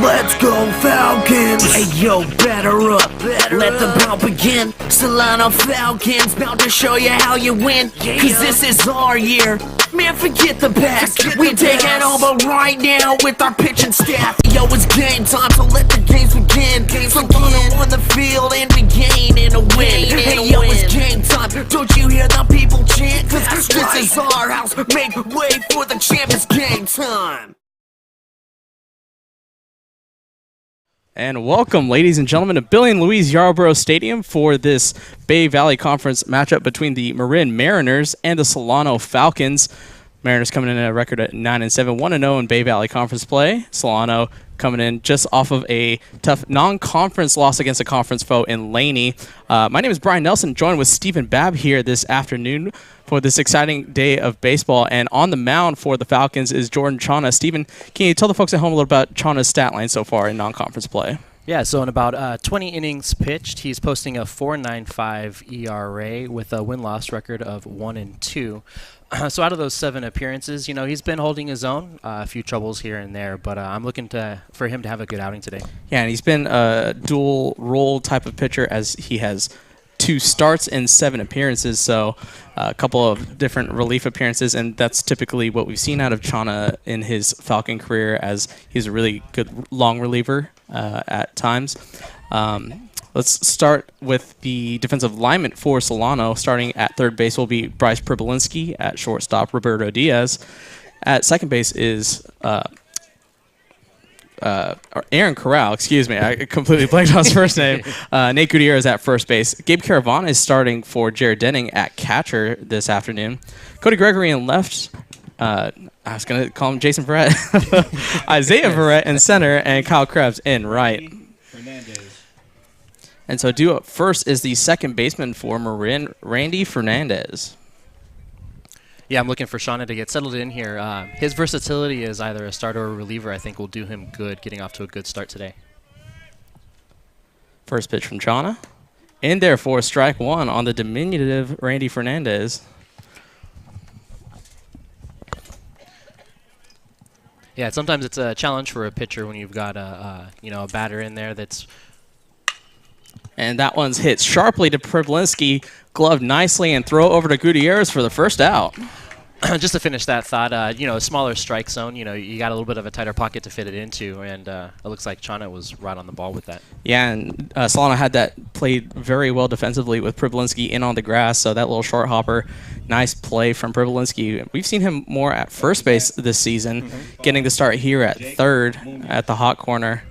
Let's go Falcons! Hey yo, batter up, let the ball begin. Solano Falcons, about to show you how you win. Cause this is our year, man, forget the past. We taking over right now with our pitching staff. Yo, it's game time, so let the games begin. Solano on the field and we gain and a win. Hey yo, it's game time, don't you hear the people chant? Cause this is our house, make way for the champ, it's game time. And welcome, ladies and gentlemen, to Billy and Louise Yarborough Stadium for this Bay Valley Conference matchup between the Marin Mariners and the Solano Falcons. Mariners coming in at a record at 9-7, 1-0 in Bay Valley Conference play. Solano coming in just off of a tough non-conference loss against a conference foe in Laney. My name is Brian Nelson, joined with Stephen Babb here this afternoon for this exciting day of baseball. And on the mound for the Falcons is Jordan Chana. Stephen, can you tell the folks at home a little about Chana's stat line so far in non-conference play? Yeah, so in about 20 innings pitched, he's posting a 4.95 ERA with a win-loss record of 1-2. So out of those 7 appearances, you know, he's been holding his own, a few troubles here and there, but I'm looking for him to have a good outing today. Yeah, and he's been a dual role type of pitcher as he has 2 starts and 7 appearances, so a couple of different relief appearances, and that's typically what we've seen out of Chana in his Falcon career, as he's a really good long reliever at times. Let's start with the defensive lineman for Solano. Starting at third base will be Bryce Pribolinski. At shortstop, Roberto Diaz. At second base is Aaron Corral, excuse me. I completely blanked on his first name. Nate Gutierrez at first base. Gabe Caravan is starting for Jared Denning at catcher this afternoon. Cody Gregory in left. I was going to call him Jason Verrett. Isaiah Verrett in center, and Kyle Krebs in right. Fernandez. And so due up first is the second baseman for Marin, Randy Fernandez. Yeah, I'm looking for Chana to get settled in here. His versatility as either a starter or a reliever, I think, will do him good getting off to a good start today. First pitch from Chana. In there for strike one on the diminutive Randy Fernandez. Yeah, sometimes it's a challenge for a pitcher when you've got a batter in there that's. And that one's hit sharply to Pribolinski, gloved nicely, and throw over to Gutierrez for the first out. Just to finish that thought, a smaller strike zone, you got a little bit of a tighter pocket to fit it into, and it looks like Chana was right on the ball with that. Yeah, and Solano had that played very well defensively with Pribolinski in on the grass, so that little short hopper, nice play from Pribolinski. We've seen him more at first base this season, getting the start here at third at the hot corner.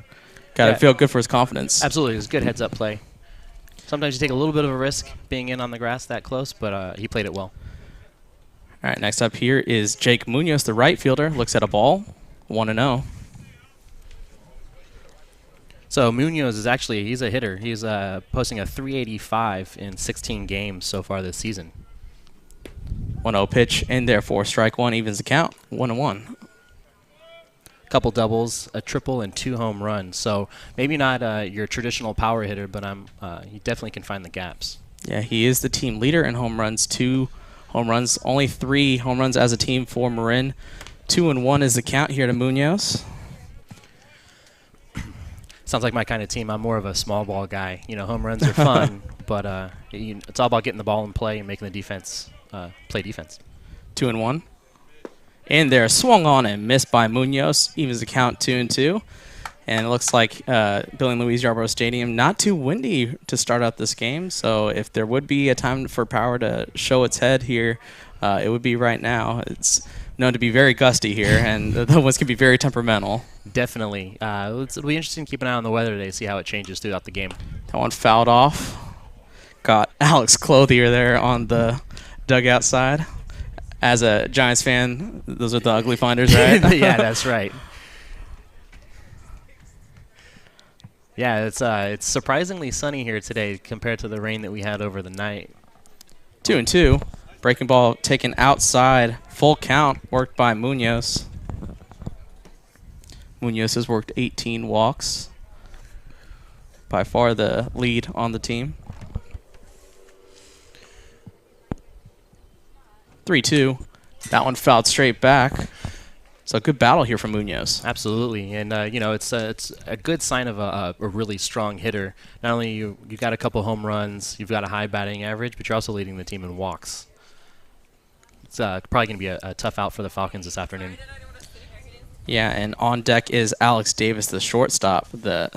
Got to feel good for his confidence. Absolutely, it was a good heads-up play. Sometimes you take a little bit of a risk being in on the grass that close, but he played it well. All right, next up here is Jake Munoz, the right fielder. Looks at a ball, 1-0. So Munoz is he's a hitter. He's posting a 385 in 16 games so far this season. 1-0 pitch in there for strike one, evens the count, 1-1. Couple doubles, a triple, and 2 home runs. So maybe not your traditional power hitter, but he definitely can find the gaps. Yeah, he is the team leader in home runs, 2 home runs, only 3 home runs as a team for Marin. 2-1 is the count here to Munoz. Sounds like my kind of team. I'm more of a small ball guy. Home runs are fun, but it's all about getting the ball in play and making the defense play defense. 2-1. And there, swung on and missed by Munoz. Evens the count 2-2. And it looks like Billy and Louise Yarborough Stadium not too windy to start out this game. So if there would be a time for power to show its head here, it would be right now. It's known to be very gusty here, and the winds can be very temperamental. Definitely. It'll be interesting to keep an eye on the weather today, see how it changes throughout the game. That one fouled off. Got Alex Clothier there on the dugout side. As a Giants fan, those are the ugly finders, right? Yeah, that's right. Yeah, it's surprisingly sunny here today compared to the rain that we had over the night. 2-2. Breaking ball taken outside. Full count worked by Munoz. Munoz has worked 18 walks. By far the lead on the team. 3-2. That one fouled straight back. So good battle here from Munoz. Absolutely, and you know, it's a good sign of a really strong hitter. Not only you got a couple home runs, you've got a high batting average, but you're also leading the team in walks. It's probably going to be a tough out for the Falcons this afternoon. Yeah, and on deck is Alex Davis, the shortstop, the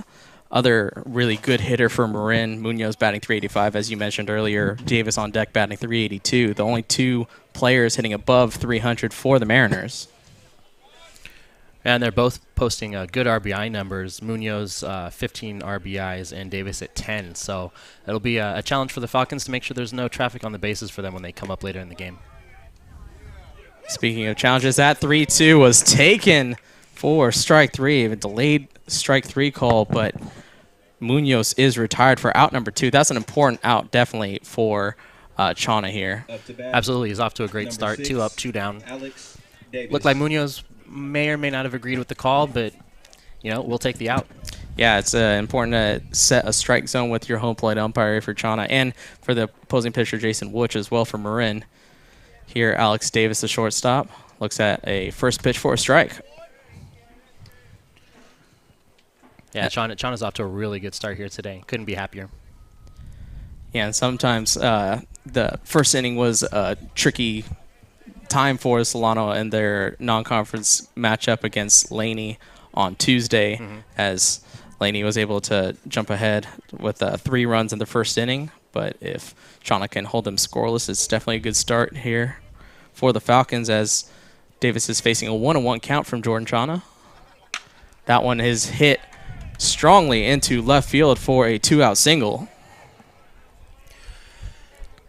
other really good hitter for Marin. Munoz batting 385, as you mentioned earlier. Davis on deck batting 382. The only two players hitting above 300 for the Mariners. And they're both posting good RBI numbers. Munoz 15 RBIs and Davis at 10. So it'll be a challenge for the Falcons to make sure there's no traffic on the bases for them when they come up later in the game. Speaking of challenges, that 3-2 was taken for strike three. A delayed strike three call, but Munoz is retired for out number 2. That's an important out, definitely, for Chana here. Absolutely. He's off to a great start. 2 up, 2 down. Looked like Munoz may or may not have agreed with the call, but, you know, we'll take the out. Yeah, it's important to set a strike zone with your home plate umpire for Chana and for the opposing pitcher, Jason Wooch, as well for Marin. Here, Alex Davis, the shortstop, looks at a first pitch for a strike. Yeah, Chana's off to a really good start here today. Couldn't be happier. Yeah, and sometimes the first inning was a tricky time for Solano in their non-conference matchup against Laney on Tuesday, as Laney was able to jump ahead with 3 runs in the first inning. But if Chana can hold them scoreless, it's definitely a good start here for the Falcons, as Davis is facing a 1-1 count from Jordan Chana. That one is hit strongly into left field for a 2-out single.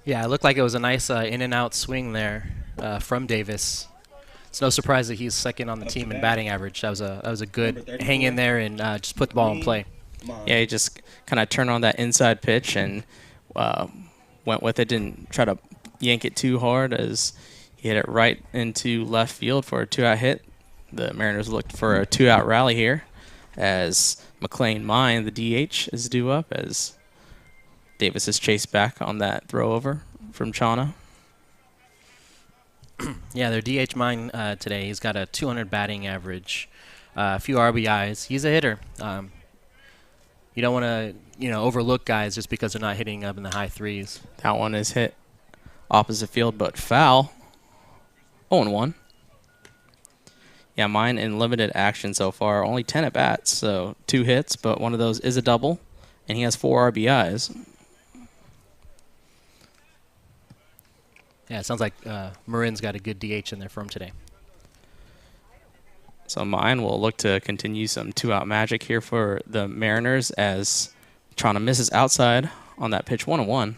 Yeah, it looked like it was a nice in-and-out swing there from Davis. It's no surprise that he's second on the team in batting average. That was a good hang in there and just put the ball in play. Yeah, he just kind of turned on that inside pitch and went with it. Didn't try to yank it too hard, as he hit it right into left field for a 2-out hit. The Mariners looked for a 2-out rally here, as McLean Mine, the DH, is due up, as Davis is chased back on that throw over from Chana. Yeah, their DH Mine today, he's got a 200 batting average, a few RBIs. He's a hitter. You don't want to, overlook guys just because they're not hitting up in the high threes. That one is hit opposite field, but foul. 0-1. Yeah, Mine in limited action so far. Only 10 at-bats, so 2 hits, but one of those is a double, and he has 4 RBIs. Yeah, it sounds like Marin's got a good DH in there for him today. So Mine will look to continue some 2-out magic here for the Mariners, as Chana misses outside on that pitch. 1-1.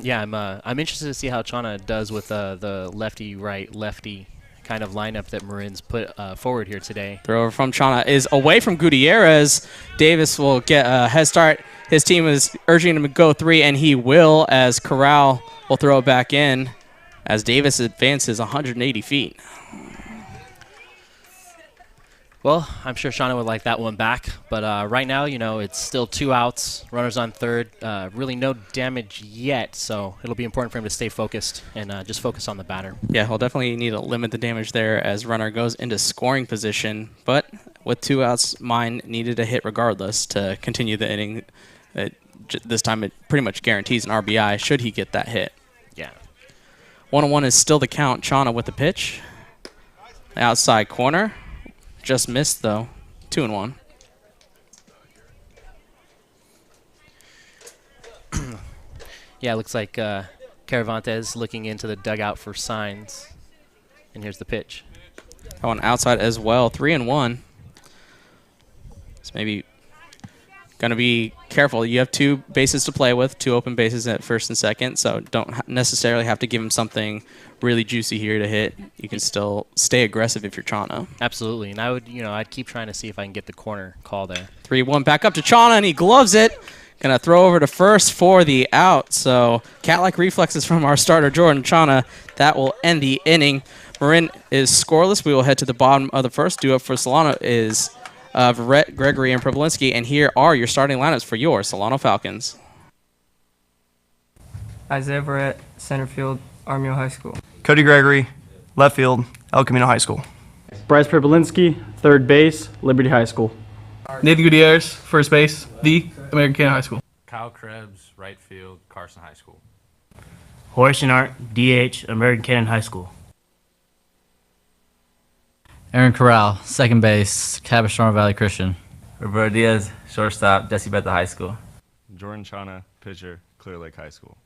Yeah, I'm interested to see how Chana does with the lefty-right, lefty kind of lineup that Marin's put forward here today. Throw over from Chana is away from Gutierrez. Davis will get a head start. His team is urging him to go 3, and he will, as Corral will throw it back in, as Davis advances 180 feet. Well, I'm sure Chana would like that one back, but right now, it's still 2 outs, runners on third, really no damage yet, so it'll be important for him to stay focused and just focus on the batter. Yeah, he'll definitely need to limit the damage there as runner goes into scoring position, but with 2 outs, Mine needed a hit regardless to continue the inning. This time it pretty much guarantees an RBI should he get that hit. Yeah. 1-1 is still the count. Chana with the pitch. Outside corner. Just missed, though. 2-1. Yeah, it looks like Caravantes looking into the dugout for signs. And here's the pitch. That one outside as well. 3-1. So maybe going to be careful. You have 2 bases to play with, 2 open bases at first and second, so don't necessarily have to give him something really juicy here to hit. You can still stay aggressive if you're Chana. Absolutely, and I would, I'd keep trying to see if I can get the corner call there. 3-1 back up to Chana, and he gloves it. Going to throw over to first for the out. So cat-like reflexes from our starter, Jordan Chana. That will end the inning. Marin is scoreless. We will head to the bottom of the first. Due up for Solano is Verrett, Gregory, and Problinski, and here are your starting lineups for your Solano Falcons. Isaiah Verrett, center field. Armio High School. Cody Gregory, left field, El Camino High School. Bryce Perpolinski, third base, Liberty High School. Nathan Gutierrez, first base, the American Canyon High School. Kyle Krebs, right field, Carson High School. Jorge Chenart, DH, American Canyon High School. Aaron Corral, second base, Capistrano Valley Christian. Roberto Diaz, shortstop, Jesse Bethel High School. Jordan Chana, pitcher, Clear Lake High School.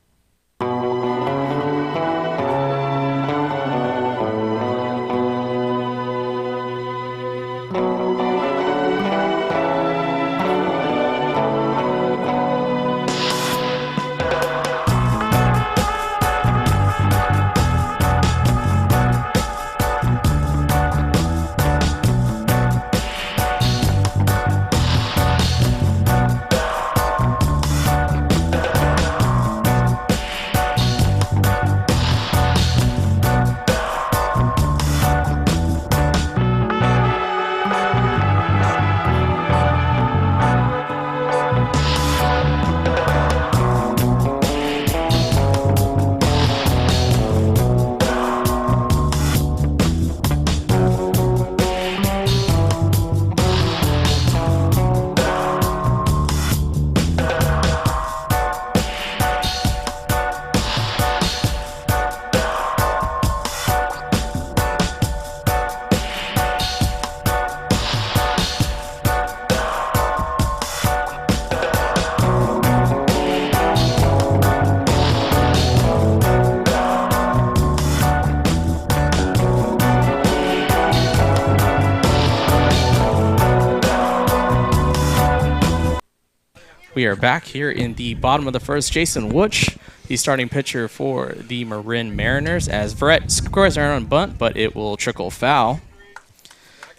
We are back here in the bottom of the first. Jason Wutch, the starting pitcher for the Marin Mariners, as Verrett scores their own bunt, but it will trickle foul.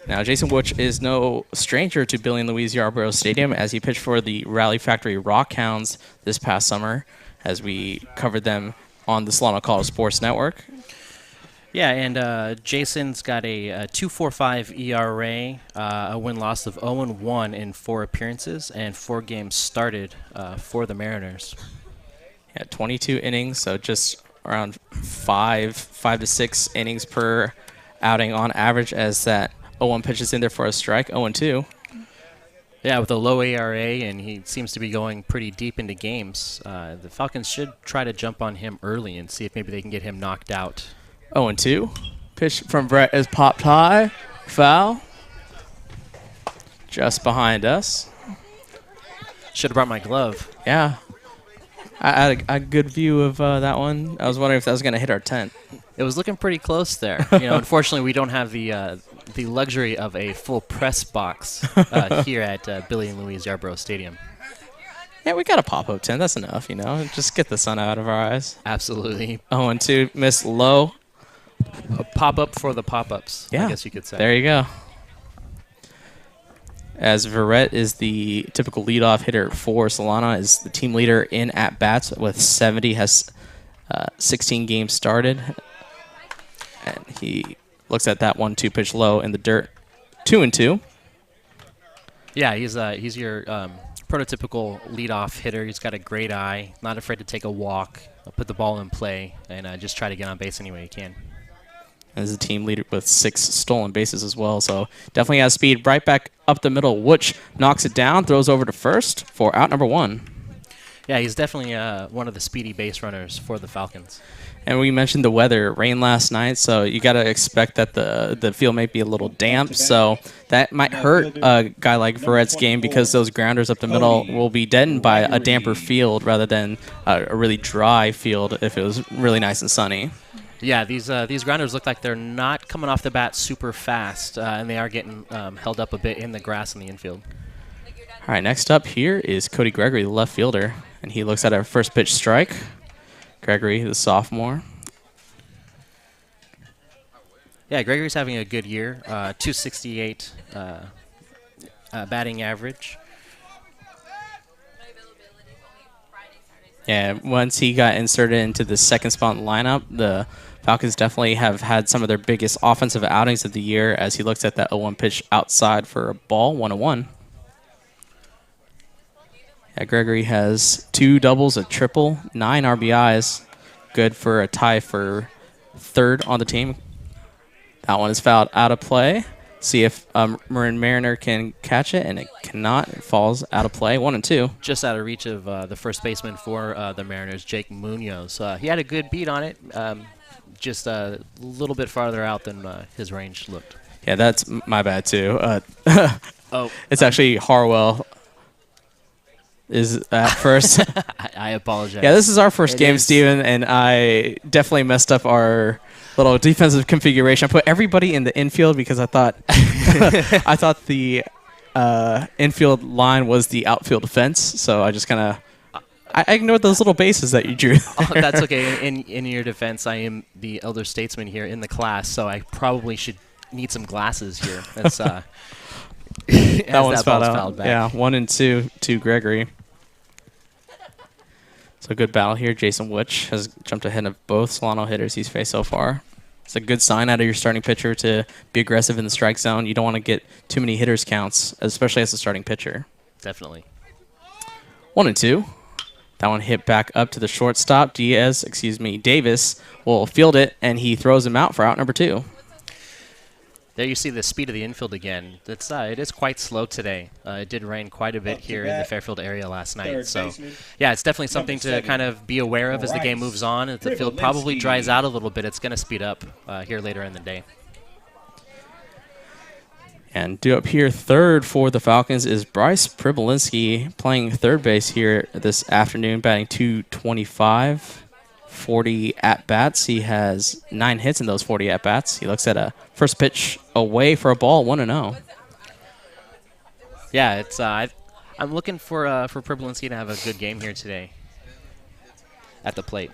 Now, Jason Wutch is no stranger to Billy and Louise Yarborough Stadium, as he pitched for the Rally Factory Rockhounds this past summer, as we covered them on the Solano College Sports Network. Yeah, and Jason's got a 2.45 ERA, a win-loss of 0-1 in 4 appearances, and 4 games started for the Mariners. Yeah, 22 innings, so just around 5 to 6 innings per outing on average, as that 0-1 pitch is in there for a strike, 0-2. Yeah, with a low ERA, and he seems to be going pretty deep into games. The Falcons should try to jump on him early and see if maybe they can get him knocked out. 0-2. Pitch from Brett is popped high. Foul. Just behind us. Should have brought my glove. Yeah. I had a good view of that one. I was wondering if that was going to hit our tent. It was looking pretty close there. You know, unfortunately, we don't have the luxury of a full press box here at Billy and Louise Yarborough Stadium. Yeah, we got a pop-up tent. That's enough, you know. Just get the sun out of our eyes. Absolutely. 0-2. Missed low. A pop-up for the pop-ups, yeah, I guess you could say. There you go. As Verrett is the typical leadoff hitter for Solana, is the team leader in at-bats with 70, has 16 games started. And he looks at that 1-2 pitch low in the dirt. 2-2. Yeah, he's your prototypical leadoff hitter. He's got a great eye, not afraid to take a walk, put the ball in play, and just try to get on base any way he can. As a team leader with 6 stolen bases as well, so definitely has speed. Right back up the middle. Wutch knocks it down, throws over to first for out number 1. Yeah, he's definitely one of the speedy base runners for the Falcons. And we mentioned the weather, rain last night, so you got to expect that the field might be a little damp, so that might hurt a guy like Verrett's game, because those grounders up the middle will be deadened by a damper field rather than a really dry field if it was really nice and sunny. Yeah, these grounders look like they're not coming off the bat super fast, and they are getting held up a bit in the grass in the infield. All right, next up here is Cody Gregory, the left fielder, and he looks at a first pitch strike. Gregory, the sophomore. Yeah, Gregory's having a good year. 268 batting average. Yeah, once he got inserted into the second spot lineup, the Falcons definitely have had some of their biggest offensive outings of the year, as he looks at that 0-1 pitch outside for a ball, 1-1. Yeah, Gregory has 2 doubles, a triple, 9 RBIs, good for a tie for third on the team. That one is fouled out of play. See if Marin Mariner can catch it, and it cannot. It falls out of play. 1 and 2. Just out of reach of the first baseman for the Mariners, Jake Munoz. He had a good beat on it, just a little bit farther out than his range looked. Yeah, that's my bad too. Oh, it's actually Harwell is at first. I apologize. Yeah, this is our first game, is. Steven, and I definitely messed up our little defensive configuration. I put everybody in the infield because I thought I thought the infield line was the outfield fence, so I just kind of I ignored those little bases that you drew. Oh, that's okay. In your defense, I am the elder statesman here in the class, so I probably should need some glasses here. That's that one's fouled out. Back. Yeah, 1 and 2 to Gregory. So a good battle here. Jason Witch has jumped ahead of both Solano hitters he's faced so far. It's a good sign out of your starting pitcher to be aggressive in the strike zone. You don't want to get too many hitters counts, especially as a starting pitcher. Definitely. 1 and 2. That one hit back up to the shortstop. Davis will field it, and he throws him out for out number 2. There you see the speed of the infield again. It is quite slow today. It did rain quite a bit here in the Fairfield area last night. So, yeah, it's definitely something to kind of be aware of as the game moves on. If the field probably dries out a little bit, it's going to speed up here later in the day. And due up here third for the Falcons is Bryce Pribolinski, playing third base here this afternoon, batting .225. 40 at-bats. He has 9 hits in those 40 at-bats. He looks at a first pitch away for a ball, 1-0. Yeah, it's I'm looking for Pribolinski to have a good game here today at the plate.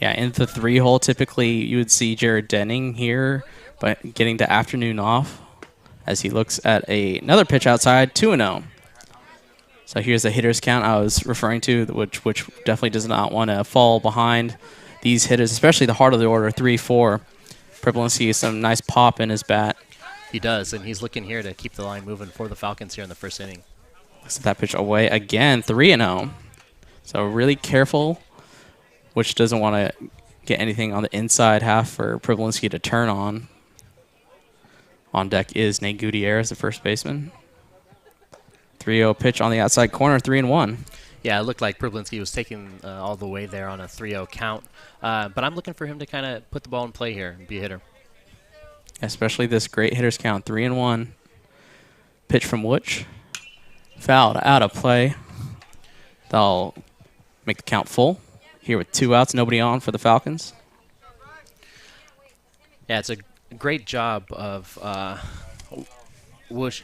Yeah, in the 3-hole, typically you would see Jared Denning here, but getting the afternoon off as he looks at another pitch outside, 2-0. So here's the hitter's count I was referring to, which definitely does not want to fall behind these hitters, especially the heart of the order, 3-4. Pribolinski has some nice pop in his bat. He does, and he's looking here to keep the line moving for the Falcons here in the first inning. Looks at that pitch away again, 3-0. So really careful, which doesn't want to get anything on the inside half for Pribolinski to turn on. On deck is Nate Gutierrez, the first baseman. 3-0 pitch on the outside corner, 3-1. Yeah, it looked like Pribolinski was taking all the way there on a 3-0 count. But I'm looking for him to kind of put the ball in play here and be a hitter. Especially this great hitter's count, 3-1. Pitch from Witch. Fouled out of play. They'll make the count full. Here with 2 outs, nobody on for the Falcons. Yeah, it's a great job of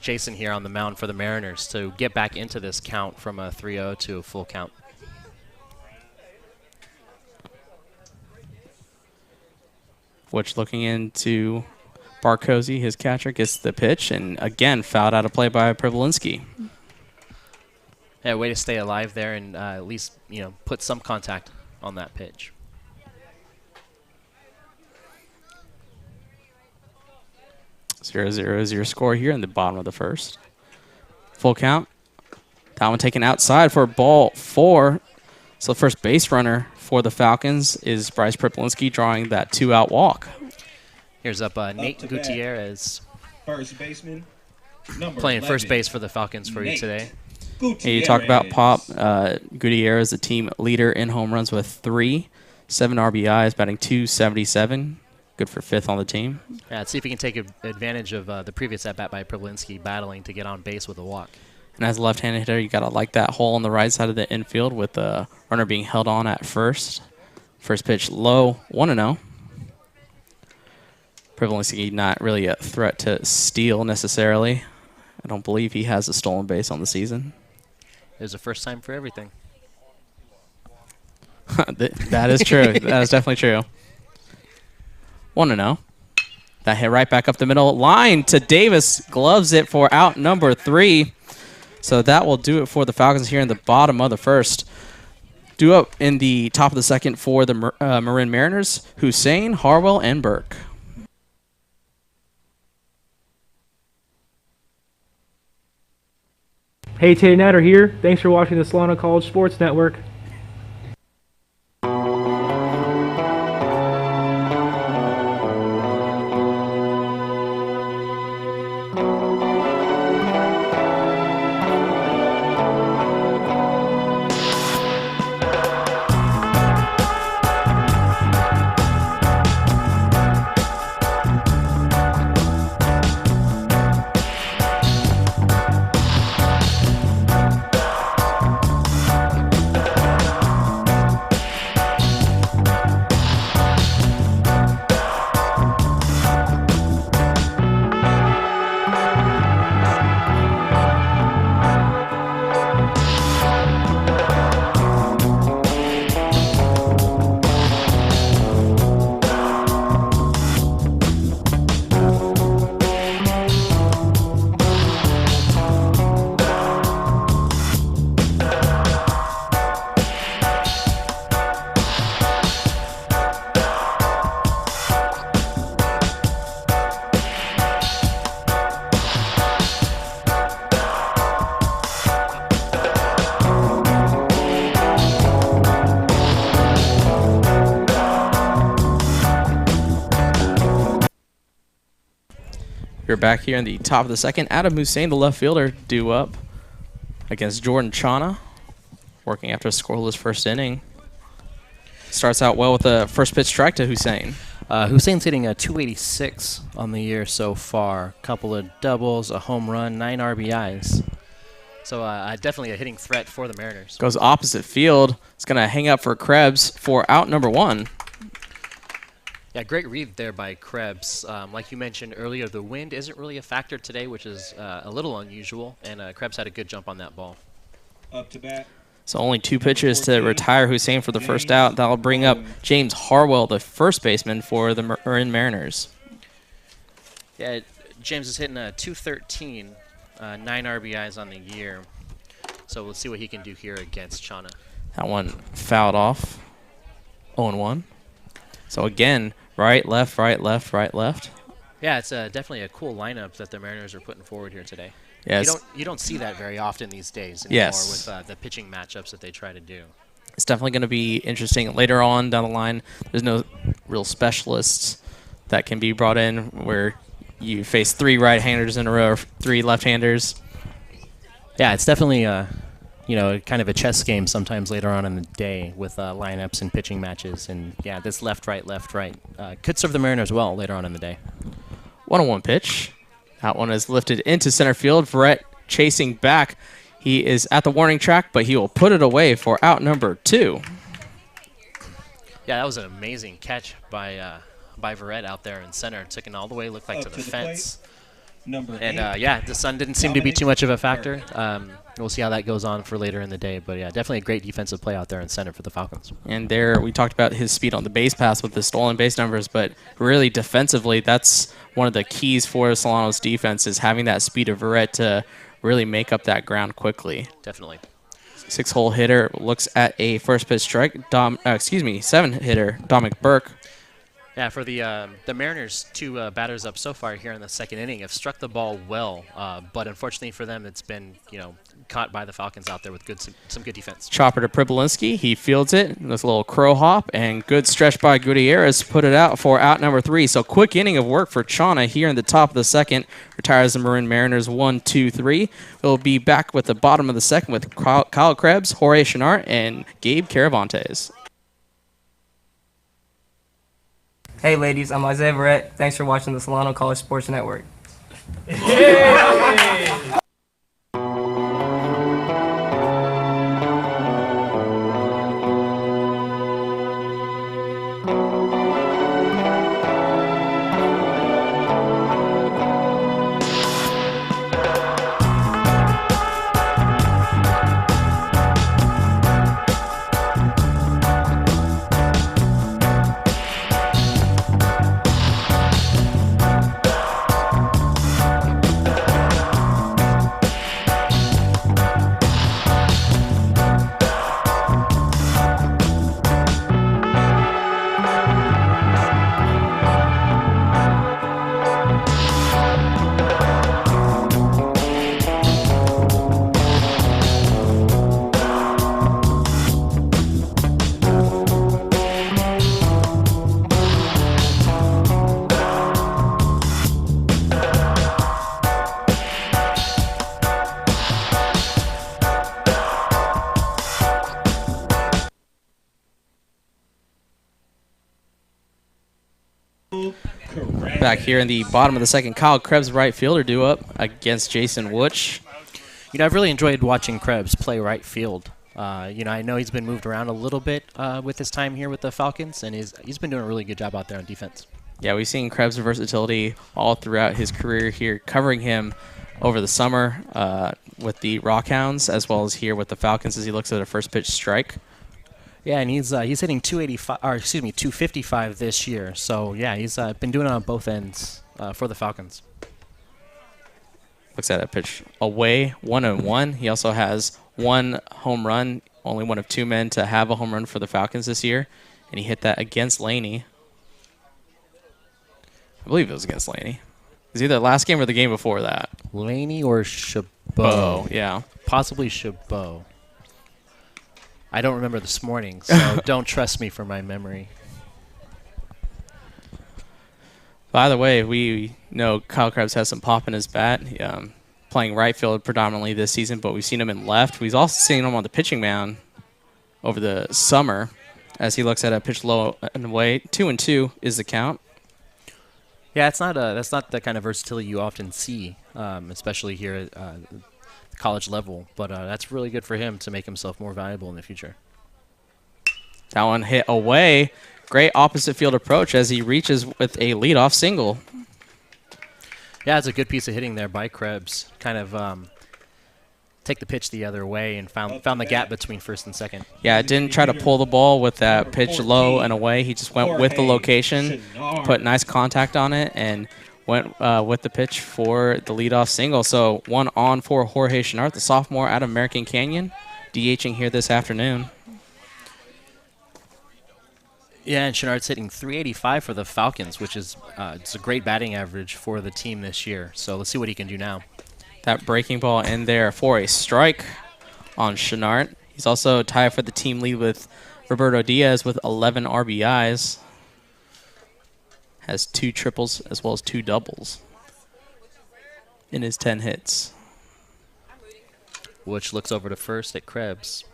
Jason here on the mound for the Mariners to get back into this count from a 3-0 to a full count. Witch looking into Barcosi, his catcher, gets the pitch, and again fouled out of play by Pribolinski. Yeah, way to stay alive there and at least put some contact on that pitch. Zero is your score here in the bottom of the first. Full count. That one taken outside for ball 4. So the first base runner for the Falcons is Bryce Pribolinski, drawing that 2-out walk. Here's up Nate Gutierrez, first baseman, playing first base for the Falcons for you today. Hey, you talk about pop. Gutierrez, the team leader in home runs with 3, 7 RBIs, batting .277. Good for 5th on the team. Yeah, let's see if he can take advantage of the previous at-bat by Pribolinski battling to get on base with a walk. And as a left-handed hitter, you got to like that hole on the right side of the infield with the runner being held on at first. First pitch low, 1-0. Pribolinski not really a threat to steal necessarily. I don't believe he has a stolen base on the season. There's a first time for everything. That is true. That is definitely true. 1-0. That hit right back up the middle. Line to Davis. Gloves it for out number 3. So that will do it for the Falcons here in the bottom of the first. Due up in the top of the second for the Marin Mariners, Hussein, Harwell, and Burke. Hey, Tay Natter here. Thanks for watching the Solano College Sports Network. We're back here in the top of the second. Adam Hussein, the left fielder, due up against Jordan Chana, working after a scoreless first inning. Starts out well with a first pitch strike to Hussein. Hussein's hitting a 286 on the year so far. Couple of doubles, a home run, 9 RBIs. So definitely a hitting threat for the Mariners. Goes opposite field. It's going to hang up for Krebs for out number 1. Yeah, great read there by Krebs. Like you mentioned earlier, the wind isn't really a factor today, which is a little unusual, and Krebs had a good jump on that ball. Up to bat. So only 2 pitches to retire Hussein for the first out. That'll bring up James Harwell, the first baseman for the Marin Mariners. Yeah, James is hitting a 213, 9 RBIs on the year. So we'll see what he can do here against Chana. That one fouled off. 0-1. So again, right, left, right, left, right, left. Yeah, it's definitely a cool lineup that the Mariners are putting forward here today. Yes. You don't see that very often these days anymore Yes. with the pitching matchups that they try to do. It's definitely going to be interesting later on down the line. There's no real specialists that can be brought in where you face 3 right-handers in a row, or 3 left-handers. Yeah, it's definitely kind of a chess game sometimes later on in the day with lineups and pitching matches. And yeah, this left, right could serve the Mariners well later on in the day. 1-1 pitch. That one is lifted into center field. Verrett chasing back. He is at the warning track, but he will put it away for out number 2. Yeah, that was an amazing catch by Verrett out there in center. Took it all the way, looked like to the fence. Yeah, the sun didn't seem to be too much of a factor. We'll see how that goes on for later in the day. But yeah, definitely a great defensive play out there in center for the Falcons. And there, we talked about his speed on the base pass with the stolen base numbers, but really defensively, that's one of the keys for Solano's defense is having that speed of Verrett to really make up that ground quickly. Definitely. 6-hole hitter looks at a first pitch strike. 7-hitter Dominic Burke. Yeah, for the Mariners, 2 batters up so far here in the second inning have struck the ball well, but unfortunately for them, it's been caught by the Falcons out there with some good defense. Chopper to Pribolinski. He fields it with a little crow hop, and good stretch by Gutierrez put it out for out number 3. So quick inning of work for Chana here in the top of the second. Retires the Marin Mariners 1-2-3. We'll be back with the bottom of the second with Kyle Krebs, Jorge Chenart, and Gabe Caravantes. Hey ladies, I'm Isaiah Verrett. Thanks for watching the Solano College Sports Network. Back here in the bottom of the second, Kyle Krebs, right fielder, due up against Jason Wutsch. I've really enjoyed watching Krebs play right field. I know he's been moved around a little bit with his time here with the Falcons, and he's been doing a really good job out there on defense. Yeah, we've seen Krebs' versatility all throughout his career here, covering him over the summer with the Rockhounds, as well as here with the Falcons as he looks at a first pitch strike. Yeah, and he's hitting 255 this year. So yeah, he's been doing it on both ends for the Falcons. Looks at a pitch away, 1-1. He also has 1 home run, only one of 2 men to have a home run for the Falcons this year, and he hit that against Laney. I believe it was against Laney. It was either the last game or the game before that. Laney or Chabot? Yeah. Possibly Chabot. I don't remember this morning, so don't trust me for my memory. By the way, we know Kyle Krebs has some pop in his bat. Playing right field predominantly this season, but we've seen him in left. We've also seen him on the pitching mound over the summer as he looks at a pitch low and away. 2-2 is the count. Yeah, that's not the kind of versatility you often see, especially here at the college level. But that's really good for him to make himself more valuable in the future. That one hit away. Great opposite field approach as he reaches with a leadoff single. Yeah, it's a good piece of hitting there by Krebs. Kind of take the pitch the other way and found the gap between first and second. Yeah, didn't try to pull the ball with that pitch low and away. He just went with the location, put nice contact on it, and went with the pitch for the leadoff single. So 1 on for Jorge Chenart, the sophomore out of American Canyon, DHing here this afternoon. Yeah, and Chenart's hitting .385 for the Falcons, which is it's a great batting average for the team this year. So let's see what he can do now. That breaking ball in there for a strike on Chenart. He's also tied for the team lead with Roberto Diaz with 11 RBIs. Has 2 triples as well as 2 doubles in his 10 hits. Which looks over to first at Krebs.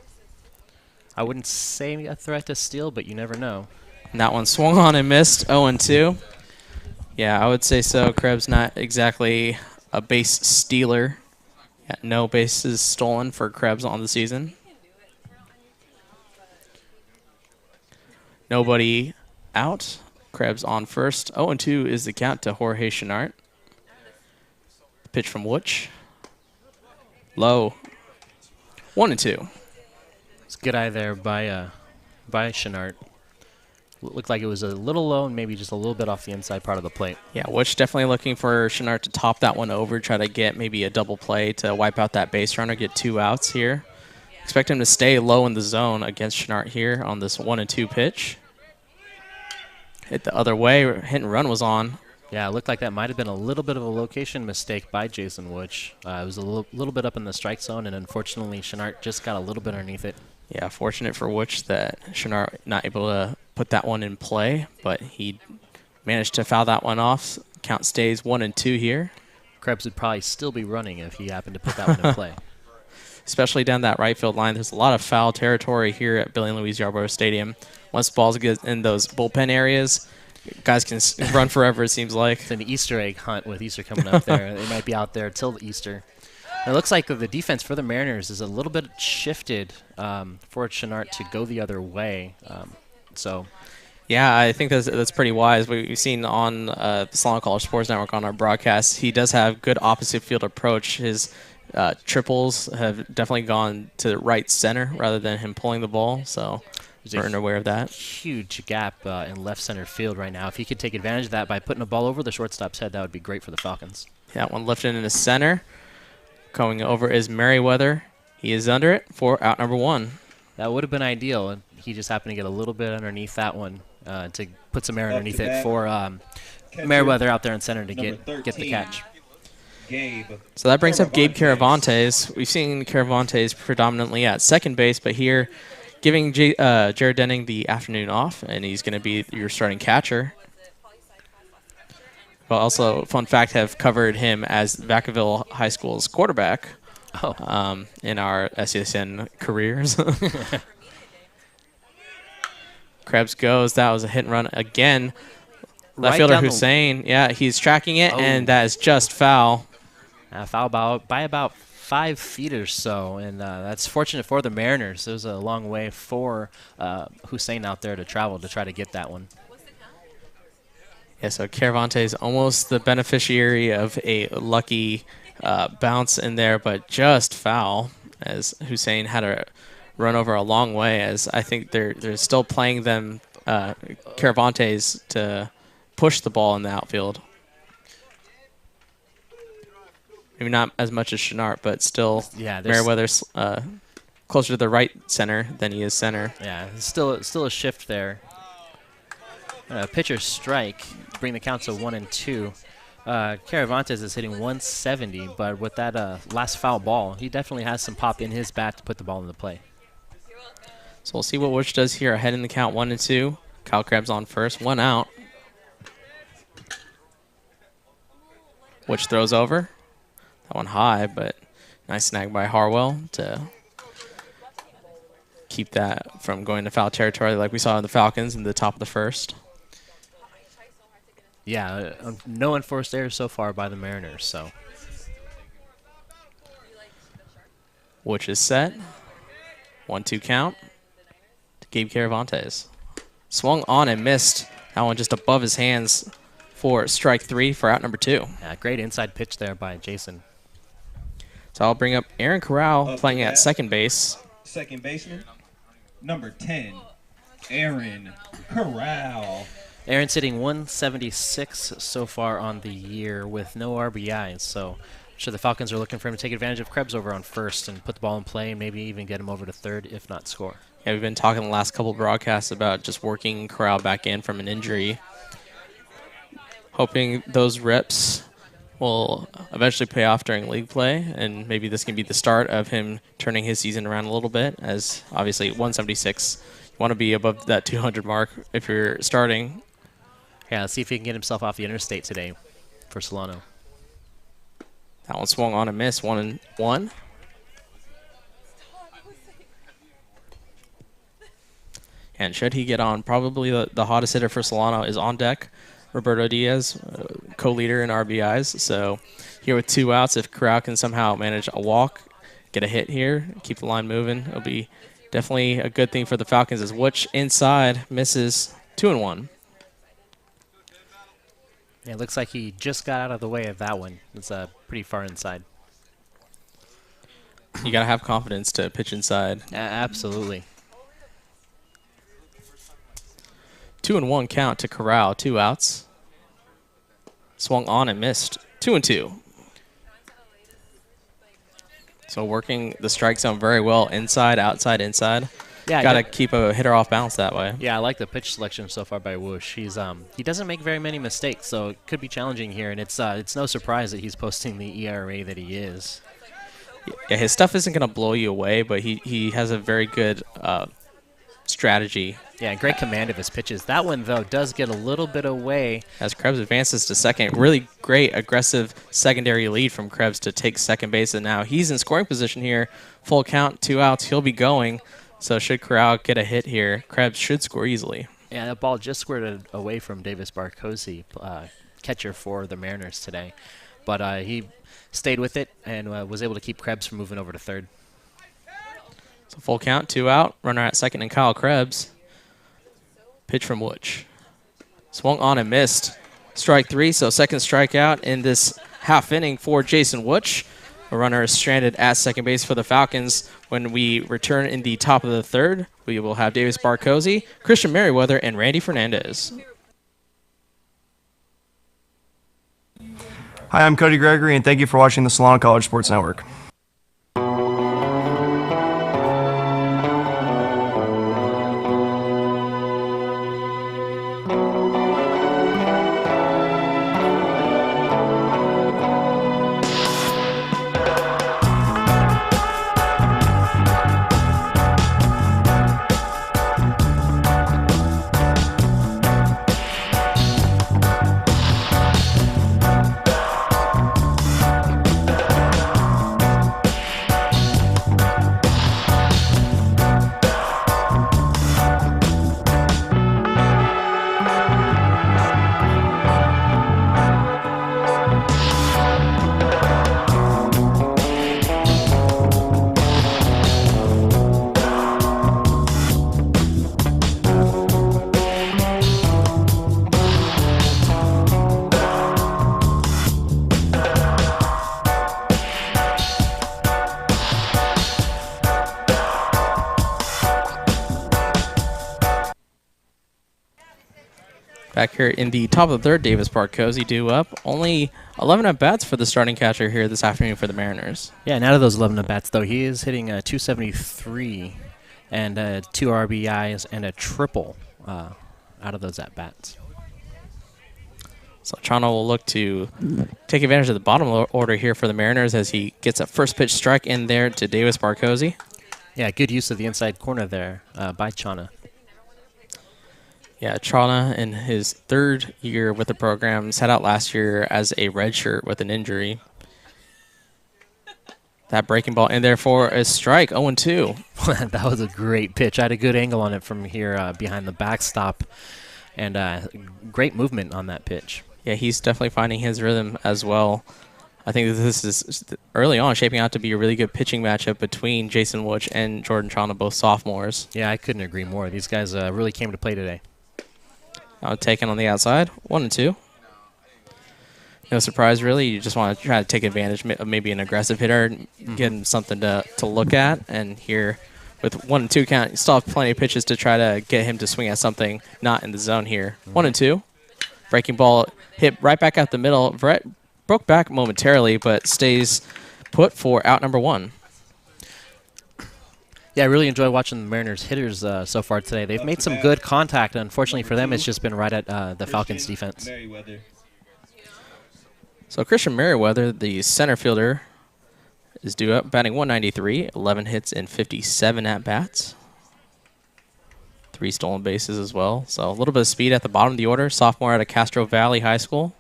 I wouldn't say a threat to steal, but you never know. And that one swung on and missed, 0-2. Yeah, I would say so. Krebs not exactly a base stealer. Yeah, no bases stolen for Krebs on the season. Nobody out. Krebs on first. 0-2 is the count to Jorge Chenart. Pitch from Wooch. Low. 1-2. It's a good eye there by Chenart. Looked like it was a little low and maybe just a little bit off the inside part of the plate. Yeah, Wooch definitely looking for Chenart to top that one over, try to get maybe a double play to wipe out that base runner, get 2 outs here. Expect him to stay low in the zone against Chenart here on this 1-2 pitch. Hit the other way, hit and run was on. Yeah, it looked like that might have been a little bit of a location mistake by Jason Wooch. It was a little bit up in the strike zone, and unfortunately Chenart just got a little bit underneath it. Yeah, fortunate for Wooch that Chenart not able to put that one in play, but he managed to foul that one off. Count stays 1-2 here. Krebs would probably still be running if he happened to put that one in play. Especially down that right field line. There's a lot of foul territory here at Billy and Louise Yarborough Stadium. Once balls get in those bullpen areas, guys can run forever, it seems like. It's an Easter egg hunt with Easter coming up there. They might be out there till Easter. It looks like the defense for the Mariners is a little bit shifted for Chenart to go the other way. Yeah, I think that's pretty wise. We've seen on the Solano College Sports Network on our broadcast, he does have good opposite field approach. His triples have definitely gone to right center rather than him pulling the ball, so we're aware of that. Huge gap in left center field right now. If he could take advantage of that by putting a ball over the shortstop's head, that would be great for the Falcons. Yeah, one lifted into center. Going over is Merriwether. He is under it for out number 1. That would have been ideal, and he just happened to get a little bit underneath that one to put some air underneath it for Merriwether out there in center to get the catch. So that brings up Gabe Caravantes. We've seen Caravantes predominantly at second base, but here giving Jared Denning the afternoon off, and he's going to be your starting catcher. But also, fun fact, have covered him as Vacaville High School's quarterback in our SCSN careers. Krebs goes. That was a hit and run again. Left fielder Hussein, yeah, he's tracking it, and that is just foul. Foul by about 5 feet or so, and that's fortunate for the Mariners. It was a long way for Hussein out there to travel to try to get that one. Yeah, so Caravantes almost the beneficiary of a lucky bounce in there, but just foul as Hussein had to run over a long way, as I think they're still playing them, Caravantes, to push the ball in the outfield. Maybe not as much as Chenart, but still Merriweather's closer to the right center than he is center. Yeah, still a shift there. Pitcher strike, bring the count to 1-2. Caravantes is hitting 170, but with that last foul ball, he definitely has some pop in his bat to put the ball into play. So we'll see what Wooch does here. Ahead in the count 1-2. Kyle Krebs on first, 1 out. which throws over. That one high, but nice snag by Harwell to keep that from going to foul territory like we saw in the Falcons in the top of the first. Yeah, no enforced errors so far by the Mariners, so. Which is set. 1-2 count to Gabe Caravantes. Swung on and missed. That one just above his hands for strike 3 for out number 2. Yeah, great inside pitch there by Jason. So I'll bring up Aaron Corral playing at second base. Second baseman, number 10, Aaron Corral. Aaron's hitting 176 so far on the year with no RBIs, so I'm sure the Falcons are looking for him to take advantage of Krebs over on first and put the ball in play and maybe even get him over to third, if not score. Yeah, we've been talking the last couple broadcasts about just working Corral back in from an injury. Hoping those reps will eventually pay off during league play, and maybe this can be the start of him turning his season around a little bit, as obviously 176, you want to be above that 200 mark if you're starting. Yeah, let's see if he can get himself off the interstate today for Solano. That one swung on and missed, 1-1. And should he get on, probably the hottest hitter for Solano is on deck. Roberto Diaz, co-leader in RBIs. So here with 2 outs, if Corral can somehow manage a walk, get a hit here, keep the line moving, it'll be definitely a good thing for the Falcons as Wutch inside misses 2-1. Yeah, it looks like he just got out of the way of that one. It's pretty far inside. You got to have confidence to pitch inside. Absolutely. 2-1 count to Corral, 2 outs. Swung on and missed, 2-2. So working the strike zone very well, inside, outside, inside. Yeah, got to keep a hitter off balance that way. Yeah, I like the pitch selection so far by Woosh. He doesn't make very many mistakes, so it could be challenging here, and it's no surprise that he's posting the ERA that he is. Yeah, his stuff isn't going to blow you away, but he has a very good strategy. Yeah, great command of his pitches. That one, though, does get a little bit away. As Krebs advances to second, really great aggressive secondary lead from Krebs to take second base, and now he's in scoring position here. Full count, 2 outs, he'll be going. So should Corral get a hit here, Krebs should score easily. Yeah, that ball just squirted away from Davis Barcosi, catcher for the Mariners today. But he stayed with it and was able to keep Krebs from moving over to third. So full count, 2 out, runner at second and Kyle Krebs. Pitch from Wutch. Swung on and missed. Strike 3, so second strikeout in this half inning for Jason Wutch. A runner is stranded at second base for the Falcons. When we return in the top of the third, we will have Davis Barcosi, Christian Merriwether, and Randy Fernandez. Hi, I'm Cody Gregory, and thank you for watching the Solano College Sports Network. Back here in the top of the third, Davis Barcosi due up. Only 11 at-bats for the starting catcher here this afternoon for the Mariners. Yeah, and out of those 11 at-bats, though, he is hitting 273 and 2 RBIs and a triple out of those at-bats. So Chana will look to take advantage of the bottom order here for the Mariners as he gets a first pitch strike in there to Davis Barcosi. Yeah, good use of the inside corner there by Chana. Yeah, Chana in his 3rd year with the program sat out last year as a redshirt with an injury. That breaking ball in there for a strike, 0-2. That was a great pitch. I had a good angle on it from here behind the backstop, and great movement on that pitch. Yeah, he's definitely finding his rhythm as well. I think that this is early on shaping out to be a really good pitching matchup between Jason Wooch and Jordan Chana, both sophomores. Yeah, I couldn't agree more. These guys really came to play today. Taken on the outside, 1-2. No surprise, really. You just want to try to take advantage of maybe an aggressive hitter, get him something to look at. And here, with 1-2 count, you still have plenty of pitches to try to get him to swing at something not in the zone here. 1-2. Breaking ball hit right back out the middle. Verrett broke back momentarily, but stays put for out number 1. Yeah, I really enjoy watching the Mariners hitters so far today. They've made some good contact. Unfortunately for them, it's just been right at the Falcons' defense. So Christian Merriwether, the center fielder, is due up, batting 193, 11 hits and 57 at-bats. 3 stolen bases as well. So a little bit of speed at the bottom of the order. Sophomore out of Castro Valley High School.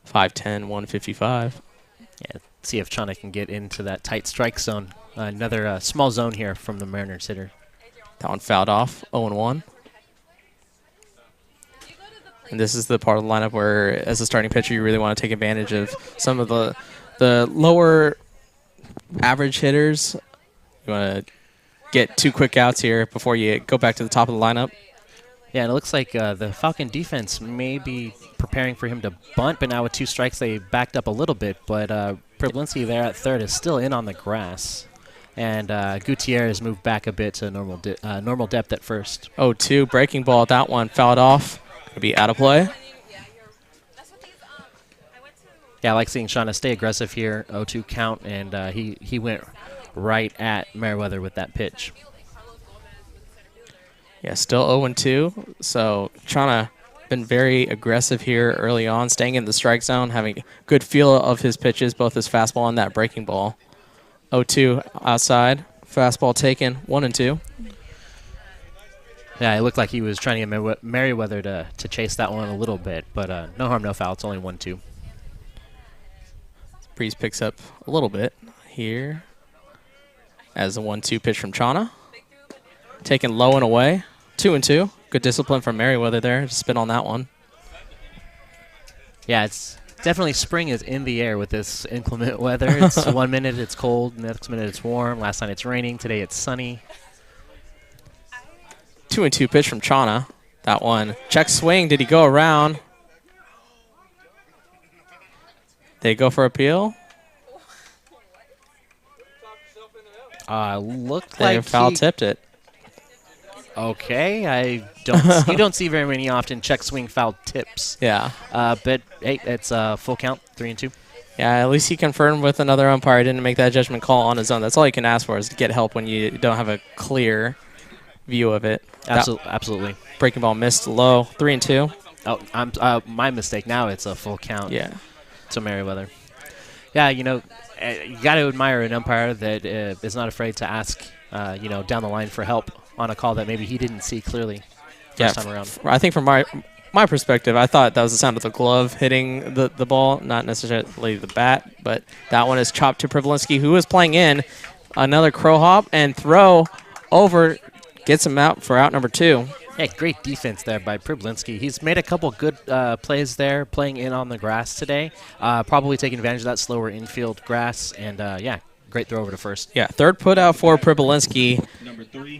5'10", 155. Yeah, see if Chana can get into that tight strike zone. Another small zone here from the Mariners hitter. That one fouled off, 0-1. And this is the part of the lineup where, as a starting pitcher, you really want to take advantage of some of the lower average hitters. You want to get 2 quick outs here before you go back to the top of the lineup. Yeah, and it looks like the Falcon defense may be preparing for him to bunt, but now with 2 strikes, they backed up a little bit. But Priblinski there at third is still in on the grass. And Gutierrez moved back a bit to normal depth at first. 0-2, breaking ball. That one fouled off. Going to be out of play. Yeah, I like seeing Chana stay aggressive here. 0-2 count, and he went right at Merriwether with that pitch. Yeah, still 0-2. So Chana been very aggressive here early on, staying in the strike zone, having a good feel of his pitches, both his fastball and that breaking ball. 0-2 outside, fastball taken, 1-2. Yeah, it looked like he was trying to get Merriwether to chase that one a little bit, but no harm, no foul. It's only 1-2. Breeze picks up a little bit here as a 1-2 pitch from Chana. Taken low and away, 2-2. Good discipline from Merriwether there. Just spin on that one. Yeah, it's definitely spring is in the air with this inclement weather. It's 1 minute it's cold, next minute it's warm. Last night it's raining. Today it's sunny. 2-2 pitch from Chana. That one. Check swing. Did he go around? Did he go for appeal? Looked they like foul tipped it. Okay, you don't see very many often check swing foul tips. Yeah. But hey, it's full count, 3-2. Yeah, at least he confirmed with another umpire. Didn't make that judgment call on his own. That's all you can ask for, is to get help when you don't have a clear view of it. Absolutely. Breaking ball missed low, 3-2. Oh, my mistake. Now it's a full count. Yeah. To Merriwether. Yeah, you got to admire an umpire that is not afraid to ask, down the line for help on a call that maybe he didn't see clearly first time around. I think from my perspective, I thought that was the sound of the glove hitting the ball, not necessarily the bat, but that one is chopped to Priblinski, who is playing in. Another crow hop and throw over, gets him out for out number 2. Yeah, great defense there by Priblinski. He's made a couple good plays there, playing in on the grass today. Probably taking advantage of that slower infield grass, and great throw over to first. Yeah, third put out for Priblinski.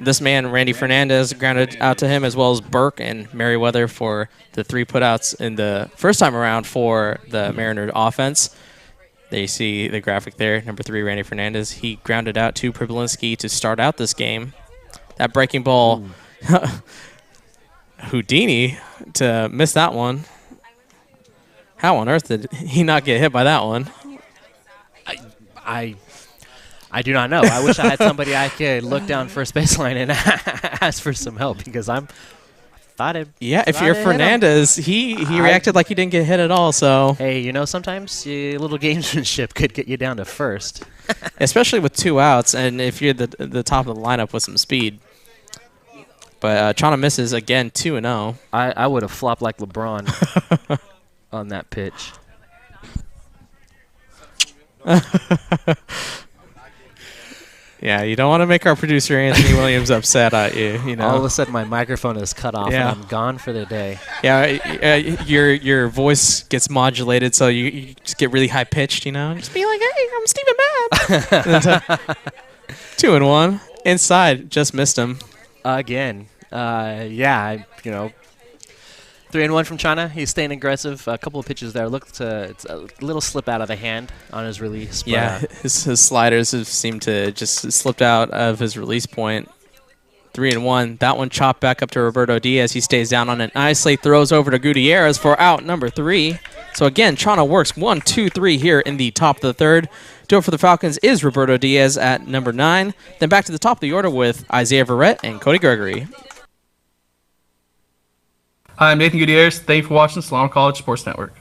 This man, Randy Fernandez, grounded out to him, as well as Burke and Merriwether for the 3 putouts in the first time around for the Mariner offense. There you see the graphic there. Number 3, Randy Fernandez. He grounded out to Priblinski to start out this game. That breaking ball, Houdini to miss that one. How on earth did he not get hit by that one? I do not know. I wish I had somebody I could look down first baseline and ask for some help, because if you're Fernandez, he reacted like he didn't get hit at all. So hey, sometimes a little gamesmanship could get you down to first, especially with 2 outs, and if you're the top of the lineup with some speed. But Chana misses again, 2-0. I would have flopped like LeBron on that pitch. Yeah, you don't want to make our producer Anthony Williams upset at you. You know, all of a sudden my microphone is cut off and I'm gone for the day. Yeah, your voice gets modulated, so you just get really high pitched. You know, just be like, "Hey, I'm Stephen Babb." 2-1 inside, just missed him again. You know. 3-1 from Chana. He's staying aggressive. A couple of pitches there. It's a little slip out of the hand on his release. But yeah, his sliders have seemed to just slipped out of his release point. 3-1. That one chopped back up to Roberto Diaz. He stays down on it nicely. Throws over to Gutierrez for out number 3. So again, Chana works 1, 2, 3 here in the top of the third. Do it for the Falcons is Roberto Diaz at number 9. Then back to the top of the order with Isaiah Verrett and Cody Gregory. Hi, I'm Nathan Gutierrez. Thank you for watching Solano College Sports Network.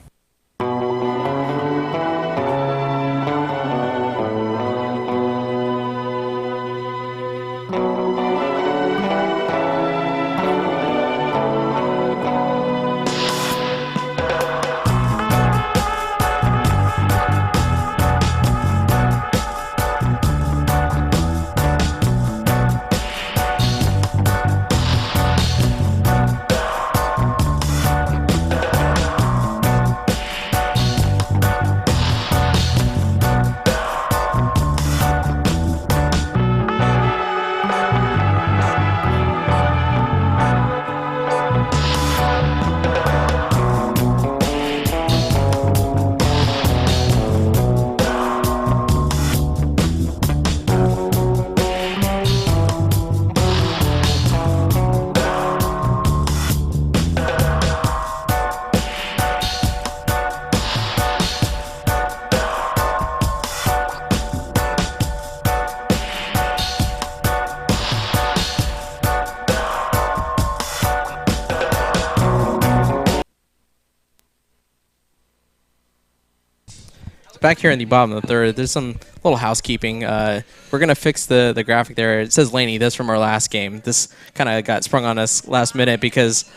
Back here in the bottom of the third, there's some little housekeeping. We're going to fix the graphic there. It says Laney. That's from our last game. This kind of got sprung on us last minute because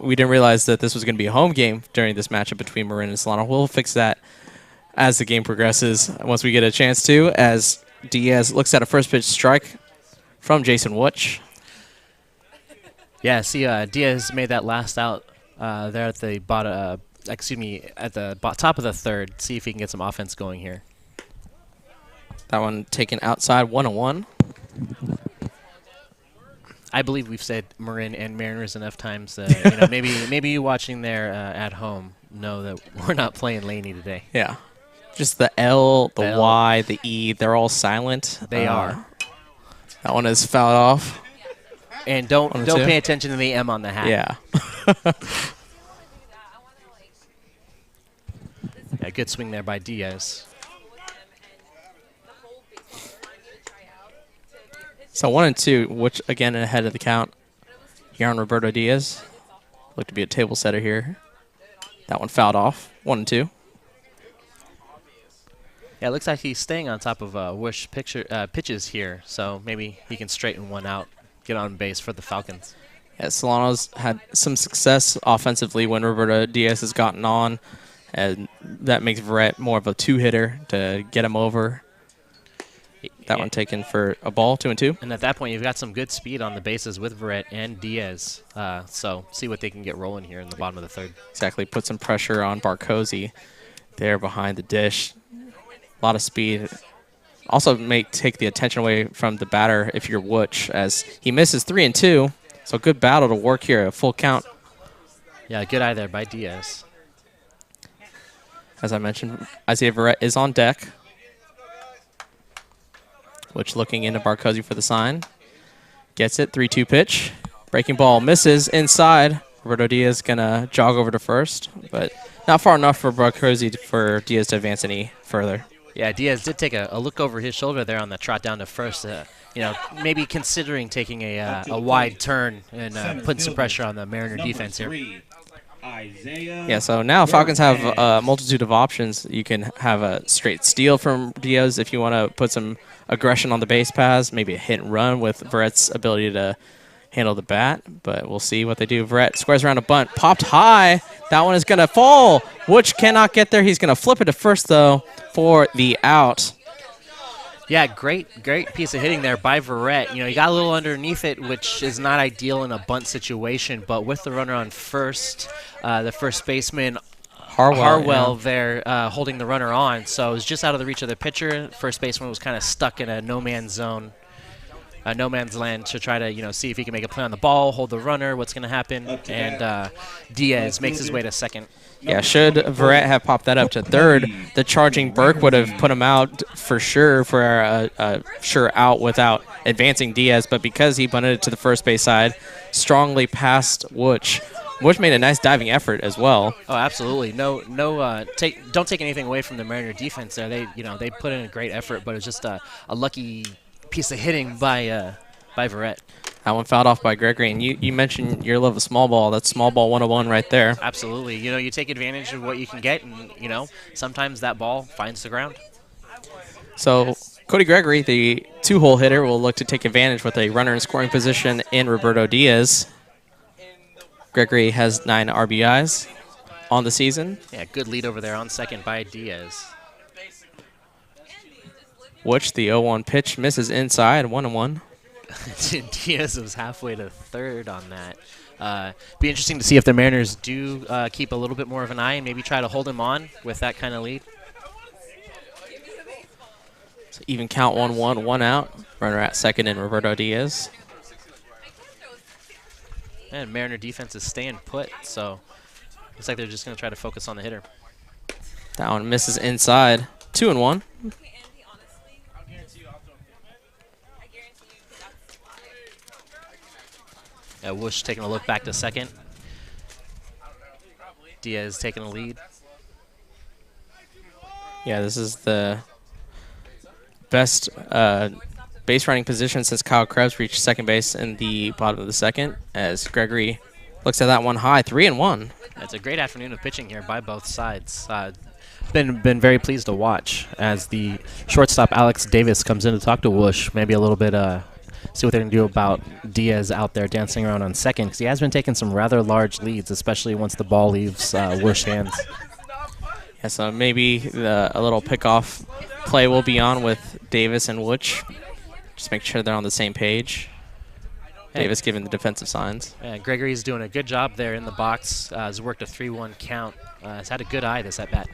we didn't realize that this was going to be a home game during this matchup between Marin and Solano. We'll fix that as the game progresses once we get a chance to, as Diaz looks at a first pitch strike from Jason Wutch. Yeah, see, Diaz made that last out there at the bottom. At the top of the third. See if he can get some offense going here. That one taken outside, 1-1. I believe we've said Marin and Mariners enough times. You know, maybe you watching there at home know that we're not playing Laney today. Yeah, just the L, the L. Y, the E. They're all silent. They are. That one is fouled off. And don't pay attention to the M on the hat. Yeah. Yeah, good swing there by Diaz. So 1-2, which again ahead of the count here on Roberto Diaz. Look to be a table setter here. That one fouled off. 1-2. Yeah, it looks like he's staying on top of Wish pitches here, so maybe he can straighten one out, get on base for the Falcons. Yeah, Solano's had some success offensively when Roberto Diaz has gotten on. And that makes Verrett more of a two-hitter to get him over. That one taken for a ball, 2-2. And at that point, you've got some good speed on the bases with Verrett and Diaz. So see what they can get rolling here in the bottom of the third. Exactly. Put some pressure on Barcosi there behind the dish. A lot of speed. Also may take the attention away from the batter if you're Wutch, as he misses 3-2. So good battle to work here, a full count. Yeah, good eye there by Diaz. As I mentioned, Isaiah Verrett is on deck. Wutch looking into Barcosi for the sign. Gets it, 3-2 pitch. Breaking ball misses inside. Roberto Diaz going to jog over to first, but not far enough for Barcosi for Diaz to advance any further. Yeah, Diaz did take a look over his shoulder there on the trot down to first. You know, maybe considering taking a wide turn and putting some pressure on the Mariner defense here. Yeah, so now Falcons have a multitude of options. You can have a straight steal from Diaz if you want to put some aggression on the base paths, maybe a hit and run with Verrett's ability to handle the bat, but we'll see what they do. Verrett squares around a bunt, popped high. That one is going to fall. Wooch cannot get there. He's going to flip it to first, though, for the out. Yeah, great piece of hitting there by Verrett. You know, he got a little underneath it, which is not ideal in a bunt situation, but with the runner on first, the first baseman, Harwell there holding the runner on. So it was just out of the reach of the pitcher. First baseman was kind of stuck in a no-man's zone, no man's land to try to, you know, see if he can make a play on the ball, hold the runner, what's going to happen. And Diaz makes his way to second. Yeah, should Verrett have popped that up to third, the charging Burke would have put him out for sure for a sure out without advancing Diaz. But because he bunted it to the first base side, strongly past Wooch. Wooch made a nice diving effort as well. Oh, absolutely. Don't take anything away from the Mariner defense there. They put in a great effort, but it was just a lucky piece of hitting by Verrett. That one fouled off by Gregory, and you mentioned your love of small ball. That's small ball 101 right there. Absolutely. You know, you take advantage of what you can get, and, you know, sometimes that ball finds the ground. So Cody Gregory, the two-hole hitter, will look to take advantage with a runner in scoring position in Roberto Diaz. Gregory has 9 RBIs on the season. Yeah, good lead over there on second by Diaz. Wooch, the 0-1 pitch, misses inside, 1-1. Diaz was halfway to third on that. Be interesting to see if the Mariners do keep a little bit more of an eye and maybe try to hold him on with that kind of lead. So even count 1-1, 1 out. Runner at second in Roberto Diaz. And Mariner defense is staying put, so looks like they're just going to try to focus on the hitter. That one misses inside, 2-1. Woosh taking a look back to second. Diaz taking a lead. Yeah, this is the best base running position since Kyle Krebs reached second base in the bottom of the second, as Gregory looks at that one high, 3-1. It's a great afternoon of pitching here by both sides. Been very pleased to watch as the shortstop Alex Davis comes in to talk to Woosh, maybe a little bit see what they're going to do about Diaz out there dancing around on second, because he has been taking some rather large leads, especially once the ball leaves Woosh's hands. Yeah, so maybe a little pickoff play will be on with Davis and Wooch. Just make sure they're on the same page. Davis giving the defensive signs. Yeah, Gregory's doing a good job there in the box. Has worked a 3-1 count. Has had a good eye this at-bat.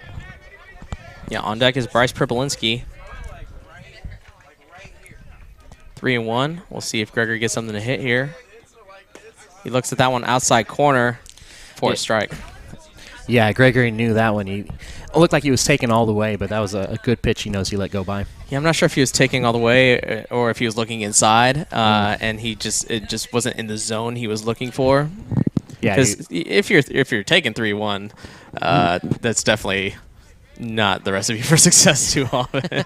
Yeah, on deck is Bryce Pripolinski. 3-1. We'll see if Gregory gets something to hit here. He looks at that one outside corner for a strike. Yeah, Gregory knew that one. It looked like he was taking all the way, but that was a good pitch he knows he let go by. Yeah, I'm not sure if he was taking all the way or if he was looking inside, and it just wasn't in the zone he was looking for. Yeah, because if you're taking 3-1, that's definitely not the recipe for success too often.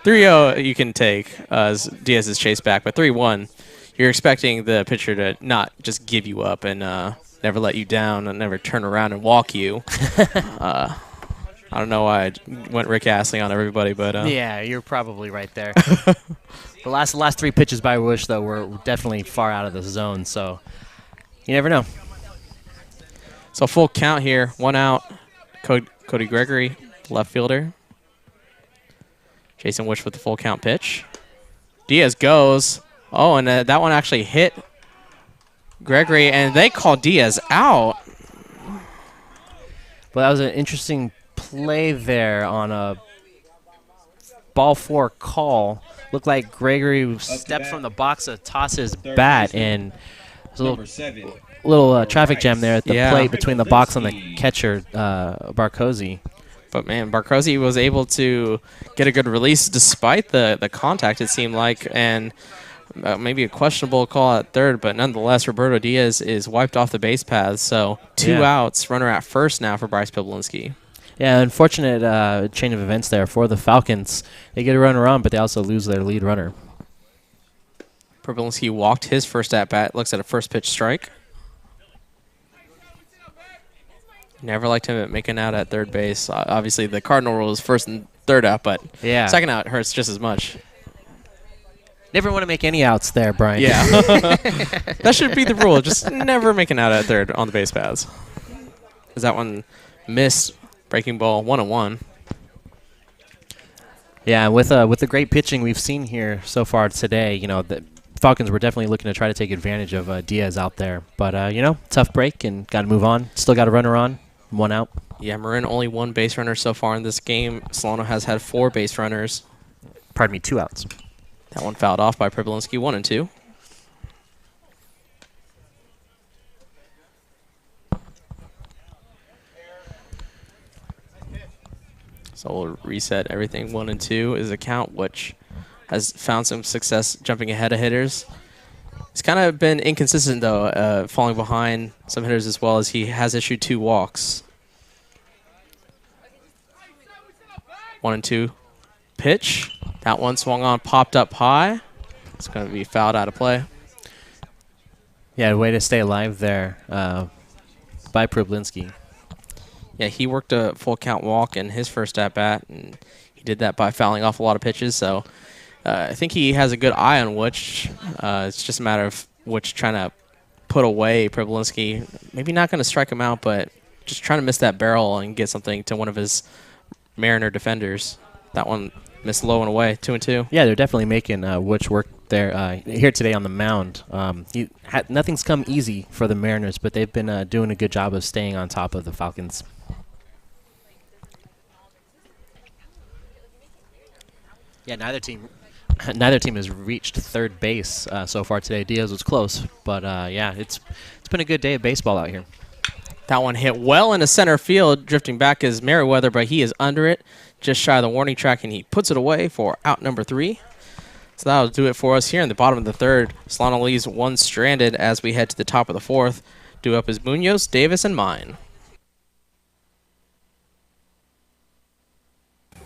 3-0 you can take as Diaz is chased back, but 3-1 you're expecting the pitcher to not just give you up and never let you down and never turn around and walk you. I don't know why I went Rick Astley on everybody, but yeah, you're probably right there. The last 3 pitches by Woosh though were definitely far out of the zone, so you never know. So full count here, 1 out. Cody Gregory, left fielder. Jason Woosh with the full count pitch. Diaz goes. Oh, and that one actually hit Gregory, and they call Diaz out. Well, that was an interesting play there on a ball 4 call. Looked like Gregory stepped from the box to toss his bat, and there's a little traffic jam there at the plate between the box and the catcher, Barcosi. But, man, Barcosi was able to get a good release despite the contact, it seemed like, and maybe a questionable call at third, but nonetheless, Roberto Diaz is wiped off the base path. So 2 outs, runner at first now for Bryce Pripolinski. Yeah, unfortunate chain of events there for the Falcons. They get a runner on, but they also lose their lead runner. Pripolinski walked his first at-bat, looks at a first pitch strike. Never liked him at making out at third base. Obviously, the Cardinal rule is first and third out, but second out hurts just as much. Never want to make any outs there, Brian. Yeah. That should be the rule. Just never make an out at third on the base paths. Is that one missed? Breaking ball 1-1. Yeah, with the great pitching we've seen here so far today, the Falcons were definitely looking to try to take advantage of Diaz out there. But, tough break and got to move on. Still got a runner on, 1 out. Yeah, Marin only 1 base runner so far in this game. Solano has had 4 base runners. Pardon me, 2 outs. That one fouled off by Pribilinski, 1-2. So we'll reset everything. 1-2 is a count, which has found some success jumping ahead of hitters. He's kind of been inconsistent, though, falling behind some hitters as well, as he has issued 2 walks. 1-2 pitch. That one swung on, popped up high. It's going to be fouled out of play. Yeah, way to stay alive there by Pribilinski. Yeah, he worked a full count walk in his first at-bat, and he did that by fouling off a lot of pitches. So I think he has a good eye on Witch. It's just a matter of Witch trying to put away Pribilinski. Maybe not going to strike him out, but just trying to miss that barrel and get something to one of his Mariner defenders. That one missed low and away, 2-2. Yeah, they're definitely making Witch work there here today on the mound. Nothing's come easy for the Mariners, but they've been doing a good job of staying on top of the Falcons. Yeah, neither team has reached third base so far today. Diaz was close, but yeah, it's been a good day of baseball out here. That one hit well into center field, drifting back is Merriwether, but he is under it, just shy of the warning track, and he puts it away for out number 3. So that'll do it for us here in the bottom of the third. Solano leaves 1 stranded as we head to the top of the 4th. Due up is Munoz, Davis, and Mine.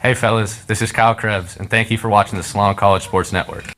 Hey fellas, this is Kyle Krebs, and thank you for watching the Solano College Sports Network.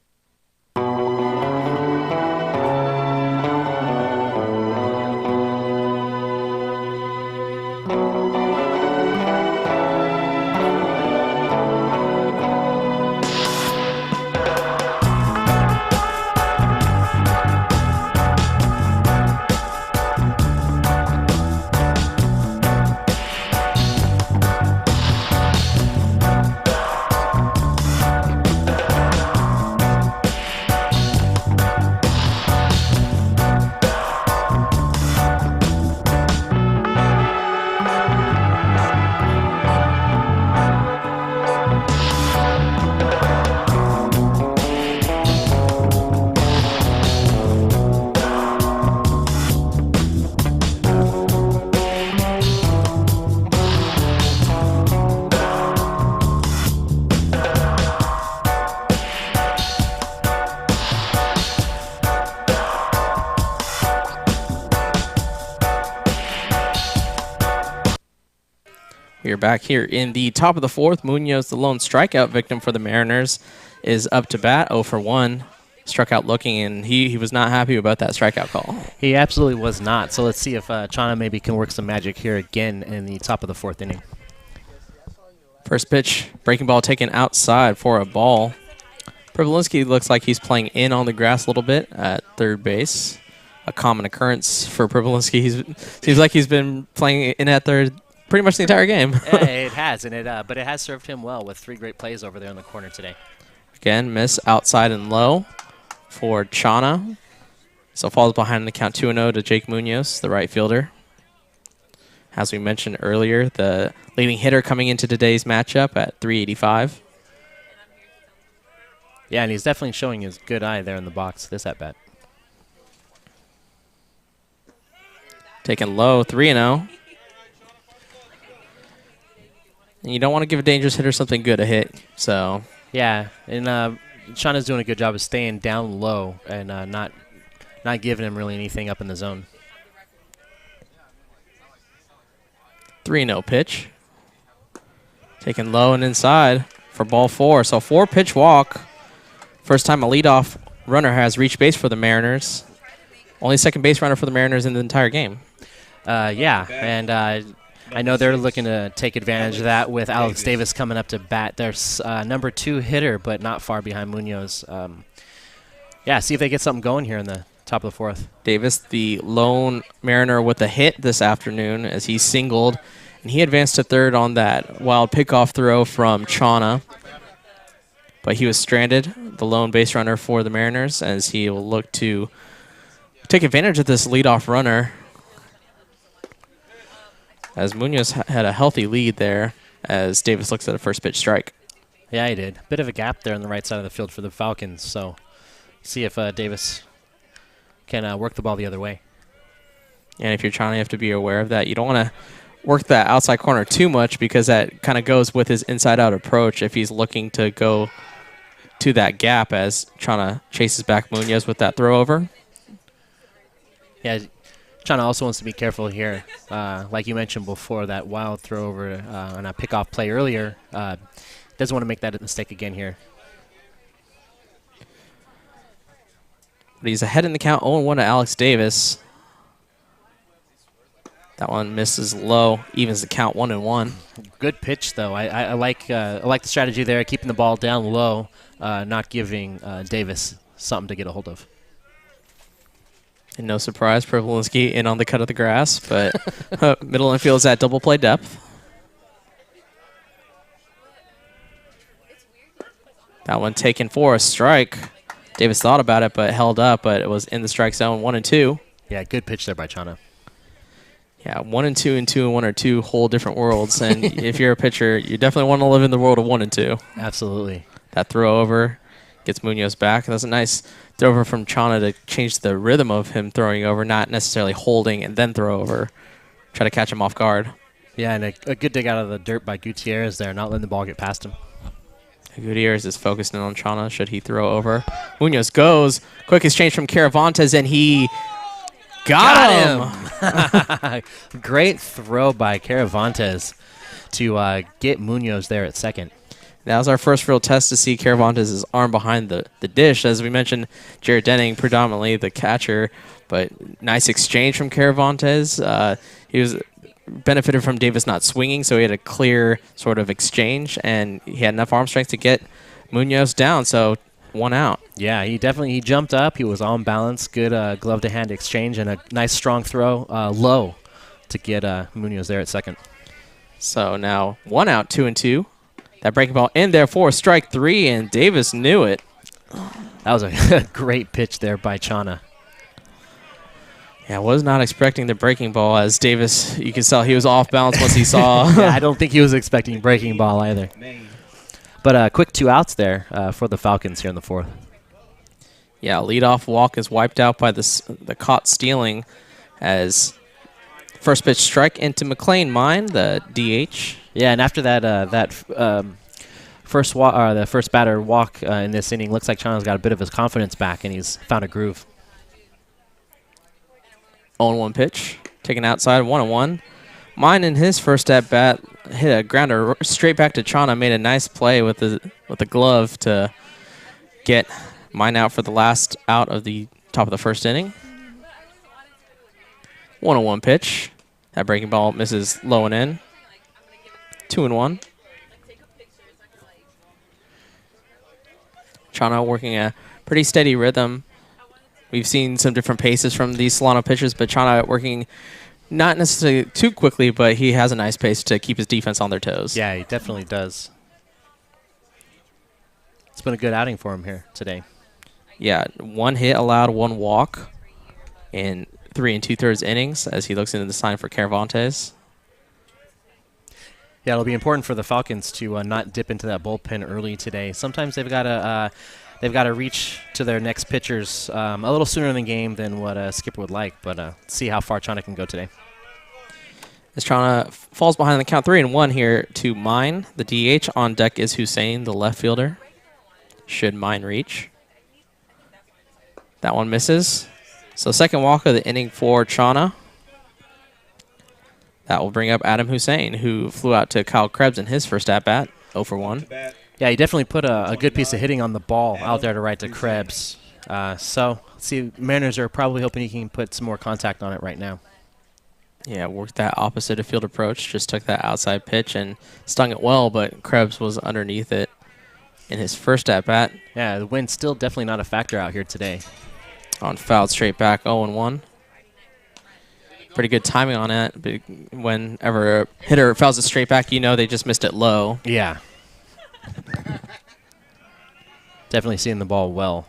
We're back here in the top of the 4th. Munoz, the lone strikeout victim for the Mariners, is up to bat, 0 for 1. Struck out looking, and he was not happy about that strikeout call. He absolutely was not. So let's see if Chana maybe can work some magic here again in the top of the 4th inning. First pitch, breaking ball taken outside for a ball. Pribilinski looks like he's playing in on the grass a little bit at third base. A common occurrence for Pribilinski. Seems like he's been playing in at third pretty much the entire game. Yeah, it has, but it has served him well with 3 great plays over there in the corner today. Again, miss outside and low for Chana. So falls behind the count 2-0 to Jake Munoz, the right fielder. As we mentioned earlier, the leading hitter coming into today's matchup at 385. Yeah, and he's definitely showing his good eye there in the box this at-bat. Taken low, 3-0. And you don't want to give a dangerous hitter something good to hit. So yeah, and Chana's doing a good job of staying down low and not giving him really anything up in the zone. 3-0 pitch. Taken low and inside for ball 4. So 4-pitch walk. First time a leadoff runner has reached base for the Mariners. Only second base runner for the Mariners in the entire game. Yeah, and I know they're looking to take advantage of that with Alex Davis coming up to bat. There's number 2 hitter, but not far behind Munoz. Yeah, see if they get something going here in the top of the fourth. Davis, the lone Mariner with a hit this afternoon as he singled, and he advanced to third on that wild pickoff throw from Chana. But he was stranded, the lone base runner for the Mariners, as he will look to take advantage of this leadoff runner. As Munoz had a healthy lead there, as Davis looks at a first pitch strike. Yeah, he did. Bit of a gap there on the right side of the field for the Falcons, so see if Davis can work the ball the other way. And if you're trying, you have to be aware of that. You don't want to work that outside corner too much because that kind of goes with his inside-out approach if he's looking to go to that gap as Chana chases back Munoz with that throw over. Yeah, Chana also wants to be careful here. Like you mentioned before, that wild throw over on a pickoff play earlier. Doesn't want to make that mistake again here. But he's ahead in the count, 0-1 to Alex Davis. That one misses low, evens the count 1-1. Good pitch, though. I like the strategy there, keeping the ball down low, not giving Davis something to get a hold of. And no surprise, Privilinski in on the cut of the grass, but middle infield is at double play depth. That one taken for a strike. Davis thought about it, but held up, but it was in the strike zone, 1-2. Yeah, good pitch there by Chana. Yeah, 1-2 and 2-1 are two whole different worlds, and if you're a pitcher, you definitely want to live in the world of 1-2. Absolutely. That throw over gets Munoz back. That's a nice throw over from Chana to change the rhythm of him throwing over, not necessarily holding and then throw over. Try to catch him off guard. Yeah, and a good dig out of the dirt by Gutierrez there, not letting the ball get past him. Gutierrez is focused in on Chana. Should he throw over? Munoz goes. Quick exchange from Caravantes, and he got him. Great throw by Caravantes to get Munoz there at second. That was our first real test to see Caravantes' arm behind the dish. As we mentioned, Jared Denning predominantly the catcher, but nice exchange from Caravantes. He was benefited from Davis not swinging, so he had a clear sort of exchange, and he had enough arm strength to get Munoz down, so 1 out. Yeah, he jumped up. He was on balance. Good glove-to-hand exchange and a nice strong throw low to get Munoz there at second. So now 1 out, 2-2. That breaking ball in there for strike 3, and Davis knew it. That was a great pitch there by Chana. Yeah, I was not expecting the breaking ball, as Davis, you can tell he was off balance once he saw. Yeah, I don't think he was expecting breaking ball either. But quick 2 outs there for the Falcons here in the fourth. Yeah, leadoff walk is wiped out by the caught stealing, as first pitch strike into McLean Mine, the DH. Yeah, and after that first the first batter walk in this inning, looks like Chana's got a bit of his confidence back, and he's found a groove. 0-1 pitch, taken outside, 1-1. Mine in his first at bat hit a grounder straight back to Chana, made a nice play with the glove to get Mine out for the last out of the top of the first inning. 1-1 pitch. That breaking ball misses low and in. 2-1. Chana working a pretty steady rhythm. We've seen some different paces from these Solano pitchers, but Chana working not necessarily too quickly, but he has a nice pace to keep his defense on their toes. Yeah, he definitely does. It's been a good outing for him here today. Yeah, 1 hit allowed, 1 walk in 3 2/3 innings as he looks into the sign for Caravantes. Yeah, it'll be important for the Falcons to not dip into that bullpen early today. Sometimes they've got to reach to their next pitchers a little sooner in the game than what Skipper would like, but see how far Chana can go today. As Chana falls behind the count 3-1 here to Mine, the DH. On deck is Hussein, the left fielder. Should Mine reach? That one misses. So second walk of the inning for Chana. That will bring up Adam Hussein, who flew out to Kyle Krebs in his first at-bat, 0 for 1. Yeah, he definitely put a good piece of hitting on the ball out there to right to Krebs. So, see, Mariners are probably hoping he can put some more contact on it right now. Yeah, worked that opposite of field approach, just took that outside pitch and stung it well, but Krebs was underneath it. in his first at-bat. Yeah, the wind's still definitely not a factor out here today. On fouled straight back, 0-1. Pretty good timing on it, but whenever a hitter fouls it straight back, you know they just missed it low. Yeah. Definitely seeing the ball well,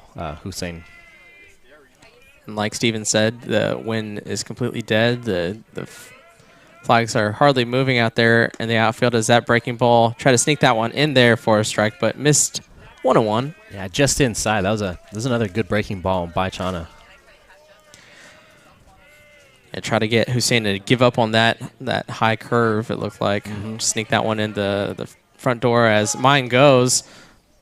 Hussein. And like Steven said, the wind is completely dead. The flags are hardly moving out there in the outfield as that breaking ball try to sneak that one in there for a strike, but missed 1-1. Yeah, just inside. That was another good breaking ball by Chana. And try to get Hussein to give up on that high curve, it looked like. Sneak that one in the front door as mine goes.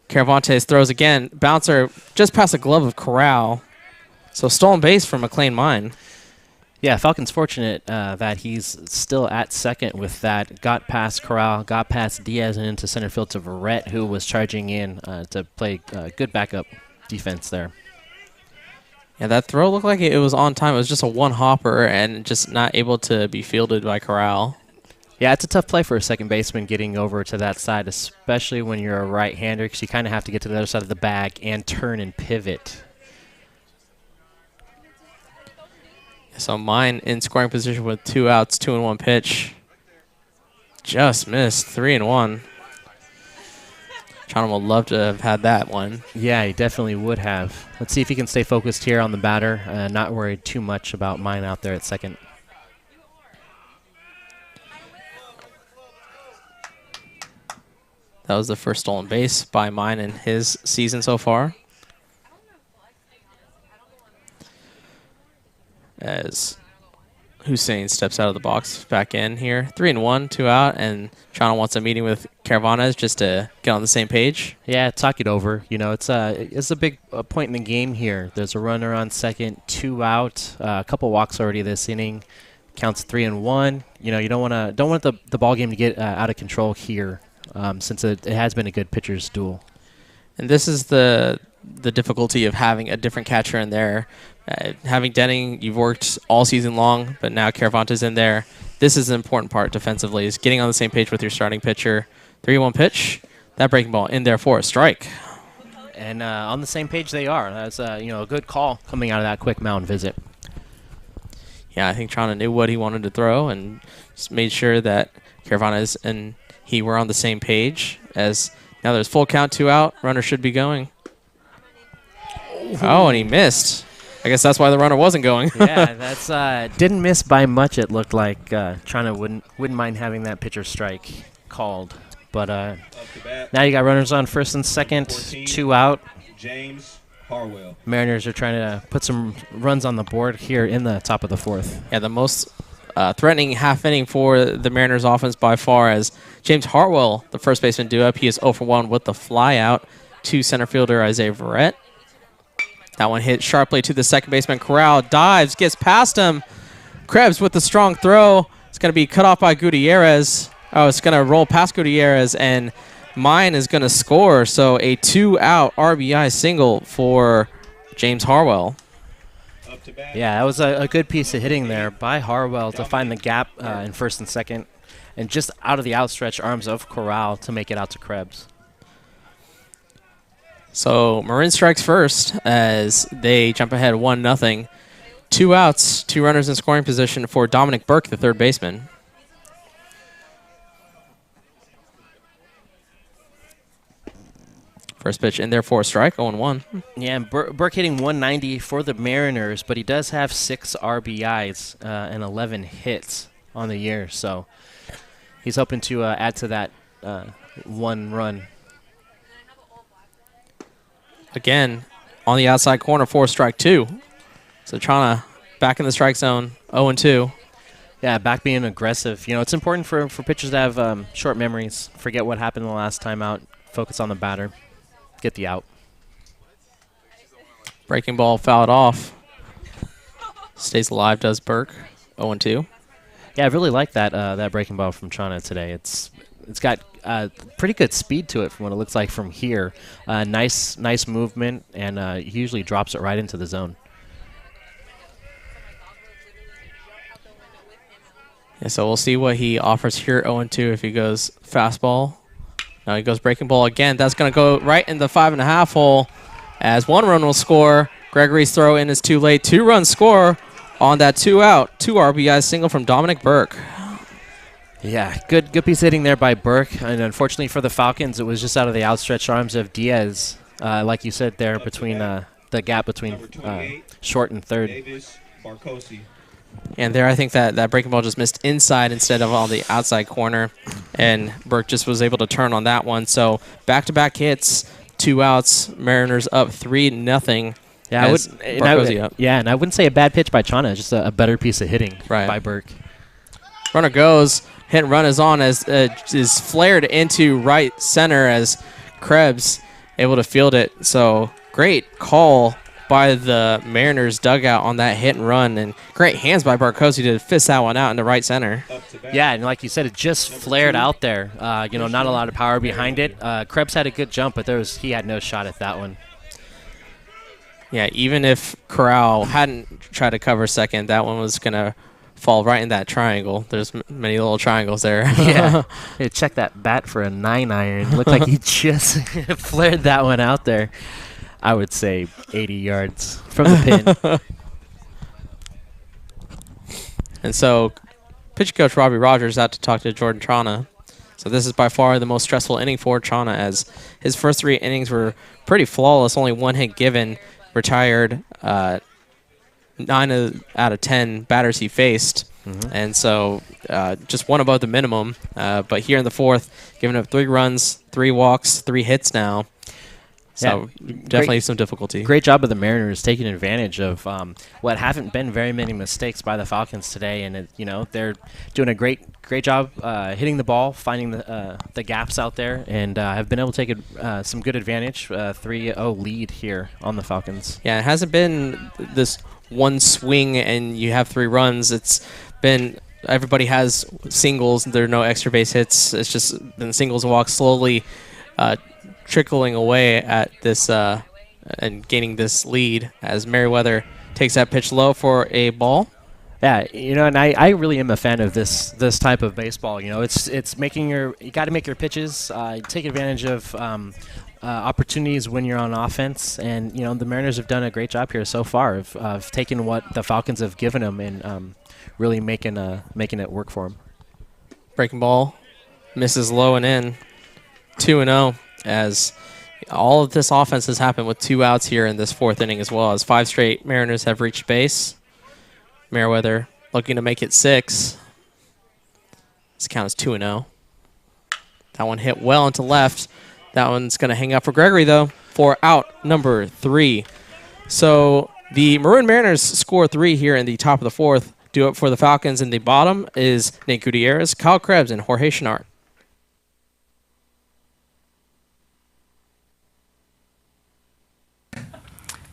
Caravantes throws again. Bouncer just past the glove of Corral. So stolen base from McLean Mine. Yeah, Falcon's fortunate that he's still at second with that. Got past Corral, got past Diaz and into center field to Verrett, who was charging in to play good backup defense there. Yeah, that throw looked like it was on time. It was just a one-hopper and just not able to be fielded by Corral. Yeah, it's a tough play for a second baseman getting over to that side, especially when you're a right-hander, because you kind of have to get to the other side of the bag and turn and pivot. So mine in scoring position with 2 outs, 2-1 pitch. Just missed, 3-1. Chana will love to have had that one. Yeah, he definitely would have. Let's see if he can stay focused here on the batter, not worried too much about mine out there at second. That was the first stolen base by mine in his season so far. As Hussein steps out of the box back in here. 3-1, 2 out, and Chana wants a meeting with Caravantes just to get on the same page. Yeah, talk it over. You know, it's a big point in the game here. There's a runner on second, 2 out, a couple walks already this inning. Counts 3-1. You know, you don't want the ball game to get out of control here, since it has been a good pitcher's duel. And this is the difficulty of having a different catcher in there. Having Denning, you've worked all season long, but now Caravantes in there. This is an important part defensively, is getting on the same page with your starting pitcher. 3-1 pitch, that breaking ball in there for a strike. And on the same page they are. That's a good call coming out of that quick mound visit. Yeah, I think Chana knew what he wanted to throw and just made sure that Caravantes and he were on the same page. As now there's full count, 2 out, runner should be going. Oh, and he missed. I guess that's why the runner wasn't going. Yeah, that's didn't miss by much. It looked like Chana wouldn't mind having that pitcher strike called. But now you got runners on first and second, 2 out. James Harwell. Mariners are trying to put some runs on the board here in the top of the 4th. Yeah, the most threatening half inning for the Mariners offense by far, as James Harwell, the first baseman, due up. He is 0 for 1 with the fly out to center fielder Isaiah Verrett. That one hit sharply to the second baseman. Corral dives, gets past him. Krebs with the strong throw. It's going to be cut off by Gutierrez. Oh, it's going to roll past Gutierrez, and mine is going to score. So a 2-out RBI single for James Harwell. Yeah, that was a good piece of hitting there by Harwell to find the gap in first and second, and just out of the outstretched arms of Corral to make it out to Krebs. So Marin strikes first as they jump ahead 1-0. 2 outs, 2 runners in scoring position for Dominic Burke, the third baseman. First pitch in there for a strike, 0-1. Yeah, and Burke hitting 190 for the Mariners, but he does have 6 RBIs and 11 hits on the year, so he's hoping to add to that 1 run. Again, on the outside corner for strike 2. So Chana back in the strike zone, 0-2. Yeah, back being aggressive. You know, it's important for pitchers to have short memories. Forget what happened the last time out. Focus on the batter. Get the out. Breaking ball fouled off. Stays alive, does Burke. 0-2. Yeah, I really like that breaking ball from Chana today. It's got pretty good speed to it from what it looks like from here. Nice movement, and he usually drops it right into the zone. Yeah, so we'll see what he offers here. 0-2 if he goes fastball. Now he goes breaking ball again. That's going to go right in the 5.5 hole as 1 run will score. Gregory's throw in is too late. 2-run score on that 2-out. 2 RBI single from Dominic Burke. Yeah, good piece of hitting there by Burke. And unfortunately for the Falcons, it was just out of the outstretched arms of Diaz. Like you said there, between the gap between short and third. And there I think that breaking ball just missed inside instead of on the outside corner. And Burke just was able to turn on that one. So back-to-back hits, 2 outs. Mariners up 3-0. Yeah, and I wouldn't say a bad pitch by Chana, just a better piece of hitting by Burke. Runner goes. Hit and run is on as is flared into right center as Krebs able to field it. So great call by the Mariners dugout on that hit and run, and great hands by Barcosi to fist that one out in the right center. Yeah, and like you said, it just flared out there. Not a lot of power behind it. Krebs had a good jump, but he had no shot at that one. Yeah, even if Corral hadn't tried to cover second, that one was going to fall right in that triangle. There's many little triangles there. Yeah. Hey, check that bat for a 9-iron. Looked like he just flared that one out there. I would say 80 yards from the pin. And so pitching coach Robbie Rogers out to talk to Jordan Chana. So this is by far the most stressful inning for Chana, as his first 3 innings were pretty flawless. Only 1 hit given. Retired 9 out of 10 batters he faced. And so just 1 above the minimum. But here in the 4th, giving up 3 runs, 3 walks, 3 hits now. So definitely some difficulty. Great job of the Mariners taking advantage of what haven't been very many mistakes by the Falcons today, and they're doing a great job hitting the ball, finding the gaps out there, and have been able to take some good advantage. 3-0 lead here on the Falcons. Yeah, it hasn't been this one swing and you have 3 runs. It's been everybody has singles. There are no extra base hits. It's just been singles and walks slowly. Trickling away at this and gaining this lead as Merriwether takes that pitch low for a ball. Yeah, and I really am a fan of this type of baseball. It's making you got to make your pitches, take advantage of opportunities when you're on offense, and the Mariners have done a great job here so far of taking what the Falcons have given them and really making it work for them. Breaking ball misses low and in. 2-0. As all of this offense has happened with 2 outs here in this 4th inning, as well as 5 straight Mariners have reached base. Merriwether looking to make it 6. This count is 2-0. That one hit well into left. That one's going to hang up for Gregory, though, for out number 3. So the Maroon Mariners score 3 here in the top of the 4th. Due up for the Falcons in the bottom is Nate Gutierrez, Kyle Krebs, and Jorge Chenart.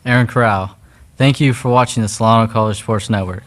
Aaron Corral. Thank you for watching the Solano College Sports Network.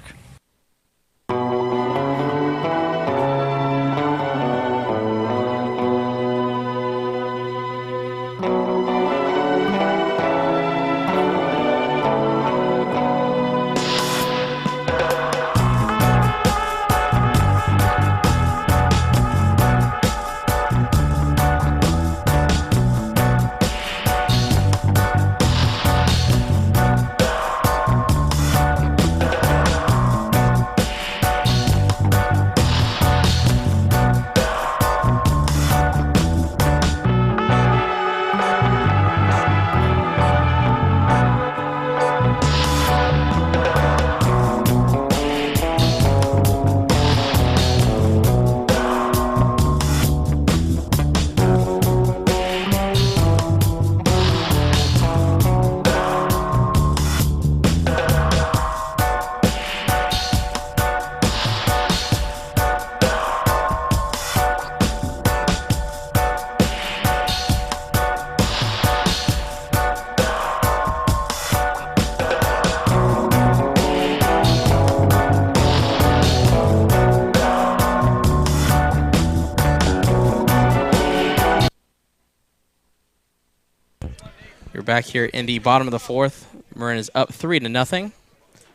Back here in the bottom of the 4th. Marin is up 3-0.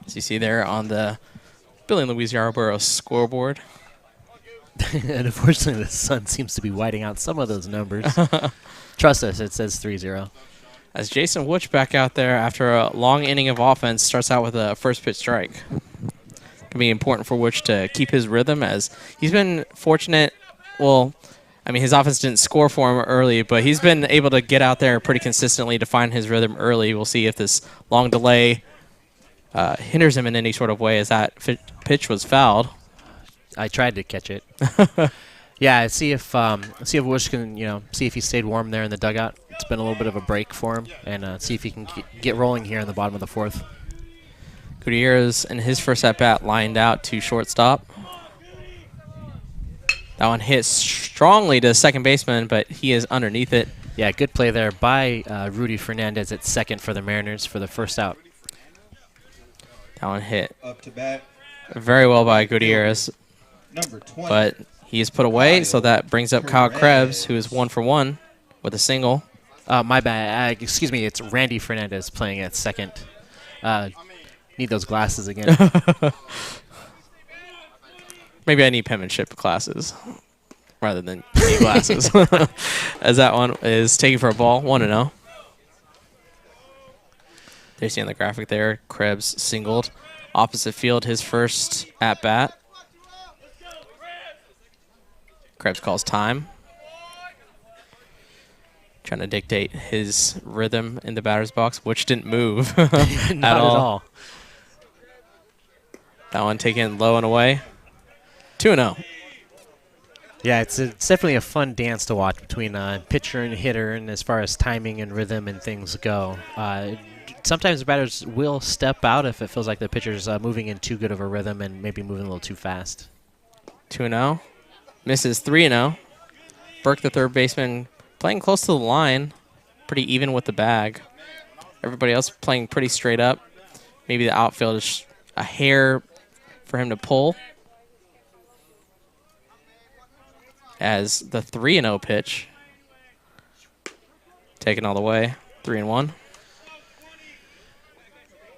As you see there on the Billy and Louise Yarborough scoreboard. And unfortunately, the sun seems to be whiting out some of those numbers. Trust us, it says 3-0. As Jason Wooch back out there after a long inning of offense starts out with a first pitch strike. Can be important for Wooch to keep his rhythm, as he's been fortunate. Well, I mean, his offense didn't score for him early, but he's been able to get out there pretty consistently to find his rhythm early. We'll see if this long delay hinders him in any sort of way, as that pitch was fouled. I tried to catch it. Yeah, see if Wooch can, see if he stayed warm there in the dugout. It's been a little bit of a break for him, and see if he can get rolling here in the bottom of the fourth. Gutierrez in his first at-bat lined out to shortstop. That one hit strongly to second baseman, but he is underneath it. Yeah, good play there by Randy Fernandez at second for the Mariners for the first out. That one hit Up to bat. very well by Gutierrez, Number 20. but he is put away, so that brings up Kyle Krebs, who is 1 for 1 with a single. My bad. Excuse me, it's Randy Fernandez playing at second. Need those glasses again. Maybe I need penmanship glasses rather than need glasses. As that one is taken for a ball, 1-0. There you see on the graphic there, Krebs singled. Opposite field, his first at-bat. Krebs calls time. Trying to dictate his rhythm in the batter's box, which didn't move Not at all. That one taken low and away. 2-0. Yeah, it's definitely a fun dance to watch between pitcher and hitter, and as far as timing and rhythm and things go. Sometimes the batters will step out if it feels like the pitcher's moving in too good of a rhythm and maybe moving a little too fast. 2-0. Misses 3-0. Burke, the third baseman, playing close to the line. Pretty even with the bag. Everybody else playing pretty straight up. Maybe the outfield is a hair for him to pull. As the 3-0 pitch taken all the way, 3-1.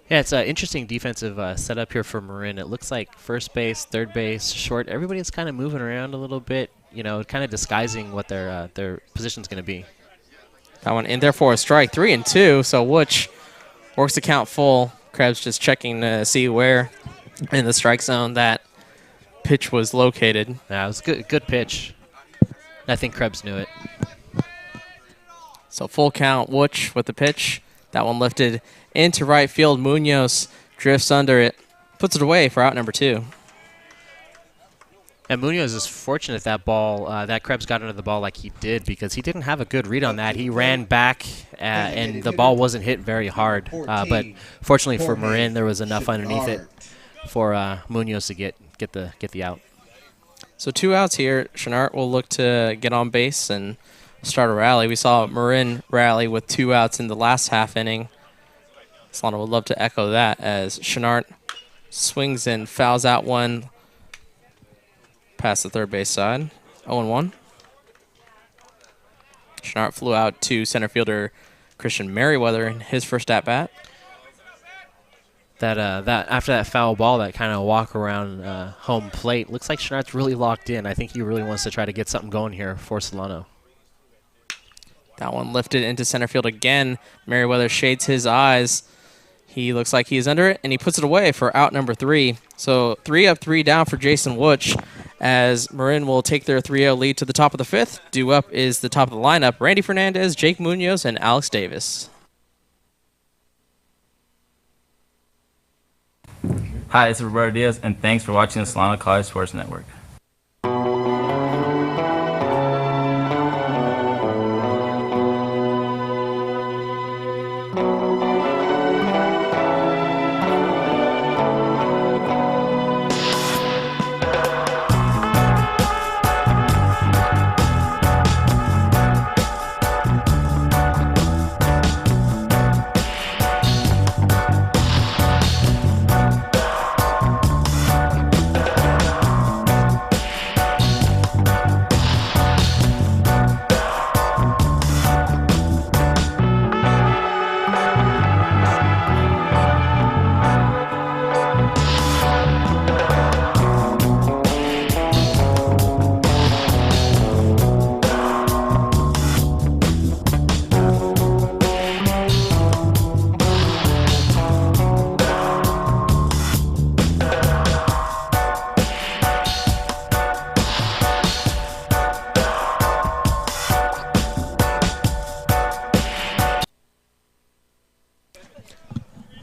Yeah, it's an interesting defensive setup here for Marin. It looks like first base, third base, short. Everybody's kind of moving around a little bit, kind of disguising what their position's going to be. That one in there for a strike, 3-2. So Wooch works the count full. Krebs just checking to see where in the strike zone that pitch was located. Yeah, it was good pitch. I think Krebs knew it. So full count, Wooch with the pitch. That one lifted into right field. Munoz drifts under it, puts it away for out number 2. And Munoz is fortunate that Krebs got under the ball like he did, because he didn't have a good read on that. He ran back, and the ball wasn't hit very hard. But fortunately for Marin, there was enough underneath it for Munoz to get the out. So 2 outs here. Chenart will look to get on base and start a rally. We saw Marin rally with 2 outs in the last half inning. Solano would love to echo that, as Chenart swings and fouls out one past the third base side. 0-1. Chenart flew out to center fielder Christian Merriwether in his first at-bat. That after that foul ball, that kind of walk around home plate, looks like Chenart's really locked in. I think he really wants to try to get something going here for Solano. That one lifted into center field again. Merriwether shades his eyes. He looks like he's under it, and he puts it away for out number 3. So 3 up, 3 down for Jason Wooch, as Marin will take their 3-0 lead to the top of the 5th. Due up is the top of the lineup: Randy Fernandez, Jake Munoz, and Alex Davis. Hi, this is Roberto Diaz, and thanks for watching the Solano College Sports Network.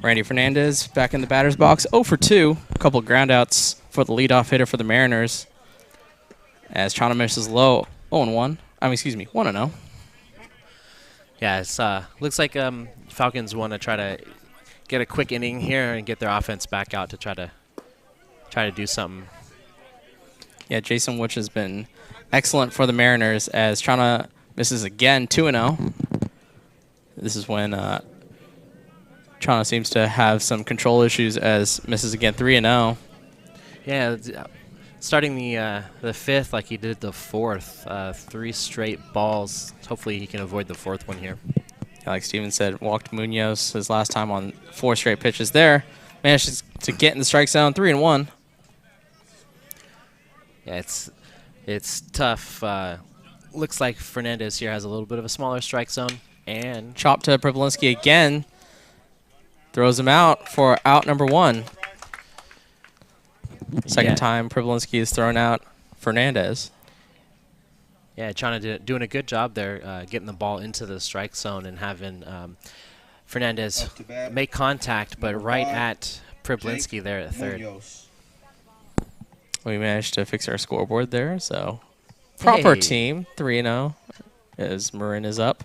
Randy Fernandez back in the batter's box. 0 for 2. A couple ground outs for the leadoff hitter for the Mariners. As Chana misses low. 0-1. 1-0. Yeah, it's looks like Falcons want to try to get a quick inning here and get their offense back out to try to do something. Yeah, Jason Witch has been excellent for the Mariners as Chana misses again. 2-0. This is when Chana seems to have some control issues as misses again. 3-0. Yeah, starting the fifth like he did the fourth, 3 straight balls. Hopefully he can avoid the fourth one here. Yeah, like Steven said, walked Munoz his last time on 4 straight pitches there. Managed to get in the strike zone. 3-1. Yeah, it's tough. Looks like Fernandez here has a little bit of a smaller strike zone. And chop to Privilinski again. Throws him out for out number 1. Second time Privilinski is thrown out Fernandez. Yeah, Chana doing a good job there, getting the ball into the strike zone and having Fernandez make contact, but right at Privilinski there at third. We managed to fix our scoreboard there, so proper Hey. team. 3-0 as Marin is up.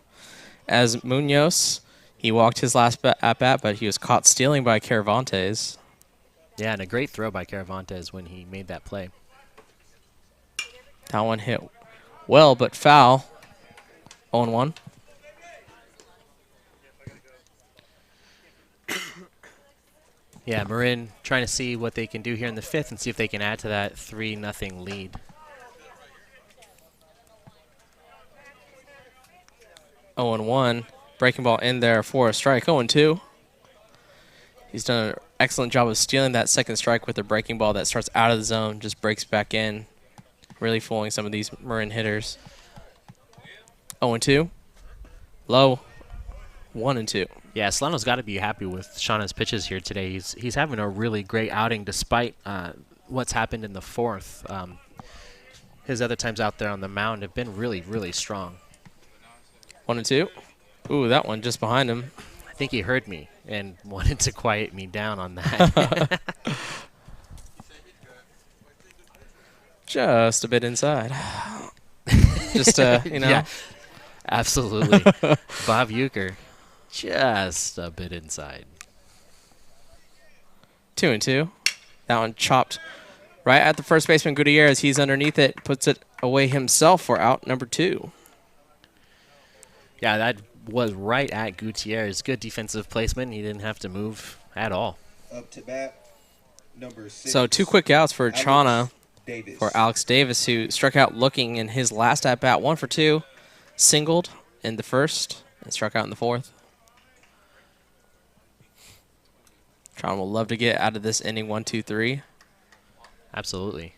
As Munoz, he walked his last at-bat, but he was caught stealing by Caravantes. Yeah, and a great throw by Caravantes when he made that play. That one hit well, but foul. 0-1. Yeah, Marin trying to see what they can do here in the fifth and see if they can add to that 3-0 lead. 0-1. Breaking ball in there for a strike. 0-2. He's done an excellent job of stealing that second strike with a breaking ball that starts out of the zone, just breaks back in, really fooling some of these Marin hitters. 0-2. Low. 1-2. Yeah, Solano's got to be happy with Chana's pitches here today. He's having a really great outing despite what's happened in the fourth. His other times out there on the mound have been really, really strong. 1-2. Ooh, that one just behind him. I think he heard me and wanted to quiet me down on that. Just a bit inside. Just, you know. Yeah, absolutely. Bob Euchre, just a bit inside. 2-2. That one chopped right at the first baseman, Gutierrez. He's underneath it, puts it away himself for out number 2. Yeah, that was right at Gutierrez. Good defensive placement. He didn't have to move at all. Up to bat, number 6. So 2 quick outs for Chana for Alex Davis, who struck out looking in his last at-bat. 1 for 2. Singled in the first and struck out in the fourth. Chana will love to get out of this inning 1-2-3. Absolutely.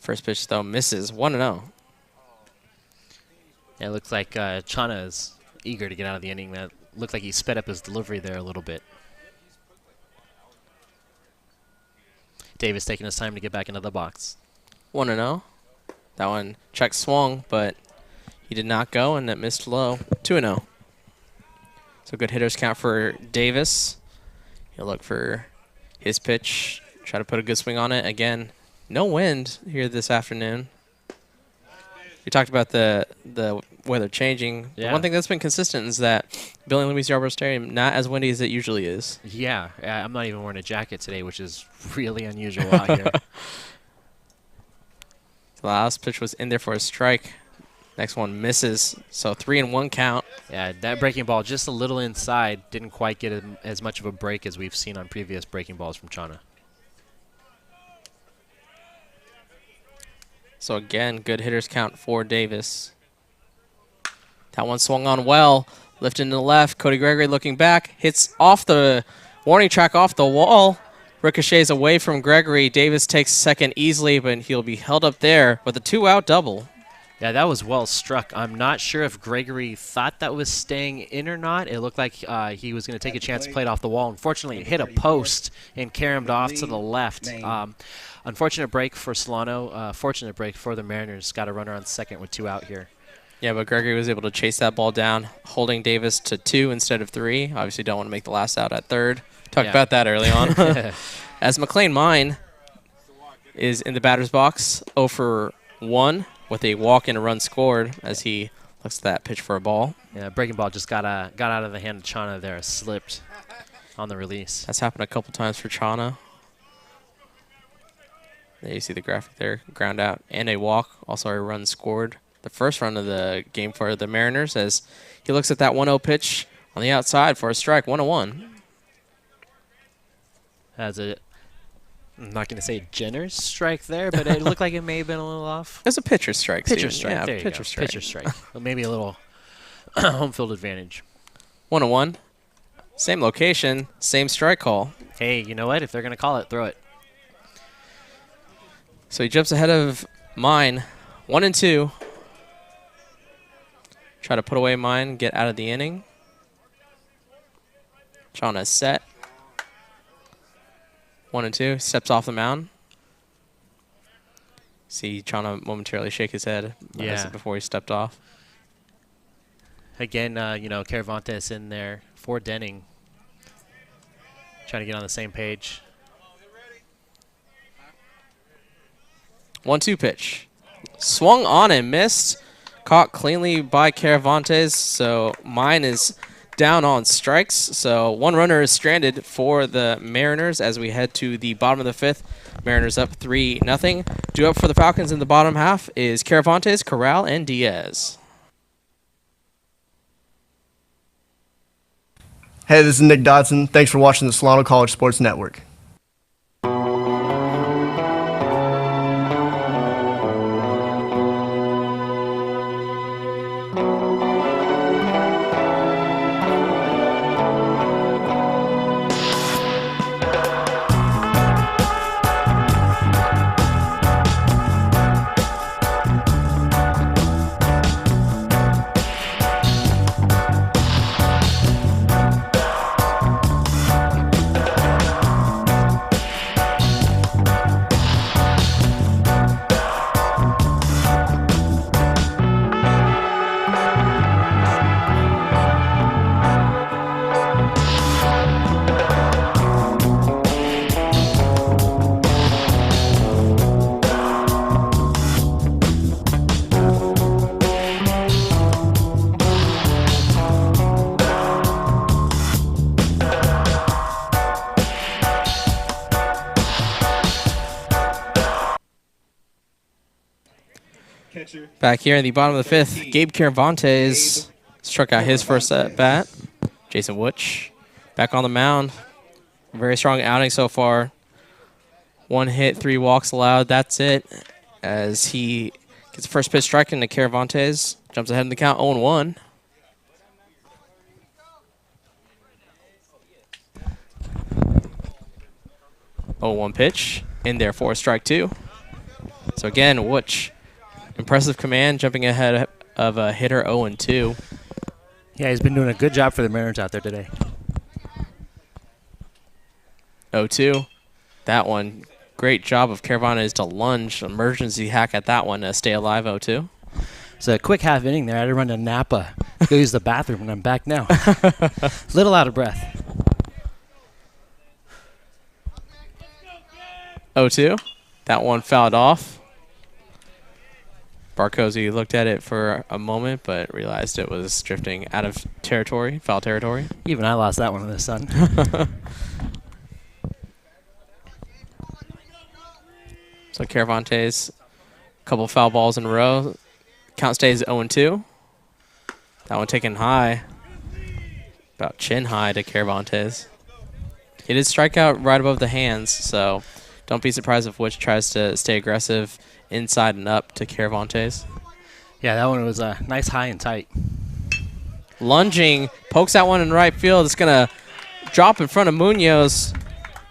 First pitch, though, misses. 1-0. Yeah, it looks like Chana is eager to get out of the inning. That looked like he sped up his delivery there a little bit. Davis taking his time to get back into the box. 1-0. That one check swung, but he did not go, and it missed low. 2-0. So good hitters count for Davis. He'll look for his pitch, try to put a good swing on it. Again, no wind here this afternoon. We talked about the weather changing. Yeah. The one thing that's been consistent is that Billy and Louise Yarborough Stadium not as windy as it usually is. Yeah, I'm not even wearing a jacket today, which is really unusual out here. The last pitch was in there for a strike. Next one misses, so 3-1 count. Yeah, that breaking ball just a little inside. Didn't quite get as much of a break as we've seen on previous breaking balls from Chana. So again, good hitters count for Davis. That one swung on well. Lifted to the left. Cody Gregory looking back. Hits off the warning track off the wall. Ricochets away from Gregory. Davis takes second easily, but he'll be held up there with a 2-out double. Yeah, that was well struck. I'm not sure if Gregory thought that was staying in or not. It looked like he was going to take a chance to play it off the wall. Unfortunately, it hit a post and caromed off to the left. Unfortunate break for Solano. Fortunate break for the Mariners. Got a runner on second with 2 out here. Yeah, but Gregory was able to chase that ball down, holding Davis to 2 instead of 3. Obviously don't want to make the last out at third. Talked about that early on. As McLean Mine is in the batter's box, 0 for 1 with a walk and a run scored as he looks at that pitch for a ball. Yeah, breaking ball just got out of the hand of Chana there, slipped on the release. That's happened a couple times for Chana. There you see the graphic there, ground out and a walk, also a run scored. The first run of the game for the Mariners as he looks at that 1-0 pitch on the outside for a strike, 1-1. As I'm not going to say generous strike there, but it looked like it may have been a little off. It's a pitcher strike. Pitcher Steven. strike. Yeah, There you pitcher go. strike. Pitcher strike. Well, maybe a little home field advantage. 1-1. Same location, same strike call. Hey, you know what? If they're going to call it, throw it. So he jumps ahead of Mine, 1-2. Try to put away Mine, get out of the inning. Chana set. 1-2, steps off the mound. See Chana momentarily shake his head before he stepped off. Again, Caravantes in there for Denning. Trying to get on the same page. 1-2 pitch. Swung on and missed. Caught cleanly by Caravantes, so Mine is down on strikes. So one runner is stranded for the Mariners as we head to the bottom of the 5th. Mariners up 3-0. Due up for the Falcons in the bottom half is Caravantes, Corral, and Diaz. Hey, this is Nick Dodson. Thanks for watching the Solano College Sports Network. Back here in the bottom of the 5th, Gabe Caravantes struck out his first at bat. Jason Wutch back on the mound. Very strong outing so far. 1 hit, 3 walks allowed. That's it. As he gets the first pitch strike into Caravantes. Jumps ahead in the count, 0-1. One pitch in there for strike 2. So again, Wutch. Impressive command, jumping ahead of a hitter 0-2. Yeah, he's been doing a good job for the Mariners out there today. 0-2. That one, great job of Caravantes to lunge. Emergency hack at that one to stay alive, 0-2. It's a quick half inning there. I had to run to Napa. Go use the bathroom, and I'm back now. Little out of breath. 0-2. That one fouled off. Barcosi looked at it for a moment, but realized it was drifting out of territory, foul territory. Even I lost that one in the sun. So Caravantes, a couple foul balls in a row. Count stays 0-2. That one taken high, about chin high to Caravantes. He did strike out right above the hands, so don't be surprised if Wutch tries to stay aggressive inside and up to Caravantes. Yeah, that one was a nice high and tight. Lunging, pokes that one in right field. It's going to drop in front of Munoz.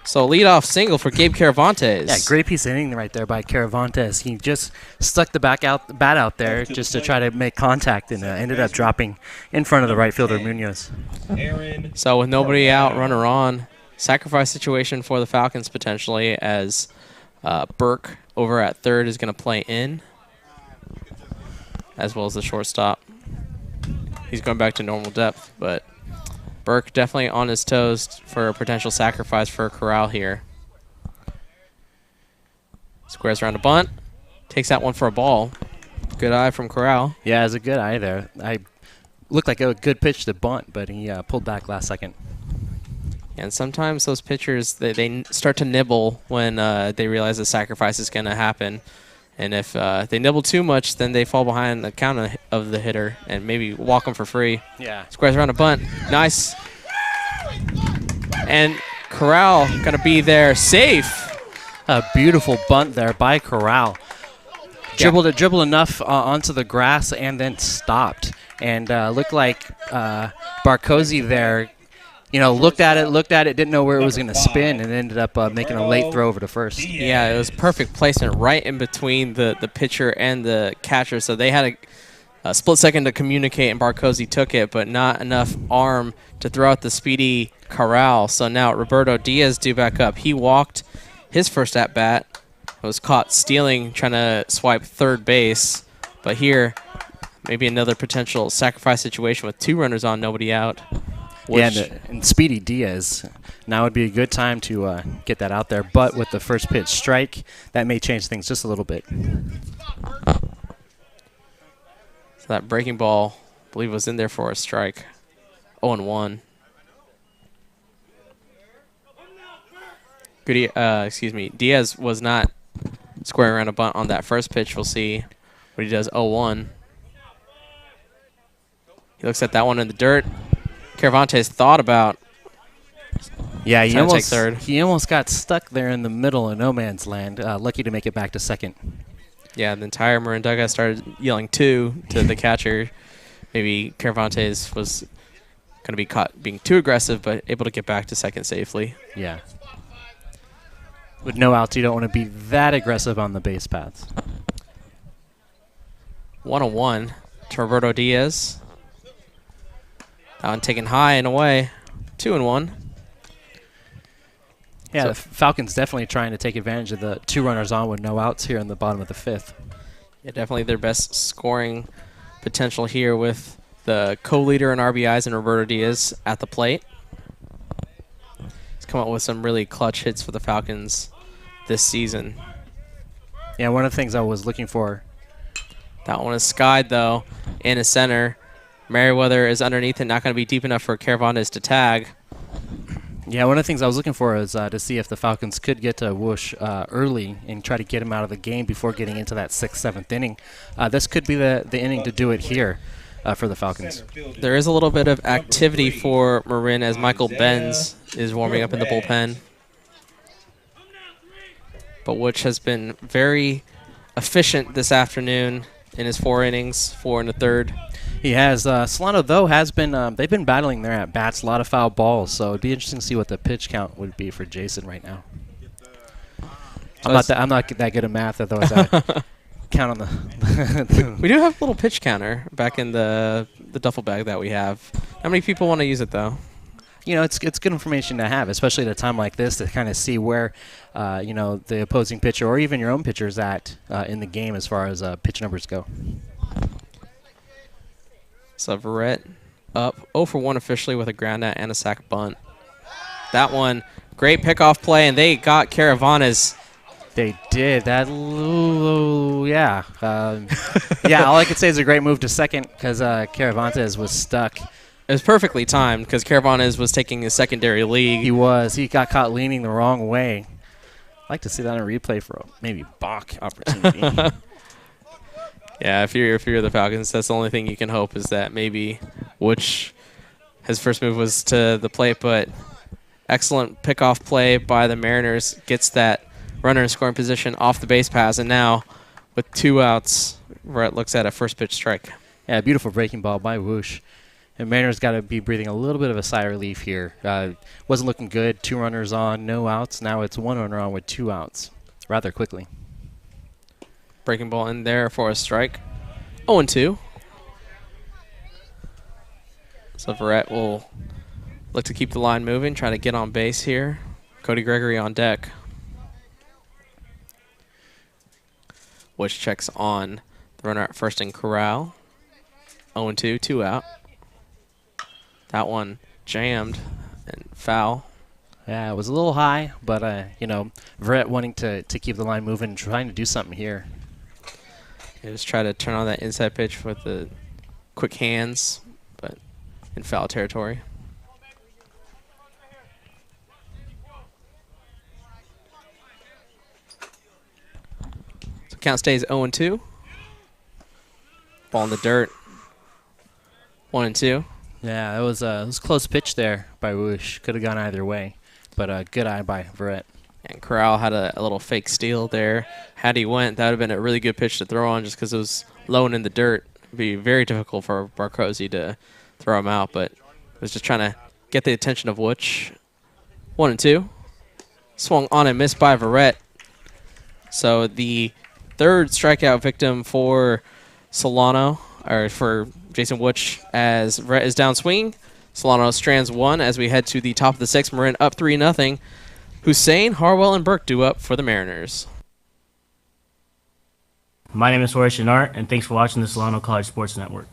So leadoff single for Gabe Caravantes. Yeah, great piece of inning right there by Caravantes. He just stuck the bat out there just to try to make contact and ended up dropping in front of the right fielder, Munoz. So with nobody out, runner on, sacrifice situation for the Falcons potentially as Burke over at third is going to play in. as well as the shortstop. He's going back to normal depth, but Burke definitely on his toes for a potential sacrifice for Corral here. Squares around a bunt. Takes that one for a ball. Good eye from Corral. Yeah, it was a good eye there. I looked like a good pitch to bunt, but he pulled back last second. And sometimes those pitchers, they start to nibble when they realize the sacrifice is going to happen. And if they nibble too much, then they fall behind the count of the hitter and maybe walk them for free. Yeah. Squares around a bunt. Nice. And Corral going to be there safe. A beautiful bunt there by Corral. Dribbled enough onto the grass and then stopped. And looked like Barcosi there, looked at it, didn't know where it was going to spin, and ended up making a late throw over to first. Yeah, it was perfect placement right in between the pitcher and the catcher. So they had a split second to communicate, and Barcosi took it, but not enough arm to throw out the speedy Corral. So now Roberto Diaz due back up. He walked his first at-bat, was caught stealing, trying to swipe third base. But here, maybe another potential sacrifice situation with 2 runners on, nobody out. Yeah, and Speedy Diaz. Now would be a good time to get that out there. But with the first pitch strike, that may change things just a little bit. So that breaking ball, I believe, was in there for a strike. 0-1. Diaz was not squaring around a bunt on that first pitch. We'll see what he does. 0-1. He looks at that one in the dirt. Cervantes thought about. Yeah, he almost got stuck there in the middle of no man's land. Lucky to make it back to second. Yeah, the entire Marin dugout started yelling 2 to the catcher. Maybe Cervantes was going to be caught being too aggressive, but able to get back to second safely. Yeah. With no outs, you don't want to be that aggressive on the base paths. 1-1 to Roberto Diaz. That one taken high and away. 2-1. Yeah, the Falcons definitely trying to take advantage of the 2 runners on with no outs here in the bottom of the 5th. Yeah, definitely their best scoring potential here with the co-leader in RBIs and Roberto Diaz at the plate. He's come up with some really clutch hits for the Falcons this season. Yeah, one of the things I was looking for. That one is skied, though, in a center. Merriwether is underneath and not going to be deep enough for Cervantes to tag. Yeah, one of the things I was looking for is to see if the Falcons could get to Whoosh early and try to get him out of the game before getting into that 6th, 7th inning. This could be the inning to do it here for the Falcons. There is a little bit of activity for Marin as Michael Benz is warming up in the bullpen. But Whoosh has been very efficient this afternoon in his 4 innings, 4 1/3. He has. Solano, though, has been they've been battling their at-bats, a lot of foul balls, so it'd be interesting to see what the pitch count would be for Jason right now. So I'm not that good at math, otherwise I count on the... We do have a little pitch counter back in the duffel bag that we have. How many people want to use it, though? It's good information to have, especially at a time like this, to kind of see where, the opposing pitcher or even your own pitcher is at in the game as far as pitch numbers go. So Verrett up 0 for 1 officially with a ground out and a sac bunt. That one, great pickoff play, and they got Cervantes. They did. That, yeah. Yeah, all I could say is a great move to second because Cervantes was stuck. It was perfectly timed because Cervantes was taking a secondary lead. He was. He got caught leaning the wrong way. I'd like to see that on a replay for a maybe balk opportunity. Yeah, if you're the Falcons, that's the only thing you can hope is that maybe Whoosh, his first move was to the plate, but excellent pickoff play by the Mariners gets that runner in scoring position off the base pass, and now with 2 outs, Verrett looks at a first pitch strike. Yeah, beautiful breaking ball by Whoosh. And Mariners got to be breathing a little bit of a sigh of relief here. Wasn't looking good. 2 runners on, no outs. Now it's 1 runner on with 2 outs rather quickly. Breaking ball in there for a strike. 0-2. So Verrett will look to keep the line moving, try to get on base here. Cody Gregory on deck. Which checks on The runner at first in Corral. 0-2, 2 out. That one jammed and foul. Yeah, it was a little high, but, Verrett wanting to keep the line moving, trying to do something here. Just try to turn on that inside pitch with the quick hands, but in foul territory. So count stays 0-2. Ball in the dirt. 1-2. Yeah, it was a close pitch there by Woosh. Could have gone either way, but good eye by Verrett. And Corral had a little fake steal there. Had he went, that would have been a really good pitch to throw on just because it was low and in the dirt. It would be very difficult for Barcosi to throw him out, but was just trying to get the attention of Wooch. 1-2. Swung on and missed by Verrett. So the third strikeout victim for Solano, or for Jason Wooch, as Verrett is down swinging. Solano strands one as we head to the top of the sixth. Marin up 3-0. Hussein, Harwell, and Burke due up for the Mariners. My name is Jorge, Chenart, and thanks for watching the Solano College Sports Network.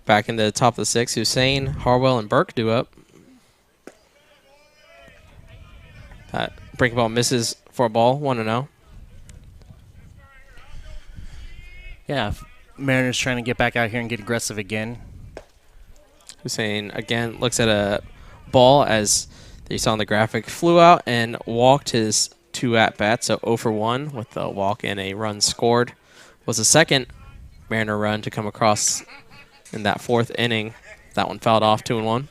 Back in the top of the sixth, Hussein, Harwell, and Burke due up. That breaking ball misses for a ball, 1-0. Yeah, Mariners trying to get back out here and get aggressive again. Hussein again looks at a ball as you saw on the graphic, flew out and walked his 2 at-bats, so 0 for 1 with a walk and a run scored. Was the second Mariner run to come across in that 4th inning. That one fouled off, 2-1.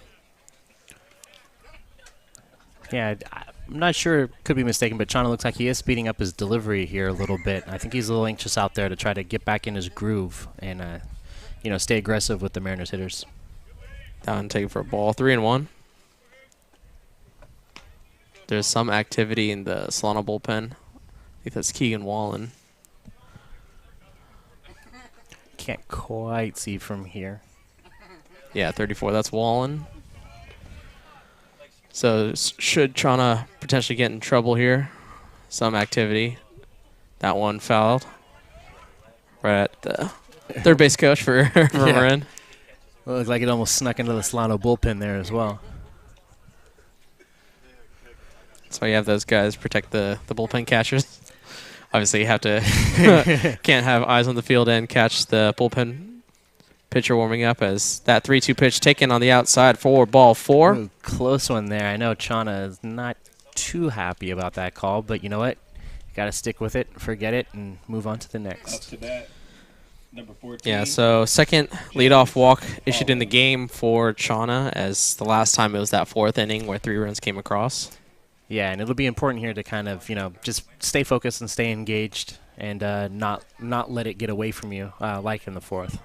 Yeah, I'm not sure, could be mistaken, but Chana looks like he is speeding up his delivery here a little bit. I think he's a little anxious out there to try to get back in his groove and, stay aggressive with the Mariners hitters. Down, taken for a ball, 3-1. There's some activity in the Solano bullpen. I think that's Keegan Wallen. Can't quite see from here. Yeah, 34. That's Wallen. So should Chana potentially get in trouble here? Some activity. That one fouled. Right at the third base coach for Marin. Well, it looked like it almost snuck into the Solano bullpen there as well. That's why you have those guys protect the bullpen catchers. Obviously, you have to can't have eyes on the field and catch the bullpen pitcher warming up as that 3-2 pitch taken on the outside for ball 4. Ooh, close one there. I know Chana is not too happy about that call, but you know what? You got to stick with it, forget it, and move on to the next. Up to bat, number 14. Yeah, so second leadoff walk issued in the game for Chana, as the last time it was that 4th inning where 3 runs came across. Yeah, and it'll be important here to kind of, just stay focused and stay engaged and not let it get away from you like in the 4th.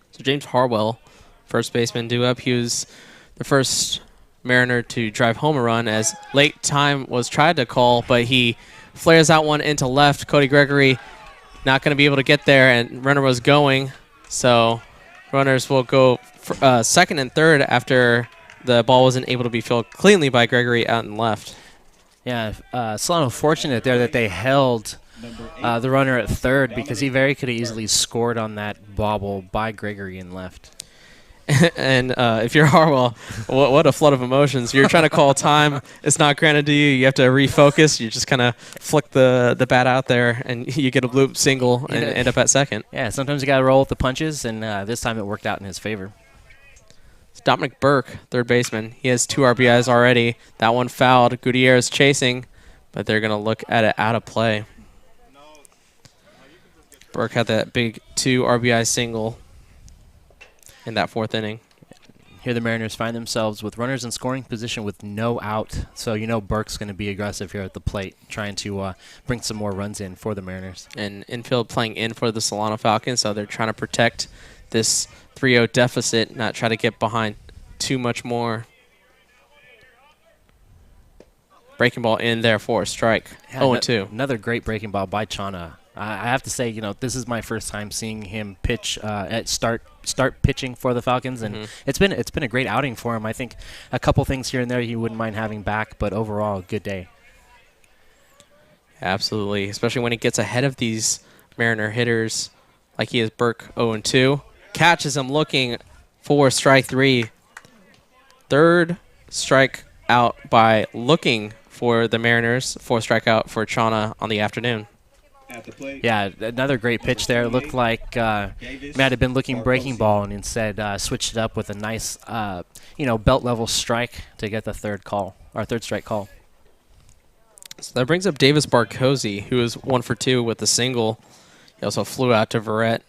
So James Harwell, first baseman, due up. He was the first Mariner to drive home a run as late time was tried to call, but he flares out one into left. Cody Gregory not going to be able to get there, and runner was going. So runners will go for, second and third after the ball wasn't able to be filled cleanly by Gregory out and left. Yeah, Solano fortunate there that they held the runner at third because he very could have easily scored on that bobble by Gregory in left. And if you're Harwell, what a flood of emotions. You're trying to call time. It's not granted to you. You have to refocus. You just kind of flick the bat out there, and you get a bloop single and end up at second. Yeah, sometimes you got to roll with the punches, and this time it worked out in his favor. It's Dominic Burke, third baseman. He has 2 RBIs already. That one fouled. Gutierrez chasing, but they're going to look at it out of play. Burke had that big 2 RBI single in that 4th inning. Here the Mariners find themselves with runners in scoring position with no out. So you know Burke's going to be aggressive here at the plate, trying to bring some more runs in for the Mariners. And infield playing in for the Solano Falcons, so they're trying to protect this 3-0 deficit, not try to get behind too much more. Breaking ball in there for a strike. 0-2. Another great breaking ball by Chana. I have to say, you know, this is my first time seeing him pitch start pitching for the Falcons, and it's been a great outing for him. I think a couple things here and there he wouldn't mind having back, but overall, good day. Absolutely, especially when he gets ahead of these Mariner hitters, like he is Burke. 0-2. Catches him looking for strike 3. Third strike out by looking for the Mariners. 4th strikeout for Chana on the afternoon. At the plate. Yeah, another great pitch there. It looked like might have been looking breaking ball, and instead switched it up with a nice, belt level strike to get the third strike call. So that brings up Davis Barcosi, who is 1 for 2 with the single. He also flew out to Verrett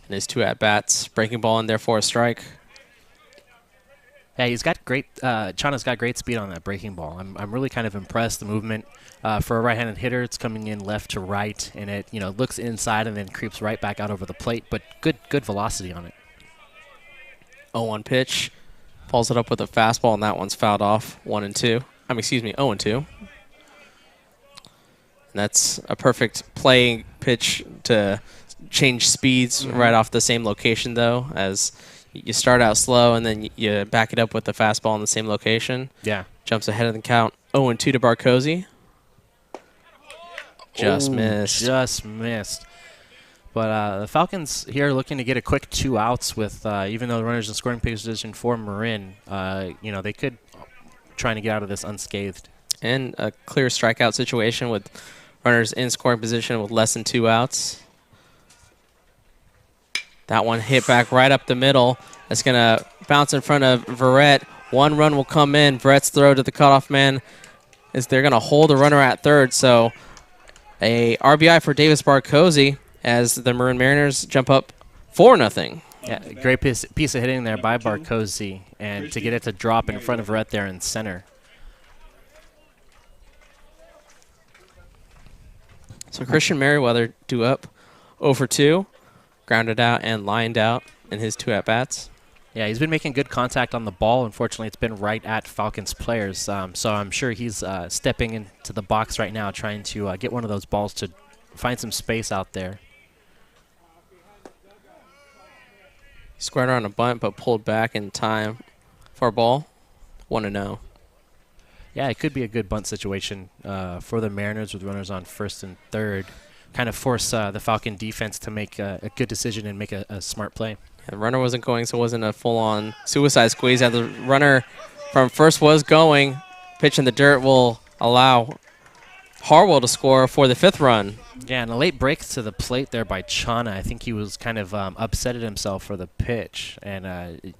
in his 2 at-bats. Breaking ball in there for a strike. Yeah, he's got great. Chana's got great speed on that breaking ball. I'm really kind of impressed. The movement for a right-handed hitter, it's coming in left to right, and it looks inside and then creeps right back out over the plate. But good velocity on it. 0-1 pitch, follows it up with a fastball, and that one's fouled off. 1-2. 0-2. And that's a perfect playing pitch to change speeds right off the same location, though, as you start out slow and then you back it up with the fastball in the same location. Yeah. Jumps ahead of the count. 0-2 to Barcosi. Just missed. But the Falcons here looking to get a quick 2 outs with, even though the runners in scoring position for Marin, they could trying to get out of this unscathed. And a clear strikeout situation with runners in scoring position with less than 2 outs. That one hit back right up the middle. That's going to bounce in front of Verrett. 1 run will come in. Verrett's throw to the cutoff man is they're going to hold a runner at third. So a RBI for Davis Barcosi as the Marin Mariners jump up 4-0. Yeah, great piece of hitting there by Barcosi, and to get it to drop in front of Verrett there in center. So Christian Merriwether due up 0 for 2. Grounded out and lined out in his 2 at-bats. Yeah, he's been making good contact on the ball. Unfortunately, it's been right at Falcons players. So I'm sure he's stepping into the box right now, trying to get one of those balls to find some space out there. He squared around a bunt, but pulled back in time for a ball. 1-0. Yeah, it could be a good bunt situation for the Mariners with runners on first and third. Kind of force the Falcon defense to make a good decision and make a smart play. Yeah, the runner wasn't going, so it wasn't a full-on suicide squeeze. The runner from first was going. Pitch in the dirt will allow Harwell to score for the 5th run. Yeah, and a late break to the plate there by Chana. I think he was kind of upset at himself for the pitch, and it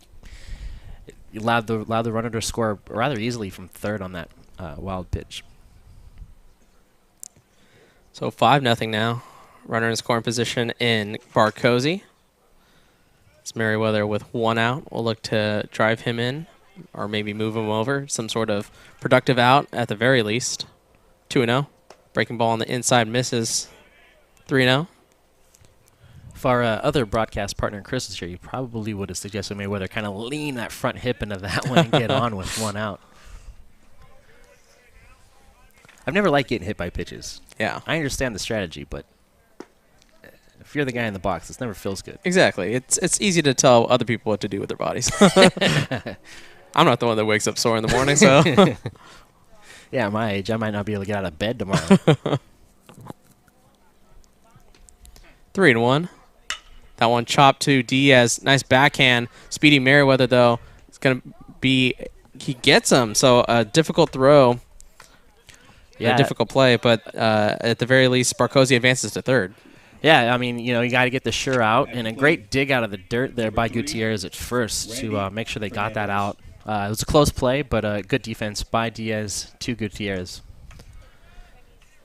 allowed the runner to score rather easily from third on that wild pitch. So 5-0 now. Runner in scoring position in Barcosi. It's Merriwether with 1 out. We'll look to drive him in or maybe move him over. Some sort of productive out at the very least. 2-0. Breaking ball on the inside misses. 3-0. If our other broadcast partner, Chris, is here, you probably would have suggested Merriwether kind of lean that front hip into that one and get on with 1 out. I've never liked getting hit by pitches. Yeah. I understand the strategy, but if you're the guy in the box, this never feels good. Exactly. It's easy to tell other people what to do with their bodies. I'm not the one that wakes up sore in the morning, so. Yeah, at my age, I might not be able to get out of bed tomorrow. 3-1. That one chopped to Diaz. Nice backhand. Speedy Merriwether, though, it's going to be, he gets him. So a difficult throw. Yeah. A difficult play, but at the very least, Barcosi advances to third. Yeah, I mean, you got to get the sure out, and a great dig out of the dirt there by Gutierrez at first to make sure they got that out. It was a close play, but good defense by Diaz to Gutierrez.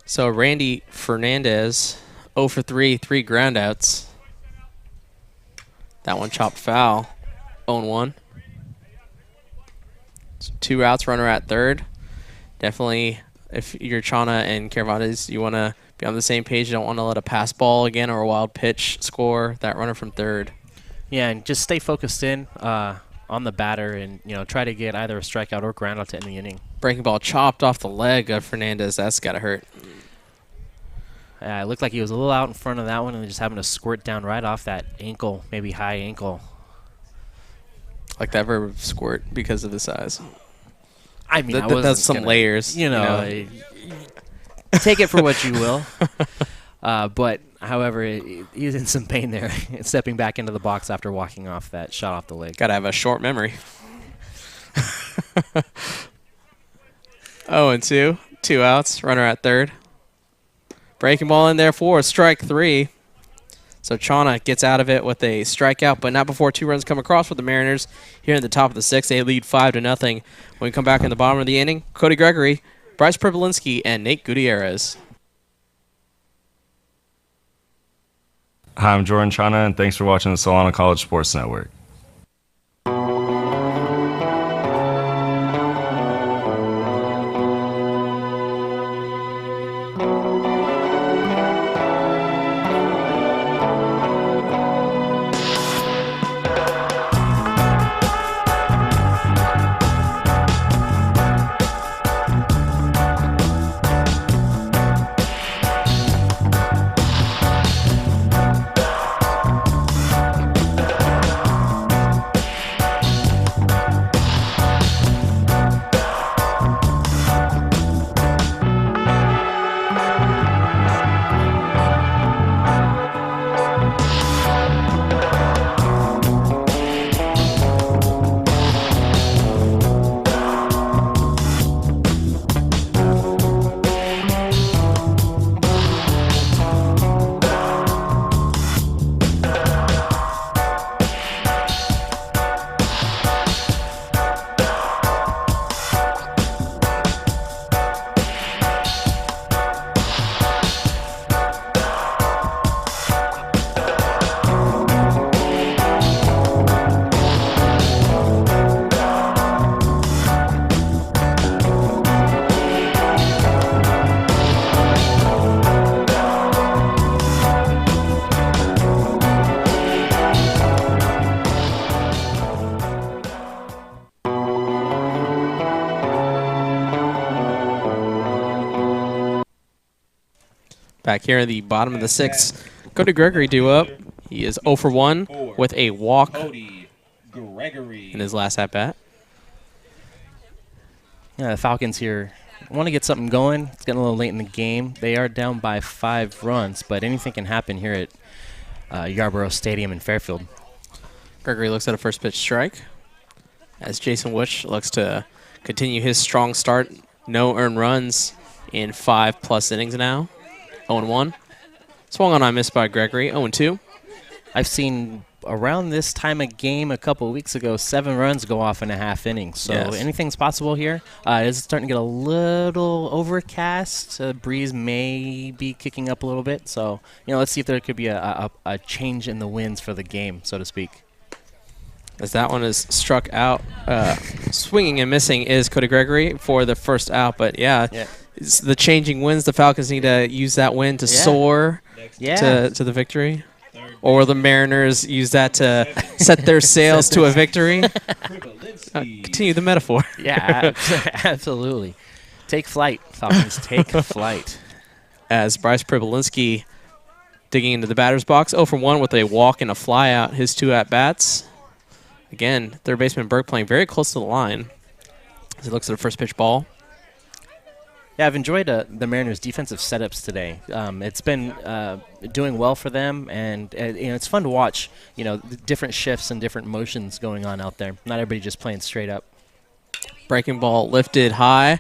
So Randy Fernandez, 0 for 3, 3 groundouts. That one chopped foul, 0-1. So 2 outs, runner at third. Definitely, if you're Chana and Cervantes, you want to be on the same page. You don't want to let a pass ball again or a wild pitch score that runner from third. Yeah, and just stay focused in on the batter and, try to get either a strikeout or ground out to end the inning. Breaking ball chopped off the leg of Fernandez. That's got to hurt. It looked like he was a little out in front of that one and just having to squirt down right off that ankle, maybe high ankle. Like that verb squirt because of the size. I mean, that's some layers. Take it for what you will. But, however, he's in some pain there, stepping back into the box after walking off that shot off the leg. Got to have a short memory. 0-2, 2 outs, runner at third. Breaking ball in there for strike 3. So Chana gets out of it with a strikeout, but not before 2 runs come across for the Mariners. Here in the top of the 6th, they lead 5-0. When we come back in the bottom of the inning, Cody Gregory, Bryce Pribolinski, and Nate Gutierrez. Hi, I'm Jordan Chana, and thanks for watching the Solano College Sports Network. Back here in the bottom of the 6th, Cody Gregory due up. He is 0 for 1 with a walk in his last at-bat. Yeah, the Falcons here want to get something going. It's getting a little late in the game. They are down by 5 runs, but anything can happen here at Yarborough Stadium in Fairfield. Gregory looks at a first pitch strike as Jason Witch looks to continue his strong start. No earned runs in 5+ innings now. 0-1. Swung on missed by Gregory. 0-2. I've seen around this time of game a couple of weeks ago 7 runs go off in a half inning. So anything's possible here. It is starting to get a little overcast. The breeze may be kicking up a little bit. So, let's see if there could be a change in the winds for the game, so to speak. As that one is struck out. Swinging and missing is Cody Gregory for the first out. But, it's the changing winds. The Falcons need to use that wind to soar to the victory. Or the Mariners use that to set their sails to a victory. Continue the metaphor. Yeah, absolutely. Take flight, Falcons. Take flight. As Bryce Pribolinski digging into the batter's box. 0 for 1 with a walk and a fly out. His 2 at-bats. Again, third baseman Burke playing very close to the line as he looks at the first pitch ball. Yeah, I've enjoyed the Mariners' defensive setups today. It's been doing well for them, and it's fun to watch. The different shifts and different motions going on out there. Not everybody just playing straight up. Breaking ball lifted high,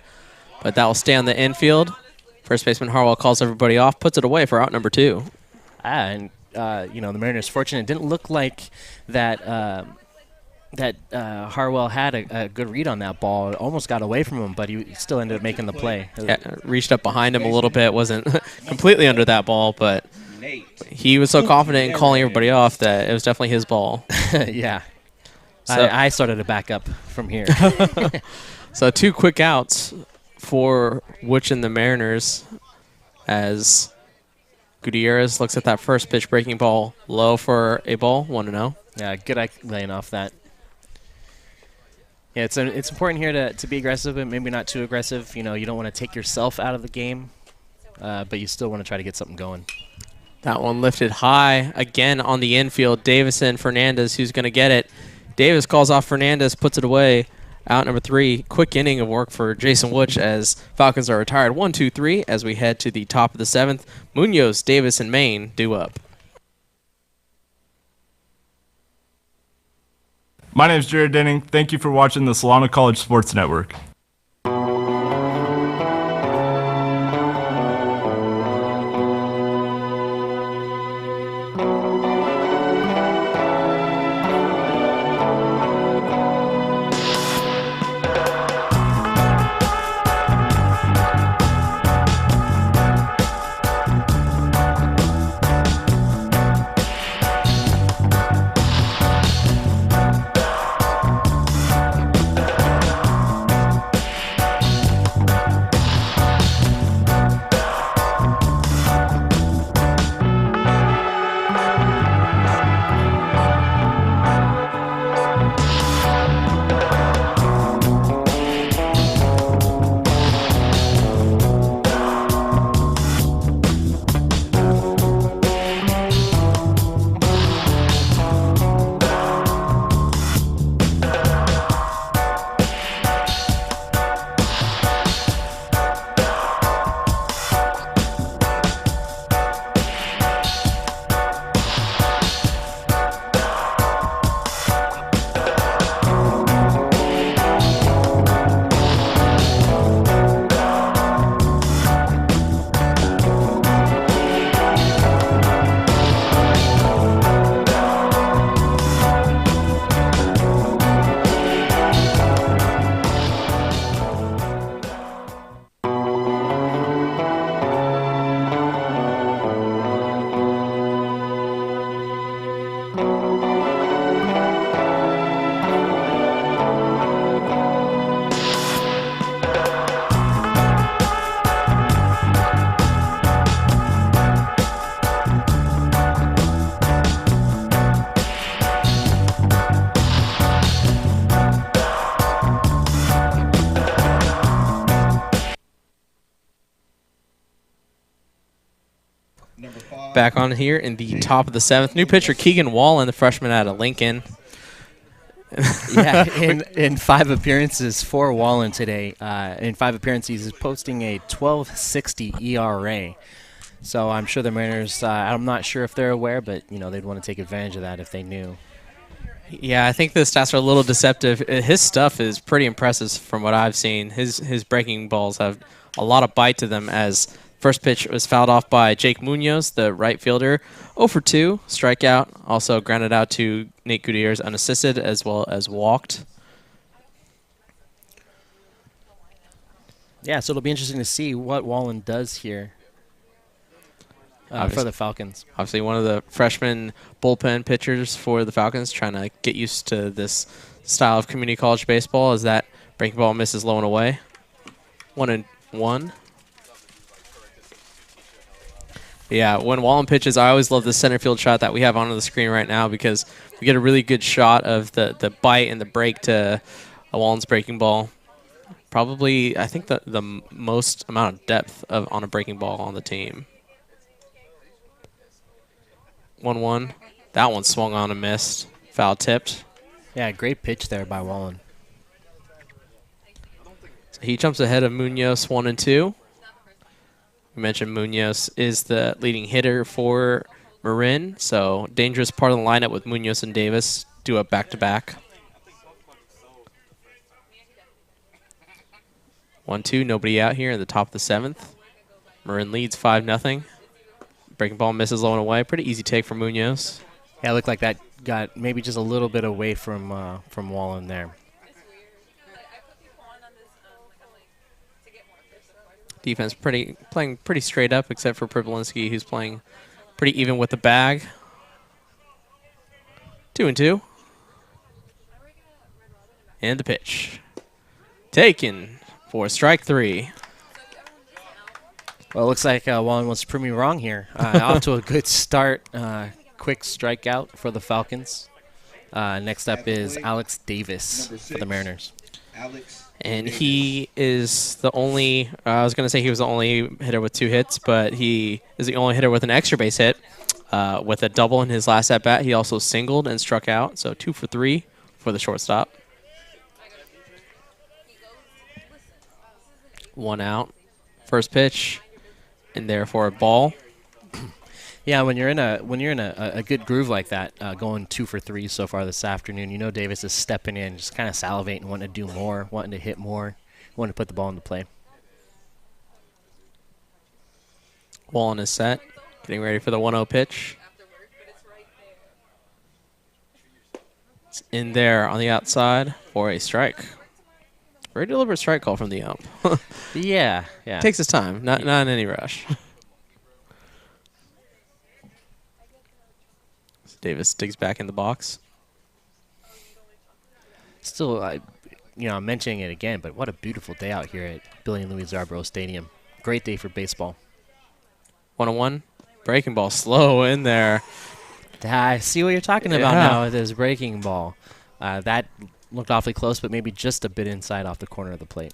but that will stay on the infield. First baseman Harwell calls everybody off, puts it away for out number 2. And the Mariners fortunate. It didn't look like that. Harwell had a good read on that ball. It almost got away from him, but he still ended up making the play. Yeah, reached up behind him a little bit. Wasn't completely under that ball, but he was so confident in calling everybody off that it was definitely his ball. Yeah. So I started to back up from here. So 2 quick outs for Witch and the Mariners as Gutierrez looks at that first pitch breaking ball low for a ball, 1-0. Yeah, good laying off that. Yeah, it's important here to be aggressive, but maybe not too aggressive. You don't want to take yourself out of the game, but you still want to try to get something going. That one lifted high again on the infield. Davison Fernandez, who's going to get it. Davis calls off Fernandez, puts it away. Out number 3. Quick inning of work for Jason Wutch as Falcons are retired 1-2-3 as we head to the top of the 7th. Munoz, Davis, and Maine due up. My name is Jared Denning. Thank you for watching the Solano College Sports Network. Back on here in the top of the 7th. New pitcher Keegan Wallen, the freshman out of Lincoln. Yeah, in 5 appearances for Wallen today. In 5 appearances, he's posting a 12.60 ERA. So I'm sure the Mariners, I'm not sure if they're aware, but they'd want to take advantage of that if they knew. Yeah, I think the stats are a little deceptive. His stuff is pretty impressive from what I've seen. His breaking balls have a lot of bite to them as first pitch was fouled off by Jake Munoz, the right fielder. 0 for 2, strikeout. Also grounded out to Nate Gutierrez unassisted as well as walked. Yeah, so it'll be interesting to see what Wallen does here for the Falcons. Obviously one of the freshman bullpen pitchers for the Falcons, trying to get used to this style of community college baseball as that breaking ball misses low and away. 1-1. Yeah, when Wallen pitches, I always love the center field shot that we have on the screen right now because we get a really good shot of the bite and the break to Wallen's breaking ball. Probably, I think, the most amount of depth on a breaking ball on the team. 1-1. That one swung on and missed. Foul tipped. Yeah, great pitch there by Wallen. So he jumps ahead of Munoz 1-2. We mentioned Munoz is the leading hitter for Marin, so dangerous part of the lineup with Munoz and Davis do a back-to-back. 1-2, nobody out here in the top of the 7th. Marin leads 5-0. Breaking ball misses low and away. Pretty easy take for Munoz. Yeah, it looked like that got maybe just a little bit away from Wallen there. Defense playing pretty straight up, except for Privilinski, who's playing pretty even with the bag. 2-2. And the pitch. Taken for strike 3. Well, it looks like Wallen wants to prove me wrong here. Off to a good start. Quick strikeout for the Falcons. Next up is Alex Davis for the Mariners. And he is the only, I was going to say he was the only hitter with 2 hits, but he is the only hitter with an extra base hit. With a double in his last at-bat, he also singled and struck out, so 2 for 3 for the shortstop. 1 out. First pitch, and therefore a ball. Yeah, when you're in a good groove like that, going 2 for 3 so far this afternoon, you know Davis is stepping in, just kind of salivating, wanting to do more, wanting to hit more, wanting to put the ball into play. Wallen is set, getting ready for the 1-0 pitch. It's in there on the outside for a strike. Very deliberate strike call from the ump. Yeah. Takes his time, not in any rush. Davis digs back in the box. Still, I'm mentioning it again, but what a beautiful day out here at Billy and Louis Yarborough Stadium. Great day for baseball. 1-1. Breaking ball slow in there. I see what you're talking about now with his breaking ball. That looked awfully close, but maybe just a bit inside off the corner of the plate.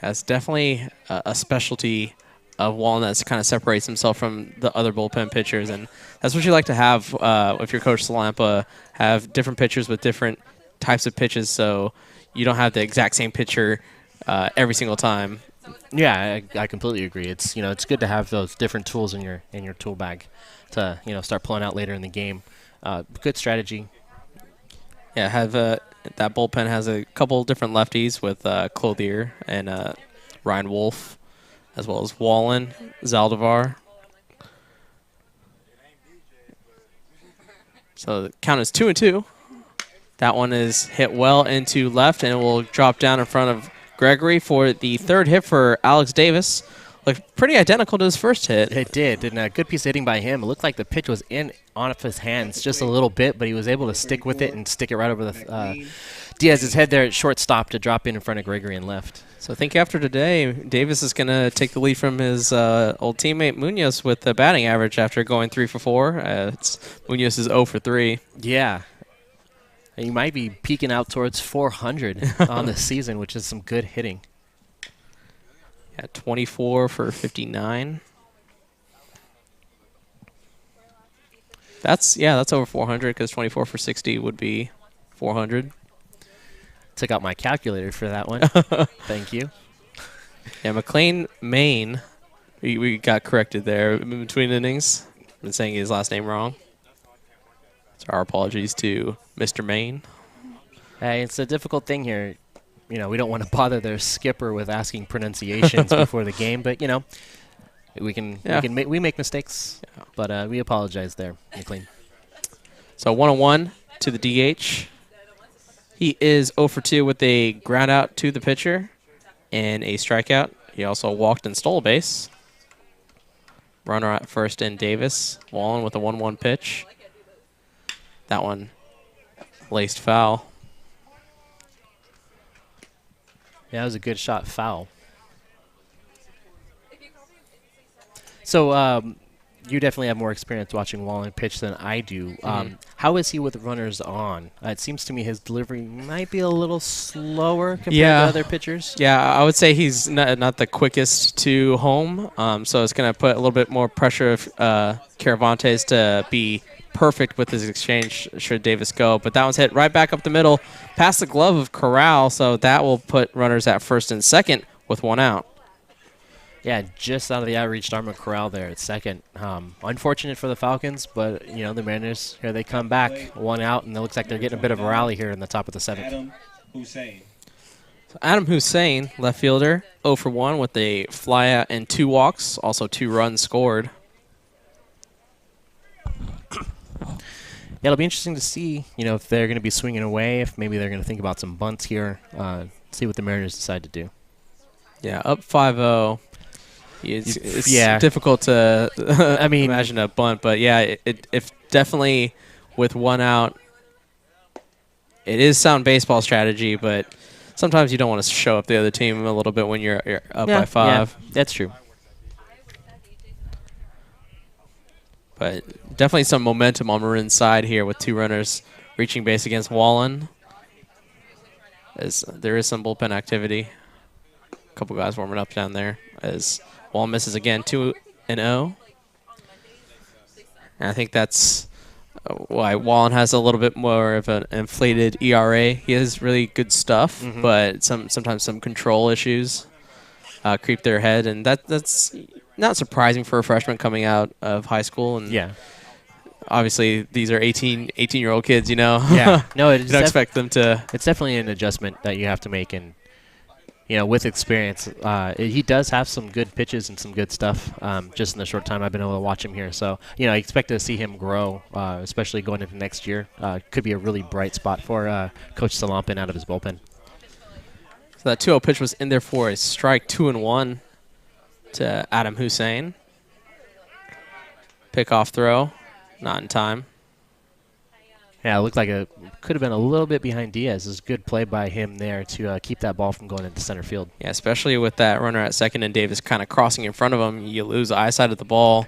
That's definitely a specialty of Wallen that kind of separates himself from the other bullpen pitchers, and that's what you like to have if you're Coach Salampa, have different pitchers with different types of pitches, so you don't have the exact same pitcher every single time. Yeah, I completely agree. It's it's good to have those different tools in your tool bag to start pulling out later in the game. Good strategy. Yeah, have that bullpen has a couple different lefties with Clothier and Ryan Wolf, as well as Wallen, Zaldivar. So the count is 2-2. That one is hit well into left, and it will drop down in front of Gregory for the 3rd hit for Alex Davis. Looked pretty identical to his first hit. It did, and a good piece of hitting by him. It looked like the pitch was in off his hands just a little bit, but he was able to stick with it and stick it right over the Diaz's head there at shortstop to drop in front of Gregory and left. So I think after today, Davis is going to take the lead from his old teammate Munoz with the batting average after going 3 for 4. Munoz is 0 for 3. Yeah. And you might be peeking out towards 400 on the season, which is some good hitting. Yeah, 24 for 59. That's over 400 because 24 for 60 would be 400. Took out my calculator for that one. Thank you. Yeah, McLean Maine. We got corrected there in between innings. I've been saying his last name wrong. So our apologies to Mr. Maine. Hey, it's a difficult thing here. We don't want to bother their skipper with asking pronunciations before the game, but we make mistakes. Yeah. But we apologize there, McLean. So 1-1 to the DH. He is 0 for 2 with a ground out to the pitcher and a strikeout. He also walked and stole a base. Runner at first in Davis. Wallen with a 1-1 pitch. That one laced foul. Yeah, that was a good shot foul. So you definitely have more experience watching Wallen pitch than I do. How is he with runners on? It seems to me his delivery might be a little slower compared to other pitchers. Yeah, I would say he's not the quickest to home, so it's going to put a little bit more pressure of Caravantes to be perfect with his exchange should Davis go. But that one's hit right back up the middle, past the glove of Corral, so that will put runners at first and second with 1 out. Yeah, just out of the outreach arm of Corral there at second. Unfortunate for the Falcons, but, you know, the Mariners, here they come back. One out, and it looks like they're getting a bit of a rally here in the top of the seventh. Adam Hussein, left fielder, 0 for 1 with a fly out and 2 walks, also 2 runs scored. Yeah, it'll be interesting to see, you know, if they're going to be swinging away, if maybe they're going to think about some bunts here, see what the Mariners decide to do. Yeah, up 5-0. It's difficult to I mean, imagine a bunt, but yeah, if definitely with 1 out, it is sound baseball strategy, but sometimes you don't want to show up the other team a little bit when you're up by 5. Yeah, that's true. But definitely some momentum on Marin's side here with 2 runners reaching base against Wallen. As there is some bullpen activity. A couple guys warming up down there as Wallen misses again, 2-0. And I think that's why Wallen has a little bit more of an inflated ERA. He has really good stuff, but sometimes some control issues creep their head, and that's not surprising for a freshman coming out of high school. And yeah, obviously these are 18-year-old kids, you know. Yeah, no, you don't expect them to. It's definitely an adjustment that you have to make, and you know, with experience, he does have some good pitches and some good stuff. Just in the short time I've been able to watch him here, so you know, I expect to see him grow, especially going into next year. Could be a really bright spot for Coach Salampin out of his bullpen. So that 2-0 pitch was in there for a strike, 2-1 to Adam Hussein. Pickoff throw, not in time. Yeah, it looked like it could have been a little bit behind Diaz. It was a good play by him there to keep that ball from going into center field. Yeah, especially with that runner at second and Davis kind of crossing in front of him. You lose the eyesight of the ball.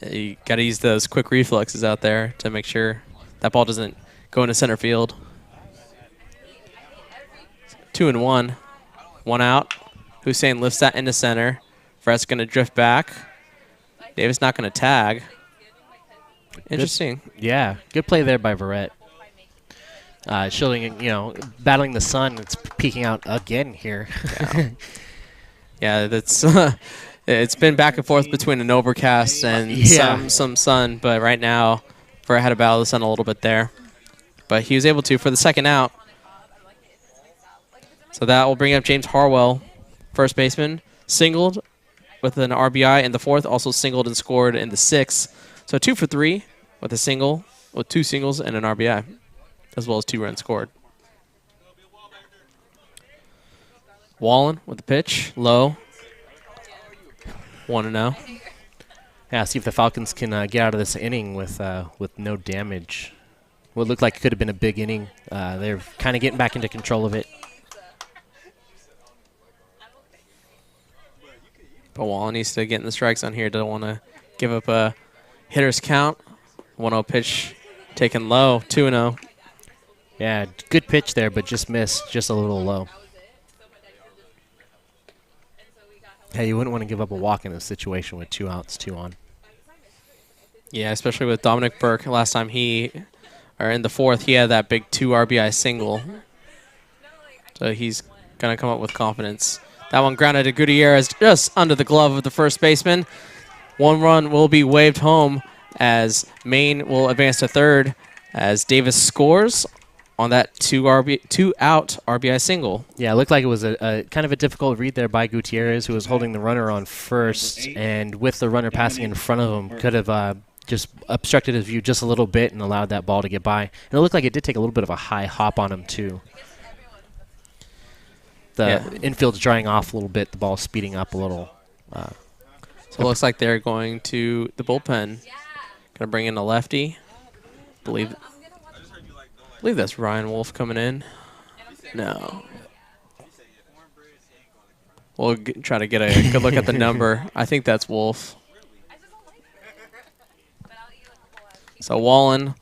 You got to use those quick reflexes out there to make sure that ball doesn't go into center field. 2-1, 1 out. Hussein lifts that into center. Verrett's going to drift back. Davis not going to tag. Interesting. Yeah, good play there by Verrett. Showing, you know, battling the sun. It's peeking out again here. Yeah, that's it's been back and forth between an overcast and some sun, but right now Verrett had to battle the sun a little bit there. But he was able to for the second out. So that will bring up James Harwell, first baseman, singled with an RBI in the 4th, also singled and scored in the 6th. So 2 for 3 with a single, with 2 singles and an RBI, as well as 2 runs scored. Wallen with the pitch, low, 1-0. Yeah, see if the Falcons can get out of this inning with no damage. What looked like it could have been a big inning. They're kind of getting back into control of it. But Wallen needs to get in the strike zone here. Don't want to give up a hitter's count. 1-0 pitch taken low, 2-0. Yeah, good pitch there, but just missed, just a little low. Hey, you wouldn't want to give up a walk in this situation with 2 outs, 2 on. Yeah, especially with Dominic Burke. Last time in the 4th, he had that big 2 RBI single. So he's going to come up with confidence. That one grounded to Gutierrez just under the glove of the first baseman. 1 run will be waved home as Maine will advance to 3rd as Davis scores on that 2-out RBI single. Yeah, it looked like it was a kind of a difficult read there by Gutierrez, who was holding the runner on first, and with the runner passing in front of him, could have just obstructed his view just a little bit and allowed that ball to get by. And it looked like it did take a little bit of a high hop on him, too. The infield's drying off a little bit, the ball speeding up a little. So it looks like they're going to the bullpen. Going to bring in a lefty. Believe that's Ryan Wolf coming in. No. We'll try to get a good look at the number. I think that's Wolf. So Wallen,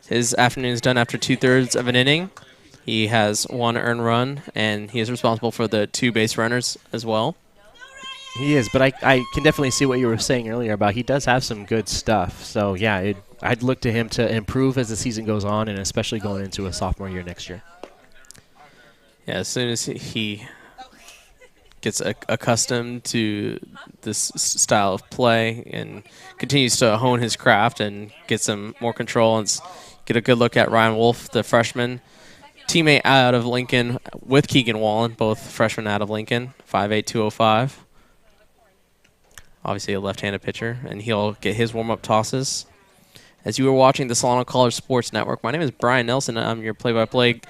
his afternoon is done after 2/3 of an inning. He has 1 earned run, and he is responsible for the 2 base runners as well. He is, but I can definitely see what you were saying earlier about he does have some good stuff. So, yeah, I'd look to him to improve as the season goes on, and especially going into a sophomore year next year. Yeah, as soon as he gets accustomed to this style of play and continues to hone his craft and get some more control. And get a good look at Ryan Wolf, the freshman, teammate out of Lincoln with Keegan Wallen, both freshmen out of Lincoln, 5'8", 205. Obviously a left-handed pitcher, and he'll get his warm-up tosses. As you are watching the Solano College Sports Network, my name is Brian Nelson. I'm your play-by-play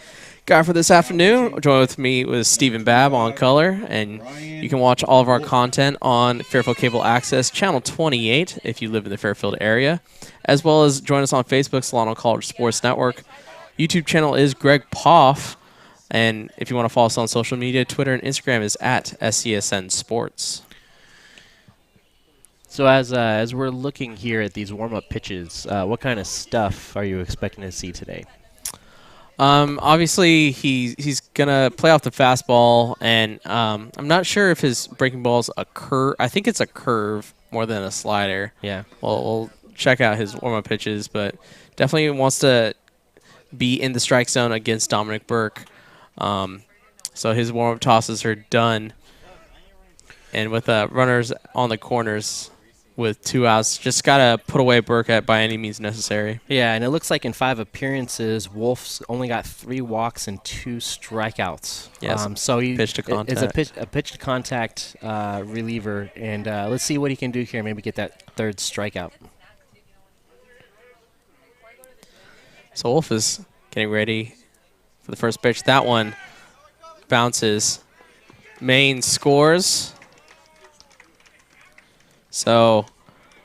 guy for this afternoon. Join with me with Stephen Babb on color, and you can watch all of our content on Fairfield Cable Access, Channel 28, if you live in the Fairfield area, as well as join us on Facebook, Solano College Sports Network. YouTube channel is Greg Poff, and if you want to follow us on social media, Twitter and Instagram is at SCSN Sports. So as we're looking here at these warm-up pitches, what kind of stuff are you expecting to see today? Obviously, he's going to play off the fastball, and I'm not sure if his breaking ball is a curve. I think it's a curve more than a slider. Yeah. Well, we'll check out his warm-up pitches, but definitely wants to be in the strike zone against Dominic Burke. So his warm-up tosses are done. And with runners on the corners with 2 outs, just got to put away Burke by any means necessary. Yeah, and it looks like in 5 appearances, Wolf's only got 3 walks and 2 strikeouts. Yes, so he pitch to contact. is a pitch to contact reliever, and let's see what he can do here. Maybe get that 3rd strikeout. So Wolf is getting ready for the first pitch. That one bounces. Maine scores. So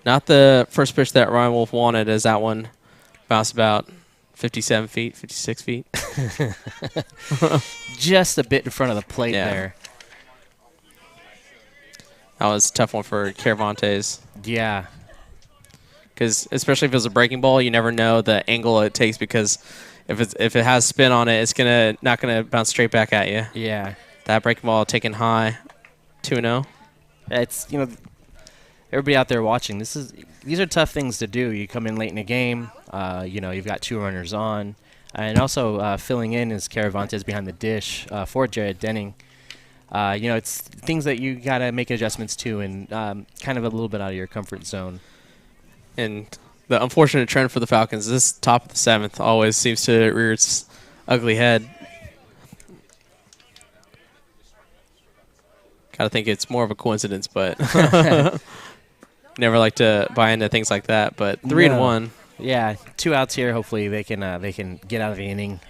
not the first pitch that Ryan Wolf wanted, as that one bounced about 57 feet, 56 feet. Just a bit in front of the plate there. That was a tough one for Cervantes. Yeah. Because especially if it was a breaking ball, you never know the angle it takes, because if it has spin on it, it's not gonna bounce straight back at you. Yeah. That breaking ball taken high, 2-0. It's, everybody out there watching, these are tough things to do. You come in late in the game, you've got 2 runners on, and also filling in is Cervantes behind the dish for Jared Denning. It's things that you got to make adjustments to, and kind of a little bit out of your comfort zone. And the unfortunate trend for the Falcons, this top of the 7th always seems to rear its ugly head. Gotta think it's more of a coincidence, but never like to buy into things like that. But 3-1. Yeah, 2 outs here. Hopefully they can get out of the inning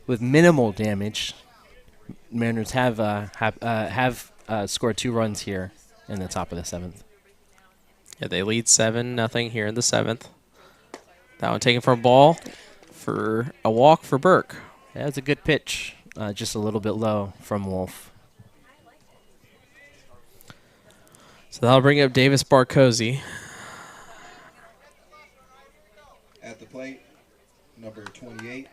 with minimal damage. Mariners have scored 2 runs here in the top of the 7th. Yeah, they lead 7-0 here in the 7th. That one taken for a ball for a walk for Burke. Yeah, it's a good pitch, just a little bit low from Wolf. So that'll bring up Davis Barcosi. At the plate, number 28,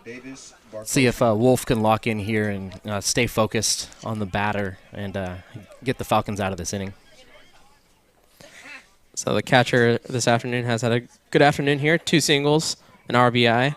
Davis Barcosi. See if Wolf can lock in here and stay focused on the batter and get the Falcons out of this inning. So the catcher this afternoon has had a good afternoon here. 2 singles, an RBI. He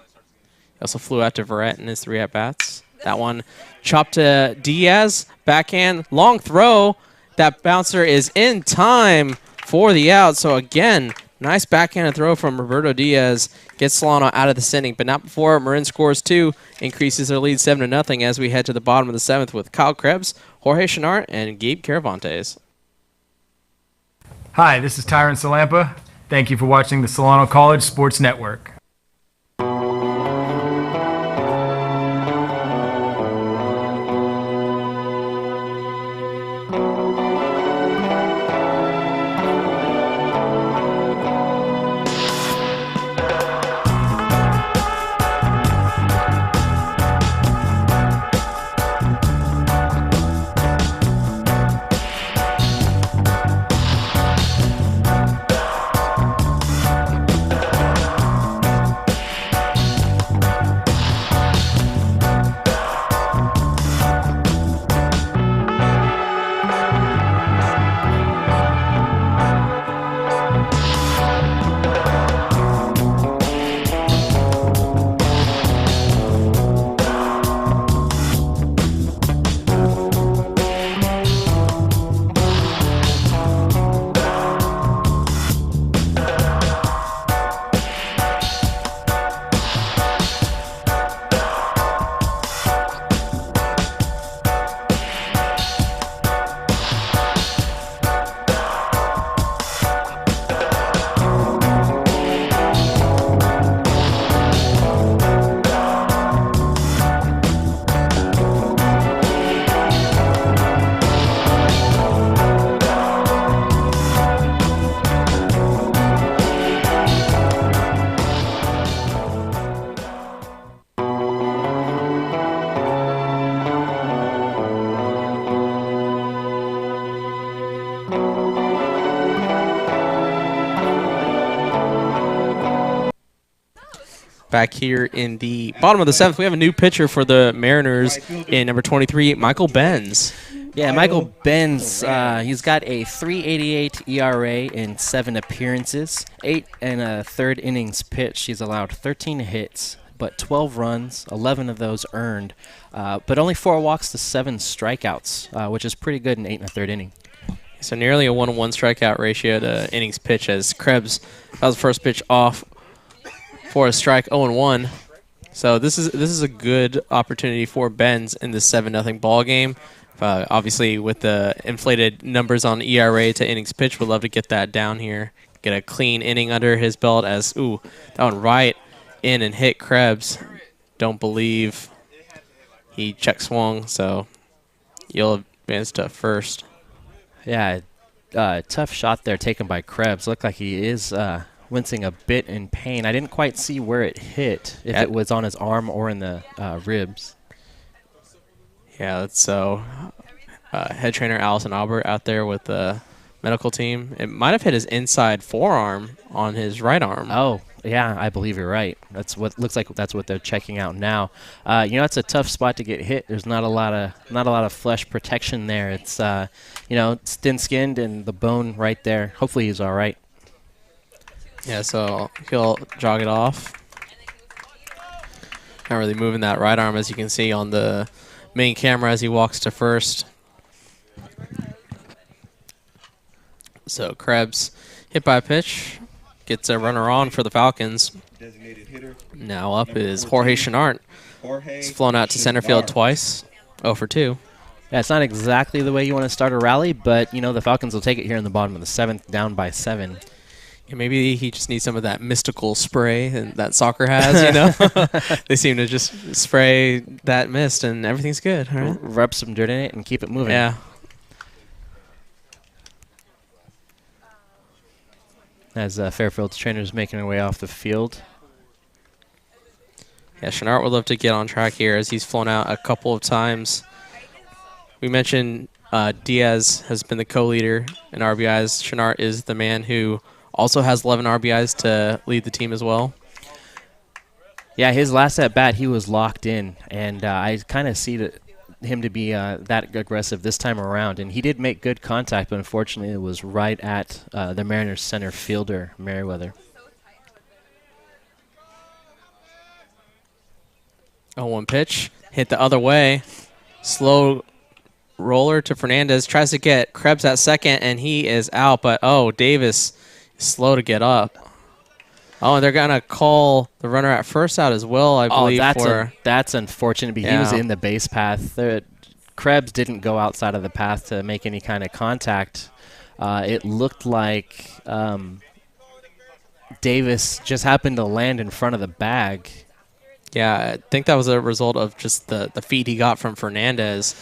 also flew out to Verrett in his 3 at-bats. That one chopped to Diaz, backhand, long throw. That bouncer is in time for the out. So again, nice backhanded throw from Roberto Diaz. Gets Solano out of the inning, but not before Marin scores 2. Increases their lead 7-0 as we head to the bottom of the 7th with Kyle Krebs, Jorge Chenart, and Gabe Cervantes. Hi, this is Tyron Salampa. Thank you for watching the Solano College Sports Network. Back here in the bottom of the 7th, we have a new pitcher for the Mariners in number 23, Michael Benz. Yeah, Michael Benz, he's got a 3.88 ERA in 7 appearances, 8 1/3 innings pitched. He's allowed 13 hits, but 12 runs, 11 of those earned, but only 4 walks to 7 strikeouts, which is pretty good in 8 1/3 inning. So nearly a 1-to-1 strikeout ratio to innings pitch as Krebs, that was the first pitch off for a strike, 0-1. So this is a good opportunity for Benz in the 7-0 ball game. Obviously, with the inflated numbers on ERA to innings pitch, we'd love to get that down here. Get a clean inning under his belt as, that one right in and hit Krebs. Don't believe he check swung, so you'll advance to first. Yeah, tough shot there taken by Krebs. Looked like he is wincing a bit in pain. I didn't quite see where it hit, if it was on his arm or in the ribs. Yeah, that's so. Head trainer Allison Albert out there with the medical team. It might have hit his inside forearm on his right arm. Oh, yeah, I believe you're right. That's what looks like. That's what they're checking out now. It's a tough spot to get hit. There's not a lot of flesh protection there. It's it's thin-skinned and the bone right there. Hopefully he's all right. Yeah, so he'll jog it off. Not really moving that right arm, as you can see on the main camera as he walks to first. So Krebs hit by a pitch, gets a runner on for the Falcons. Now up is Jorge Chenart. He's flown out to center field twice, 0 for 2. Yeah, it's not exactly the way you want to start a rally, but the Falcons will take it here in the bottom of the 7th, down by 7. Yeah, maybe he just needs some of that mystical spray that soccer has, They seem to just spray that mist and everything's good, right? Rub some dirt in it and keep it moving. Yeah. As Fairfield's trainers making their way off the field. Yeah, Chenart would love to get on track here as he's flown out a couple of times. We mentioned Diaz has been the co-leader in RBIs. Chenart is the man who also has 11 RBIs to lead the team as well. Yeah, his last at-bat, he was locked in, and I kind of see him to be that aggressive this time around. And he did make good contact, but unfortunately it was right at the Mariners center fielder, Merriwether. 0-1 pitch, hit the other way. Slow roller to Fernandez, tries to get Krebs at second, and he is out. But, Davis is slow to get up. Oh, and they're going to call the runner at first out as well, I believe. That's unfortunate. But he was in the base path. Krebs didn't go outside of the path to make any kind of contact. It looked like Davis just happened to land in front of the bag. Yeah, I think that was a result of just the feed he got from Fernandez.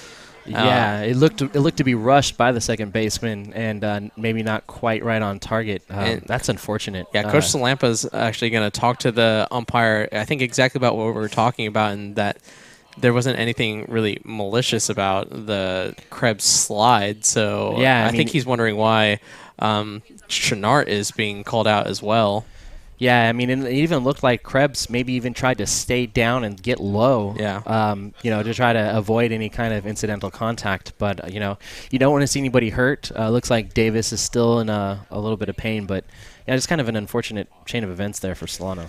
Yeah, it looked to be rushed by the second baseman and maybe not quite right on target. That's unfortunate. Yeah, Coach Salampa's actually going to talk to the umpire, I think exactly about what we were talking about, and that there wasn't anything really malicious about the Krebs slide. So yeah, I think he's wondering why Chenart is being called out as well. Yeah, I mean, it even looked like Krebs maybe even tried to stay down and get low. Yeah. To try to avoid any kind of incidental contact. But you don't want to see anybody hurt. Looks like Davis is still in a little bit of pain, but yeah, just kind of an unfortunate chain of events there for Solano.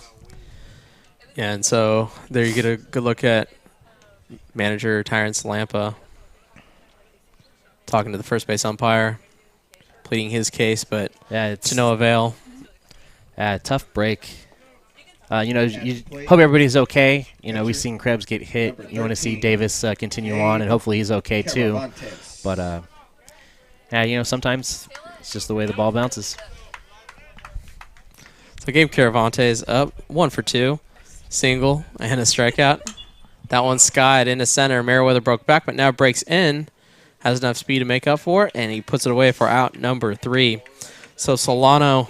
Yeah, and so there you get a good look at manager Tyron Salampa talking to the first base umpire, pleading his case, but it's to no avail. Tough break. You hope everybody's okay. We've seen Krebs get hit. You want to see Davis continue on, and hopefully he's okay too. But sometimes it's just the way the ball bounces. So Gabe Caravantes up 1 for 2, single and a strikeout. That one skied into center. Merriwether broke back, but now breaks in. Has enough speed to make up for it, and he puts it away for out number 3. So Solano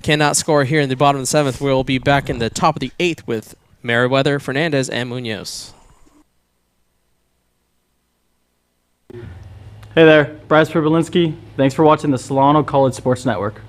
cannot score here in the bottom of the 7th. We'll be back in the top of the 8th with Merriwether, Fernandez, and Munoz. Hey there, Bryce Pribolinski. Thanks for watching the Solano College Sports Network.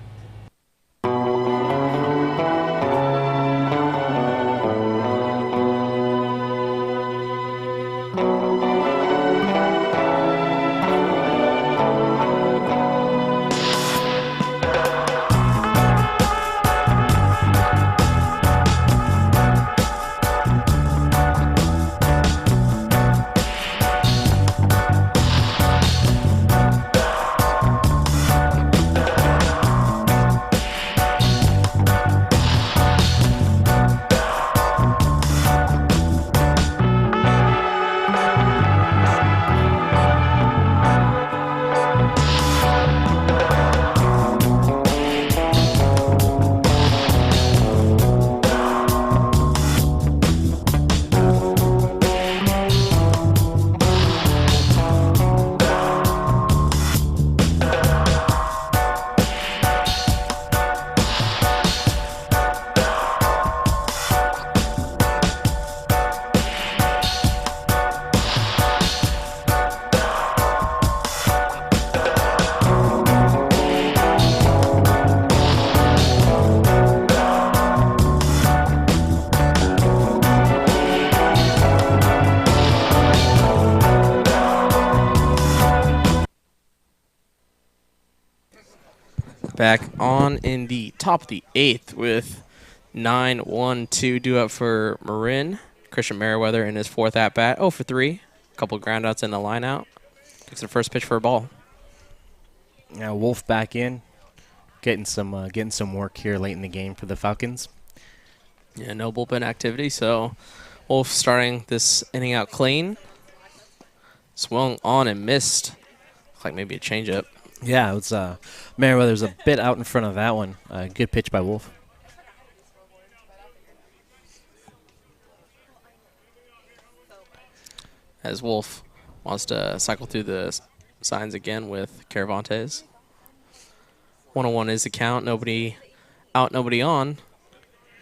back on in the top of the 8th with 9-1-2 due up for Marin. Christian Merriwether in his 4th at-bat, 0 for 3. A couple groundouts and a line-out. Takes the first pitch for a ball. Now Wolf back in, getting some work here late in the game for the Falcons. Yeah, no bullpen activity, so Wolf starting this inning out clean. Swung on and missed. Looks like maybe a changeup. Yeah, it was Merriweather's a bit out in front of that one. Good pitch by Wolf. As Wolf wants to cycle through the signs again with Caravantes. 1-1 is the count. Nobody out, nobody on.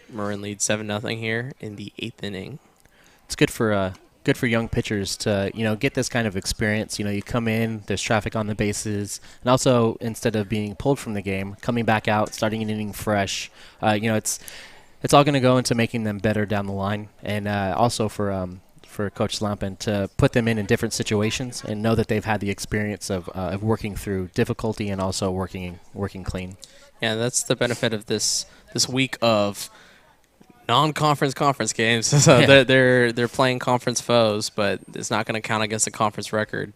Marin leads 7-0 here in the 8th inning. It's good for young pitchers to get this kind of experience. You come in, there's traffic on the bases, and also instead of being pulled from the game, coming back out, starting an inning fresh. It's all going to go into making them better down the line, and also for Coach Slampin to put them in different situations and know that they've had the experience of working through difficulty and also working clean. Yeah, that's the benefit of this week of non-conference conference games. So Yeah. they're playing conference foes, but it's not going to count against the conference record.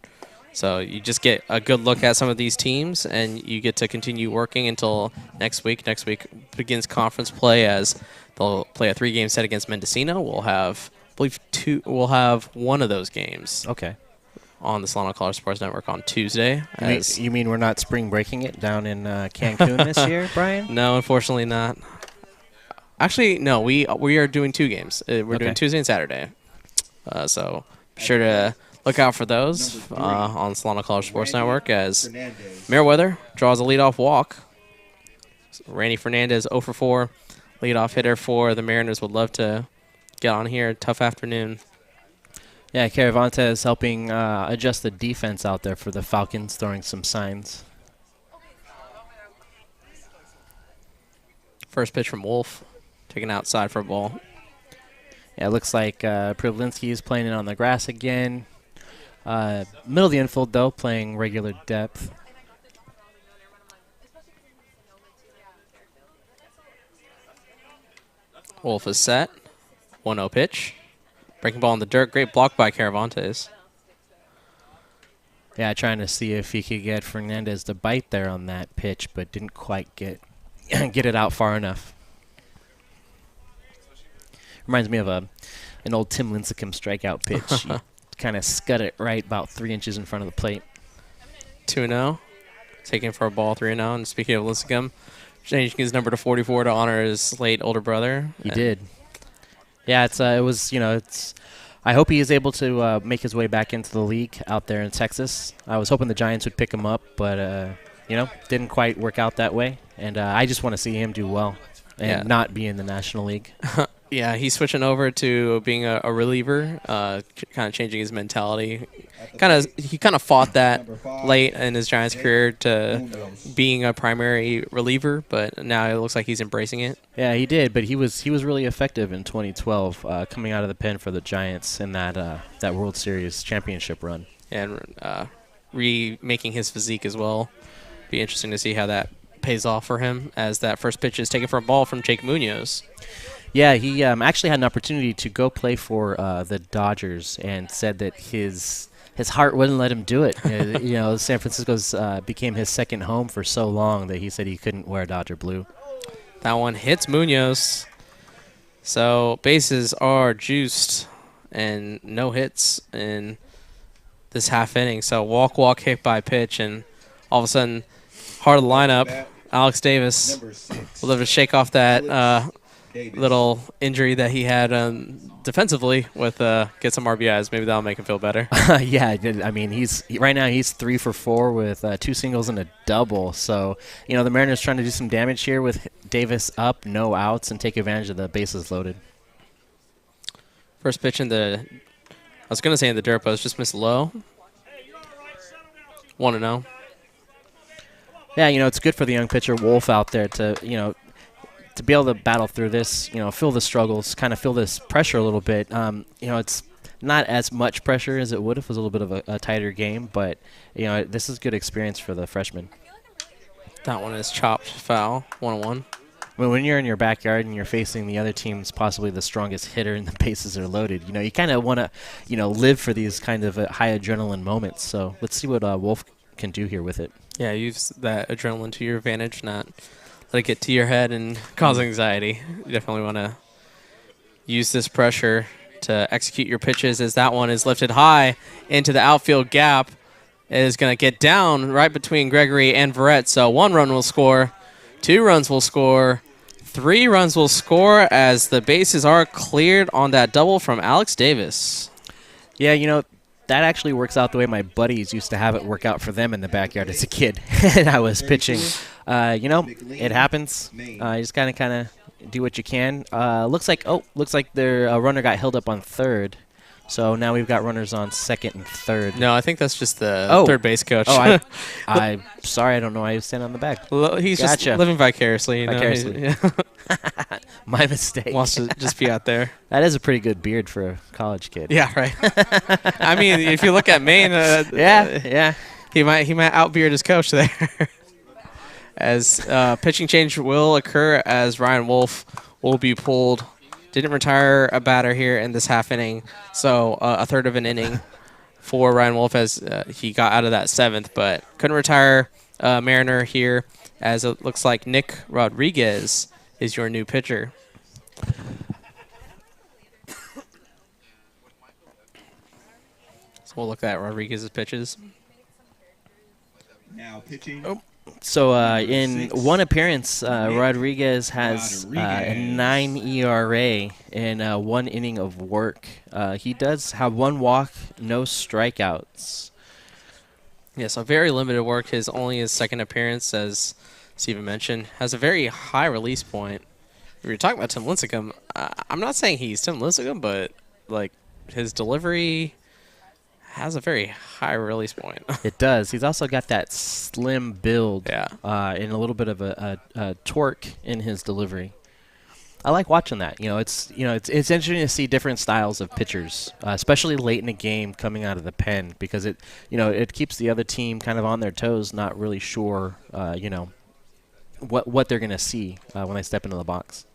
So you just get a good look at some of these teams, and you get to continue working until next week. Next week begins conference play as they'll play a 3-game set against Mendocino. We'll have, I believe, we'll have one of those games. Okay. On the Solano College Sports Network on Tuesday. You mean we're not spring breaking it down in Cancun this year, Brian? No, unfortunately not. Actually, no, we are doing 2 games. We're doing Tuesday and Saturday. So be sure to look out for those on Solano College Sports Network as Merriwether draws a leadoff walk. Randy Fernandez 0 for 4. Leadoff hitter for the Mariners. Would love to get on here. Tough afternoon. Yeah, Caravantes helping adjust the defense out there for the Falcons, throwing some signs. First pitch from Wolf. Taken outside for a ball. Yeah, it looks like Privlinsky is playing it on the grass again. Middle of the infield, though, playing regular depth. Wolf is set. 1-0 pitch. Breaking ball in the dirt. Great block by Caravantes. Yeah, trying to see if he could get Fernandez to bite there on that pitch, but didn't quite get it out far enough. Reminds me of an old Tim Lincecum strikeout pitch. Kind of scud it right about 3 inches in front of the plate. 2-0. Taken for a ball, 3-0. And speaking of Lincecum, changing his number to 44 to honor his late older brother. He did. Yeah, it's I hope he is able to make his way back into the league out there in Texas. I was hoping the Giants would pick him up, but didn't quite work out that way. And I just want to see him do well and not be in the National League. Yeah, he's switching over to being a reliever, kind of changing his mentality. He kind of fought that late in his Giants career to being a primary reliever, but now it looks like he's embracing it. Yeah, he did, but he was really effective in 2012, coming out of the pen for the Giants in that World Series championship run. And remaking his physique as well. Be interesting to see how that pays off for him as that first pitch is taken for a ball from Jake Munoz. Yeah, he actually had an opportunity to go play for the Dodgers and said that his heart wouldn't let him do it. San Francisco's became his second home for so long that he said he couldn't wear Dodger blue. That one hits Munoz. So bases are juiced and no hits in this half inning. So walk, hit by pitch, and all of a sudden, heart of the lineup, Alex Davis will live to shake off that little injury that he had defensively with get some RBIs. Maybe that'll make him feel better. Yeah, I mean, right now he's 3 for 4 with 2 singles and a double. So, the Mariners trying to do some damage here with Davis up, no outs, and take advantage of the bases loaded. First pitch in the, I was going to say in the dirt, but it's just missed low. 1-0. Yeah, it's good for the young pitcher Wolf out there to, to be able to battle through this, feel the struggles, kind of feel this pressure a little bit. It's not as much pressure as it would if it was a little bit of a tighter game, but, this is good experience for the freshman. That one is chopped foul, 1-1. Well, when you're in your backyard and you're facing the other team's possibly the strongest hitter and the bases are loaded, you kind of want to, live for these kind of high adrenaline moments. So let's see what Wolf can do here with it. Yeah, use that adrenaline to your advantage, not let it get to your head and cause anxiety. You definitely want to use this pressure to execute your pitches as that one is lifted high into the outfield gap. It is going to get down right between Gregory and Verrett. So 1 run will score, 2 runs will score, 3 runs will score as the bases are cleared on that double from Alex Davis. Yeah, that actually works out the way my buddies used to have it work out for them in the backyard as a kid. And I was pitching. It happens. You just kind of do what you can. Looks like their runner got held up on third. So now we've got runners on second and third. No, I think that's just the third base coach. Oh, I'm sorry. I don't know why he was standing on the back. He's just living vicariously. Vicariously. My mistake. Wants to just be out there. That is a pretty good beard for a college kid. Yeah, right. I mean, if you look at Maine, yeah, he might outbeard his coach there. As pitching change will occur as Ryan Wolf will be pulled. Didn't retire a batter here in this half inning, so a third of an inning for Ryan Wolf as he got out of that 7th, but couldn't retire Mariner here as it looks like Nick Rodriguez is your new pitcher. So we'll look at Rodriguez's pitches. Now pitching. Oh. So in 1 appearance, Rodriguez has a 9 ERA in 1 inning of work. He does have 1 walk, no strikeouts. Yeah, so very limited work. His 2nd appearance, as Steven mentioned, has a very high release point. If you're talking about Tim Lincecum, I'm not saying he's Tim Lincecum, but like his delivery has a very high release point. It does. He's also got that slim build, yeah, and a little bit of a torque in his delivery. I like watching that. It's interesting to see different styles of pitchers, especially late in the game coming out of the pen, because it keeps the other team kind of on their toes, not really sure, what they're gonna see when they step into the box.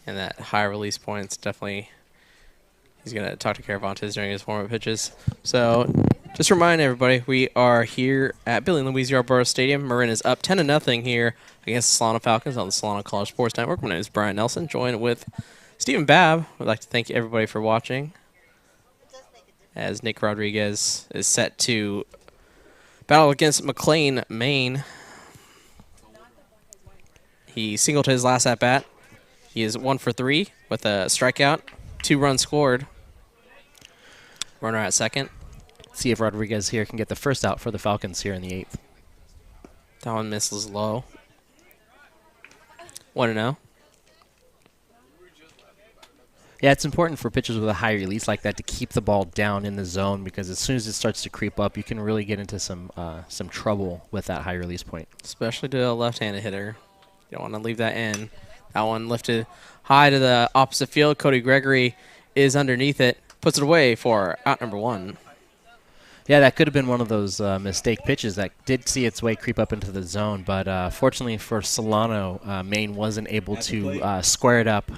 And that high release point's definitely. He's going to talk to Caravantes during his warm-up pitches. So just remind everybody, we are here at Billy and Louise Yarborough Stadium. Marin is up 10-0 here against the Solano Falcons on the Solano College Sports Network. My name is Brian Nelson, joined with Stephen Babb. I'd like to thank everybody for watching as Nick Rodriguez is set to battle against McLean, Maine. He singled his last at-bat. He is 1 for 3 with a strikeout. 2 runs scored. Runner at second. See if Rodriguez here can get the first out for the Falcons here in the 8th. That one misses low. 1-0. Yeah, it's important for pitchers with a high release like that to keep the ball down in the zone, because as soon as it starts to creep up, you can really get into some trouble with that high release point. Especially to a left-handed hitter. You don't want to leave that in. That one lifted high to the opposite field. Cody Gregory is underneath it. Puts it away for out number 1. Yeah, that could have been one of those mistake pitches that did see its way creep up into the zone, but fortunately for Solano, Maine wasn't able to square it up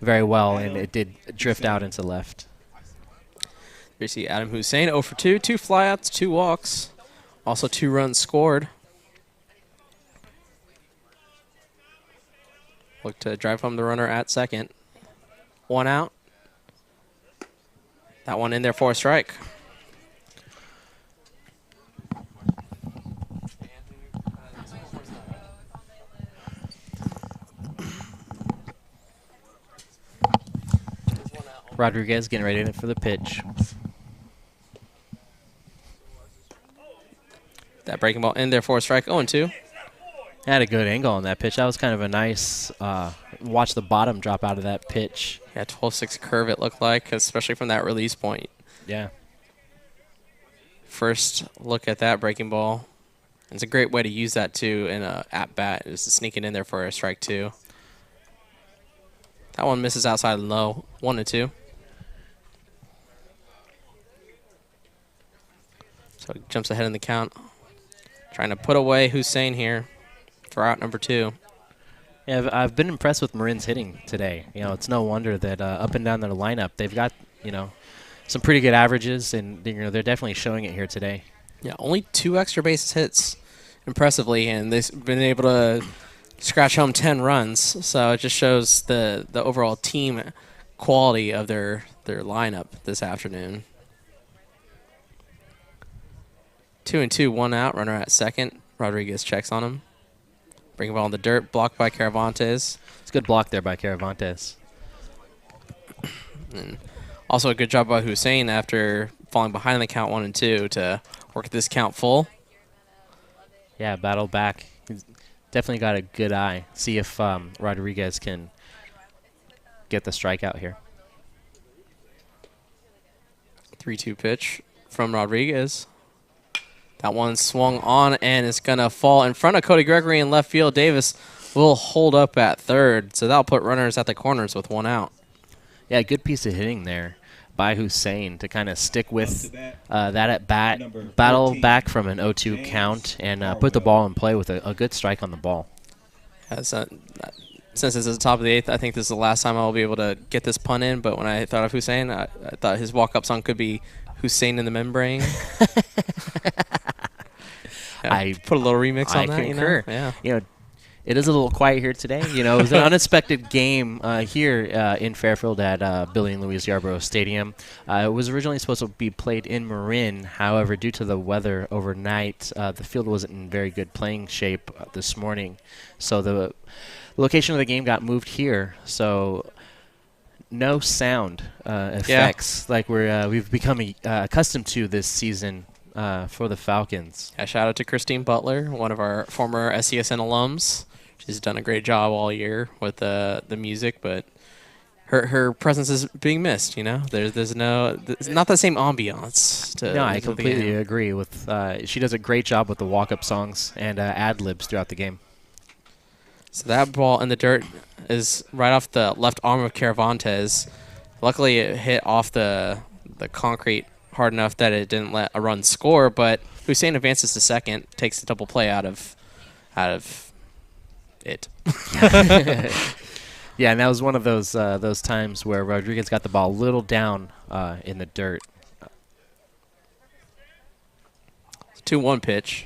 very well, and it did drift out into left. You see Adam Hussein 0 for 2, 2 flyouts, 2 walks, also 2 runs scored. Look to drive home the runner at second. 1 out. That one in there for a strike. Rodriguez getting ready for the pitch. That breaking ball in there for a strike. 0-2. Had a good angle on that pitch. That was kind of a nice watch the bottom drop out of that pitch. Yeah, 12-6 curve it looked like, especially from that release point. Yeah. First look at that breaking ball. It's a great way to use that, too, in a at-bat, is to sneak it in there for a strike, too. That one misses outside and low. 1-2. So he jumps ahead in the count. trying to put away Hussein here for out number 2. Yeah, I've been impressed with Marin's hitting today. You know, it's no wonder that up and down their lineup, they've got, you know, some pretty good averages, and you know, they're definitely showing it here today. Yeah, only 2 extra base hits, impressively, and they've been able to scratch home 10 runs. So it just shows the overall team quality of their lineup this afternoon. 2-2, 1 out, runner at second. Rodriguez checks on him. Bring the ball in the dirt, blocked by Caravantes. It's a good block there by Caravantes. And also a good job by Hussein after falling behind in the count 1 and 2 to work this count full. Yeah, battle back. He's definitely got a good eye. See if Rodriguez can get the strikeout here. 3-2 pitch from Rodriguez. That one swung on and it's going to fall in front of Cody Gregory in left field. Davis will hold up at third, so that'll put runners at the corners with 1 out. Yeah, good piece of hitting there by Hussein to kind of stick with that at bat, battle back from an 0-2 count, and put the ball in play with a good strike on the ball. Since this is the top of the 8th, I think this is the last time I'll be able to get this pun in, but when I thought of Hussein, I thought his walk-up song could be Hussein in the Membrane. I put a little remix on that. Concur. You know? Yeah. You know, it is a little quiet here today. You know, it was an unexpected game here in Fairfield at Billy and Louise Yarborough Stadium. It was originally supposed to be played in Marin. However, due to the weather overnight, the field wasn't in very good playing shape this morning. So the location of the game got moved here. So no sound effects like we've become accustomed to this season for the Falcons. Yeah, shout out to Christine Butler, one of our former SCSN alums. She's done a great job all year with the music, but her presence is being missed. You know, there's not the same ambiance. No, I completely agree with. She does a great job with the walk-up songs and ad libs throughout the game. So that ball in the dirt is right off the left arm of Caravantes. Luckily, it hit off the concrete hard enough that it didn't let a run score, but Hussein advances to second, takes the double play out of it. Yeah, and that was one of those times where Rodriguez got the ball a little down in the dirt. 2-1 pitch.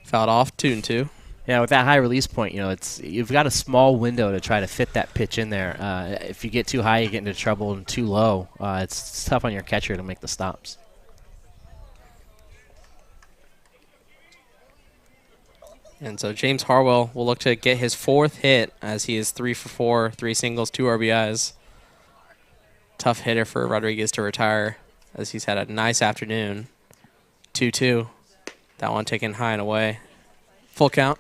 Fouled off, 2-2. Yeah, with that high release point, you know, you've got a small window to try to fit that pitch in there. If you get too high, you get into trouble, and too low, it's tough on your catcher to make the stops. And so James Harwell will look to get his 4th hit as he is 3 for 4, 3 singles, 2 RBIs. Tough hitter for Rodriguez to retire as he's had a nice afternoon. 2-2. That one taken high and away. Full count.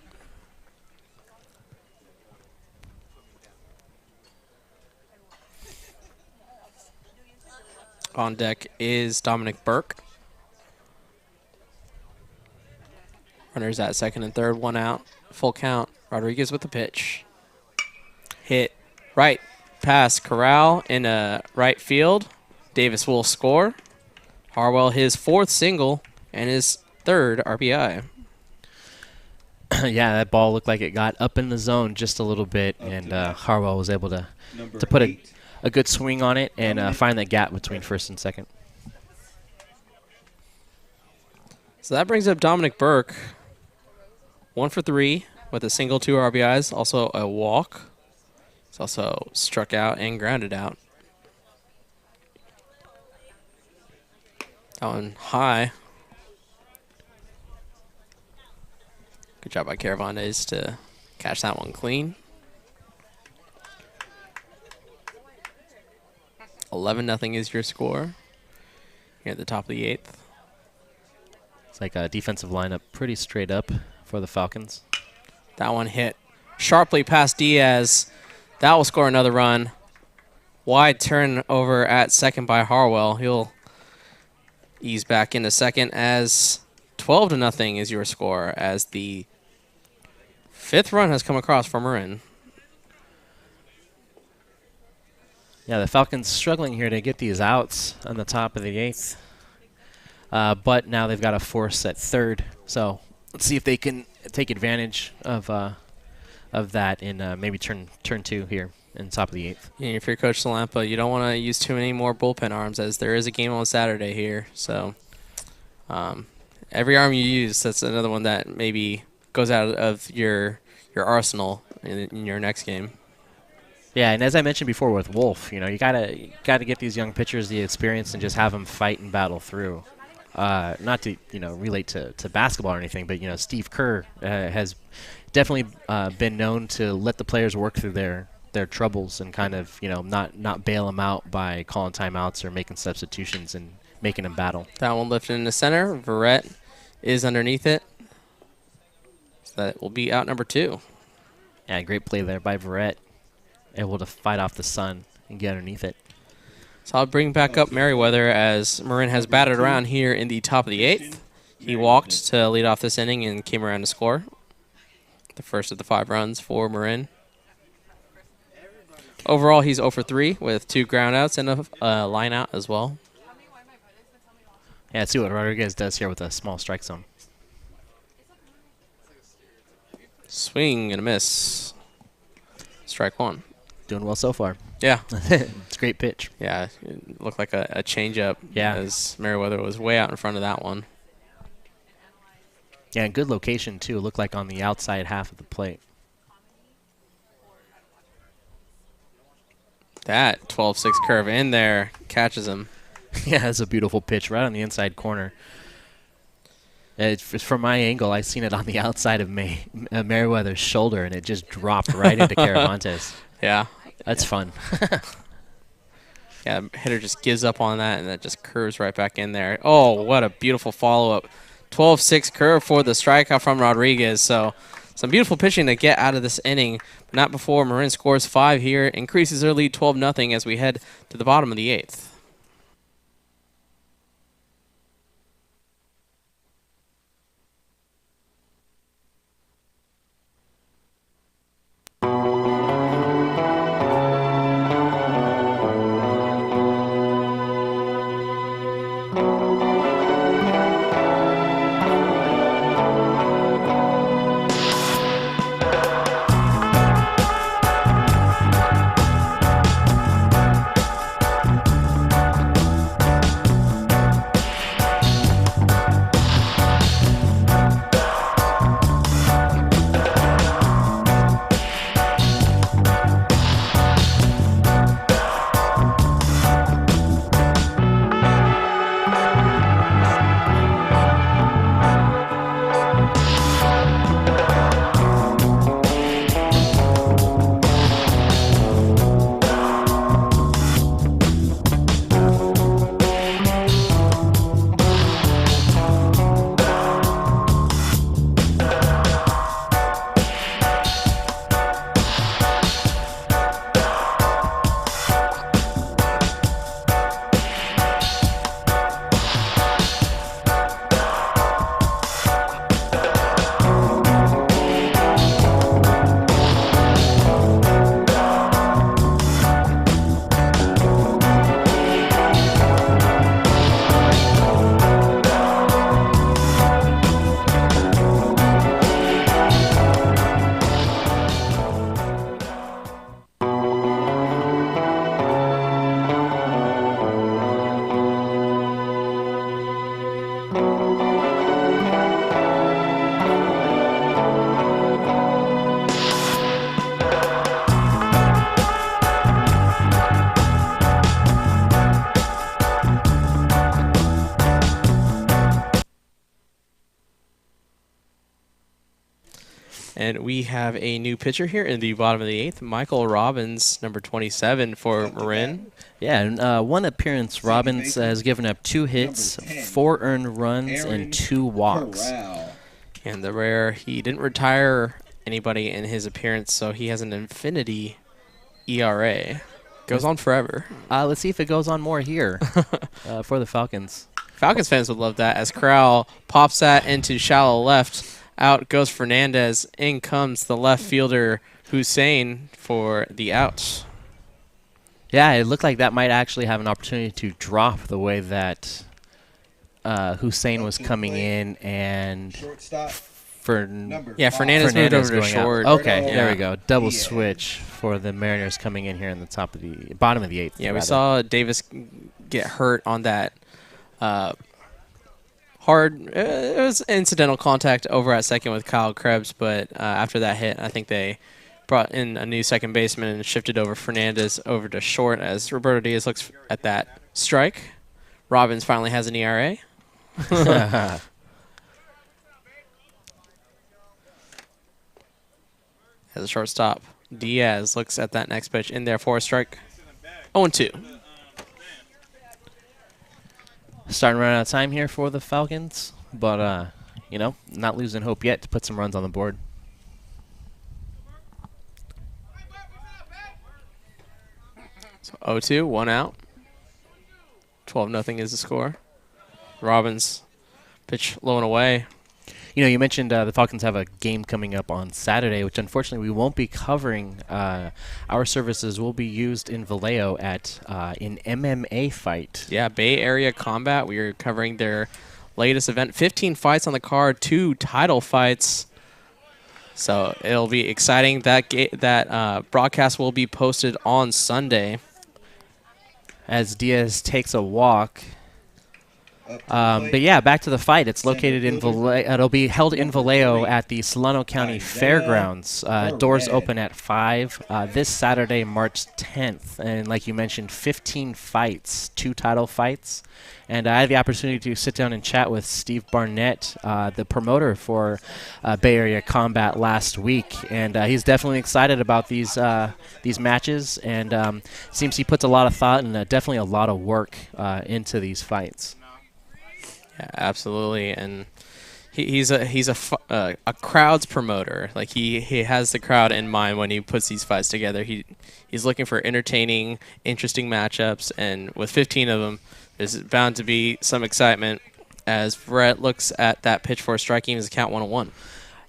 On deck is Dominic Burke. Runners at second and third, 1 out. Full count. Rodriguez with the pitch. Hit right past Corral in right field. Davis will score. Harwell his 4th single and his 3rd RBI. Yeah, that ball looked like it got up in the zone just a little bit, and Harwell was able to put a good swing on it and find that gap between first and second. So that brings up Dominic Burke. 1 for 3 with a single, 2 RBIs, also a walk. He's also struck out and grounded out. That one high. Good job by Caravantes to catch that one clean. 11-0 is your score here at the top of the 8th. It's like a defensive lineup pretty straight up for the Falcons. That one hit sharply past Diaz. That will score another run. Wide turnover at second by Harwell. He'll ease back into second as 12-0 is your score as the 5th run has come across for Marin. Yeah, the Falcons struggling here to get these outs on the top of the 8th. But now they've got a force at third. So let's see if they can take advantage of that in maybe turn 2 here in the top of the 8th. Yeah, if you're Coach Salampa, you don't want to use too many more bullpen arms, as there is a game on Saturday here. So every arm you use, that's another one that maybe goes out of your arsenal in your next game. Yeah, and as I mentioned before with Wolf, you gotta get these young pitchers the experience and just have them fight and battle through. Not to relate to basketball or anything, but Steve Kerr has definitely been known to let the players work through their troubles and kind of not bail them out by calling timeouts or making substitutions and making them battle. That one lifted in the center. Verrett is underneath it. So that will be out number 2. Yeah, great play there by Verrett. Able to fight off the sun and get underneath it. So I'll bring back up Merriwether as Marin has batted around here in the top of the 8th. He walked to lead off this inning and came around to score. The first of the 5 runs for Marin. Overall, he's 0 for 3 with 2 groundouts and a line out as well. Yeah, let's see what Rodriguez does here with a small strike zone. Swing and a miss. Strike 1. Doing well so far. Yeah. It's a great pitch. Yeah, it looked like a changeup. Yeah. As Merriwether was way out in front of that one. Yeah, and good location, too. It looked like on the outside half of the plate. That 12-6 curve in there catches him. Yeah, that's a beautiful pitch right on the inside corner. It's from my angle, I seen it on the outside of Merriweather's shoulder, and it just dropped right into Caravantes. Yeah. That's fun. Yeah, hitter just gives up on that, and that just curves right back in there. Oh, what a beautiful follow-up. 12-6 curve for the strikeout from Rodriguez. So some beautiful pitching to get out of this inning, but not before Marin scores 5 here, increases their lead 12-0 as we head to the bottom of the 8th. And we have a new pitcher here in the bottom of the 8th, Michael Robbins, number 27 for Marin. Yeah, and one appearance, Robbins has given up 2 hits, 4 earned runs, and 2 walks. And the rare, he didn't retire anybody in his appearance, so he has an infinity ERA. Goes on forever. Let's see if it goes on more here for the Falcons. Falcons fans would love that as Corral pops that into shallow left. Out goes Fernandez. In comes the left fielder Hussein for the out. Yeah, it looked like that might actually have an opportunity to drop the way that Hussein was coming in and Fernandez moved over to short. Okay, Yeah. there we go. Double switch for the Mariners coming in here in the bottom of the 8th. Yeah, we saw Davis get hurt on that hard. It was incidental contact over at second with Kyle Krebs, but after that hit, I think they brought in a new second baseman and shifted over Fernandez over to short as Roberto Diaz looks at that strike. Robbins finally has an ERA. As a shortstop, Diaz looks at that next pitch in there for a strike. 0-2. Starting to run out of time here for the Falcons, but, not losing hope yet to put some runs on the board. So 0-2, 1 out. 12-0 is the score. Robbins pitch low and away. You mentioned the Falcons have a game coming up on Saturday, which unfortunately we won't be covering. Our services will be used in Vallejo at an MMA fight. Yeah, Bay Area Combat. We are covering their latest event. 15 fights on the card, 2 title fights. So it'll be exciting. That broadcast will be posted on Sunday. As Diaz takes a walk. But yeah, back to the fight. It's located in Vallejo. It'll be held in Vallejo at the Solano County Fairgrounds. Doors open at 5 this Saturday, March 10th. And like you mentioned, 15 fights, 2 title fights. And I had the opportunity to sit down and chat with Steve Barnett, the promoter for Bay Area Combat last week. And he's definitely excited about these matches. And seems he puts a lot of thought and definitely a lot of work into these fights. Yeah, absolutely, and he's a crowd's promoter. Like he has the crowd in mind when he puts these fights together. He's looking for entertaining, interesting matchups, and with 15 of them, there's bound to be some excitement. As Verrett looks at that pitch for a strike, as a count 1-1.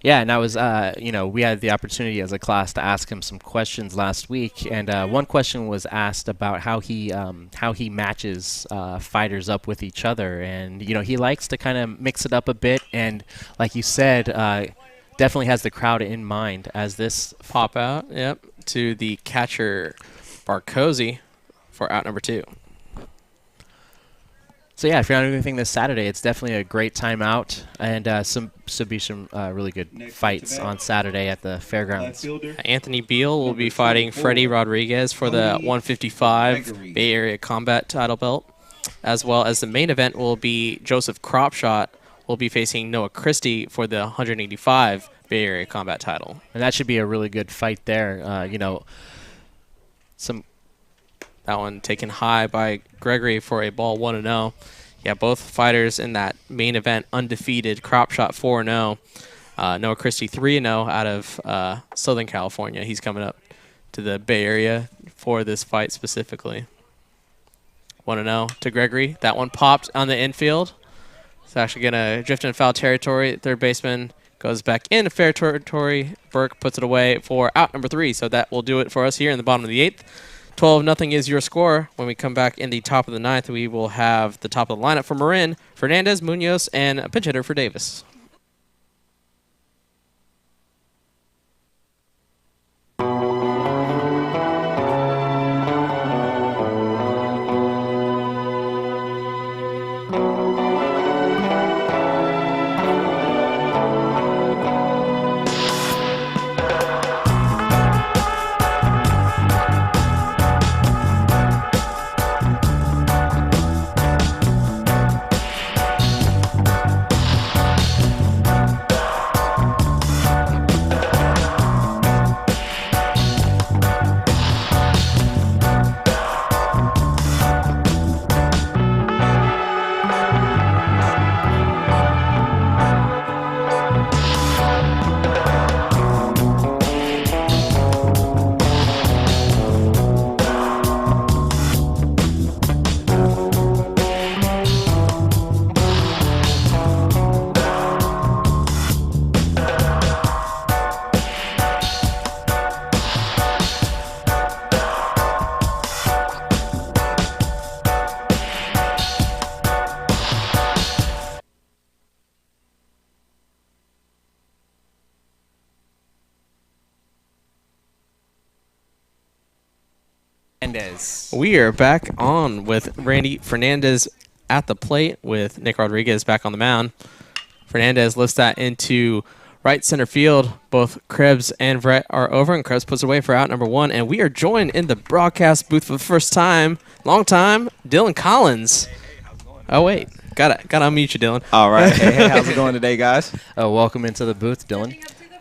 Yeah, and I was, we had the opportunity as a class to ask him some questions last week, and one question was asked about how he matches fighters up with each other, and he likes to kind of mix it up a bit, and like you said, definitely has the crowd in mind as this pop out. Yep, to the catcher Barcosi for out number 2. So yeah, if you're not doing anything this Saturday, it's definitely a great time out, and should be some really good fights on Saturday at the fairgrounds. Anthony Beal will be fighting Freddie Rodriguez for the 155 Bay Area Combat title belt, as well as the main event will be Joseph Cropshot will be facing Noah Christie for the 185 Bay Area Combat title. And that should be a really good fight there. That one taken high by Gregory for a ball 1-0. Yeah, both fighters in that main event undefeated. Cropshot 4-0. Noah Christie 3-0 out of Southern California. He's coming up to the Bay Area for this fight specifically. 1-0 to Gregory. That one popped on the infield. It's actually going to drift in foul territory. Third baseman goes back into fair territory. Burke puts it away for out number 3. So that will do it for us here in the bottom of the 8th. 12-0 is your score. When we come back in the top of the 9th, we will have the top of the lineup for Marin, Fernandez, Munoz, and a pinch hitter for Davis. Fernandez. We are back on with Randy Fernandez at the plate with Nick Rodriguez back on the mound. Fernandez lifts that into right center field. Both Krebs and Verrett are over, and Krebs puts away for out number 1. And we are joined in the broadcast booth for the first time, long time, Dylan Collins. Oh, wait. Gotta unmute you, Dylan. All right. Hey, how's it going today, guys? Welcome into the booth, Dylan.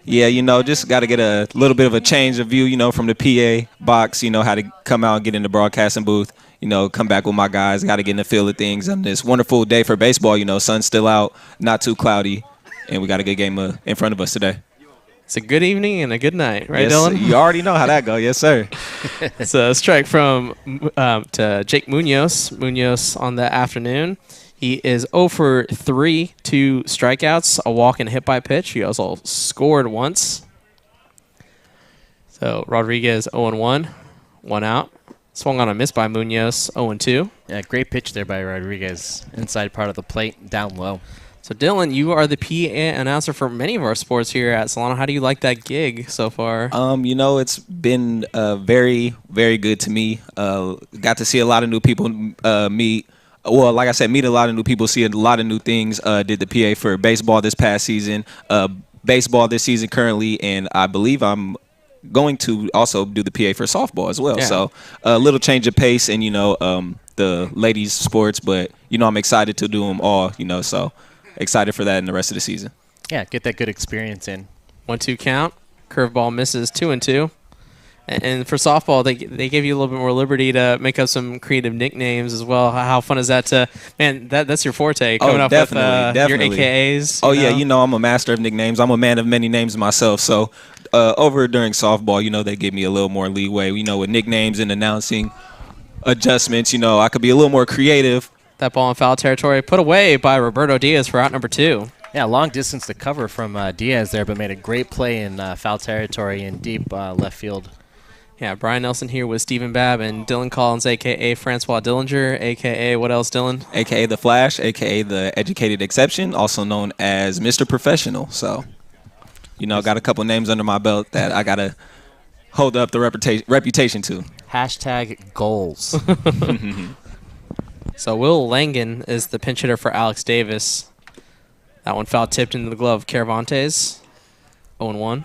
Yeah, just got to get a little bit of a change of view, from the PA box, how to come out and get in the broadcasting booth, come back with my guys. Got to get in the feel of things on this wonderful day for baseball. Sun's still out, not too cloudy, and we got a good game in front of us today. It's a good evening and a good night, right, yes, Dylan? You already know how that goes. Yes, sir. It's a strike from to Jake Munoz. Munoz on the afternoon. He is 0 for 3, 2 strikeouts, a walk and a hit by pitch. He also scored once. So Rodriguez 0-1, 1 out. Swung on a miss by Munoz, 0-2. Yeah, great pitch there by Rodriguez. Inside part of the plate, down low. So Dylan, you are the PA announcer for many of our sports here at Solano. How do you like that gig so far? It's been very, very good to me. Got to see a lot of new people meet. Well, like I said, meet a lot of new people, see a lot of new things. Did the PA for baseball this past season, baseball this season currently, and I believe I'm going to also do the PA for softball as well. Yeah. So a little change of pace and, the ladies' sports, but, I'm excited to do them all, so excited for that in the rest of the season. Yeah, get that good experience in. 1-2 count. Curveball misses, 2-2. And for softball, they give you a little bit more liberty to make up some creative nicknames as well. How fun is that that's your forte, coming up with your AKAs? Oh, yeah, I'm a master of nicknames. I'm a man of many names myself. So over during softball, they give me a little more leeway, with nicknames and announcing adjustments. I could be a little more creative. That ball in foul territory put away by Roberto Diaz for out number 2. Yeah, long distance to cover from Diaz there, but made a great play in foul territory in deep left field. Yeah, Brian Nelson here with Stephen Babb and Dylan Collins, a.k.a. Francois Dillinger, a.k.a. what else, Dylan? A.k.a. The Flash, a.k.a. The Educated Exception, also known as Mr. Professional. So, got a couple names under my belt that I got to hold up the reputation to. Hashtag goals. So Will Langen is the pinch hitter for Alex Davis. That one foul tipped into the glove of Caravantes, 0-1.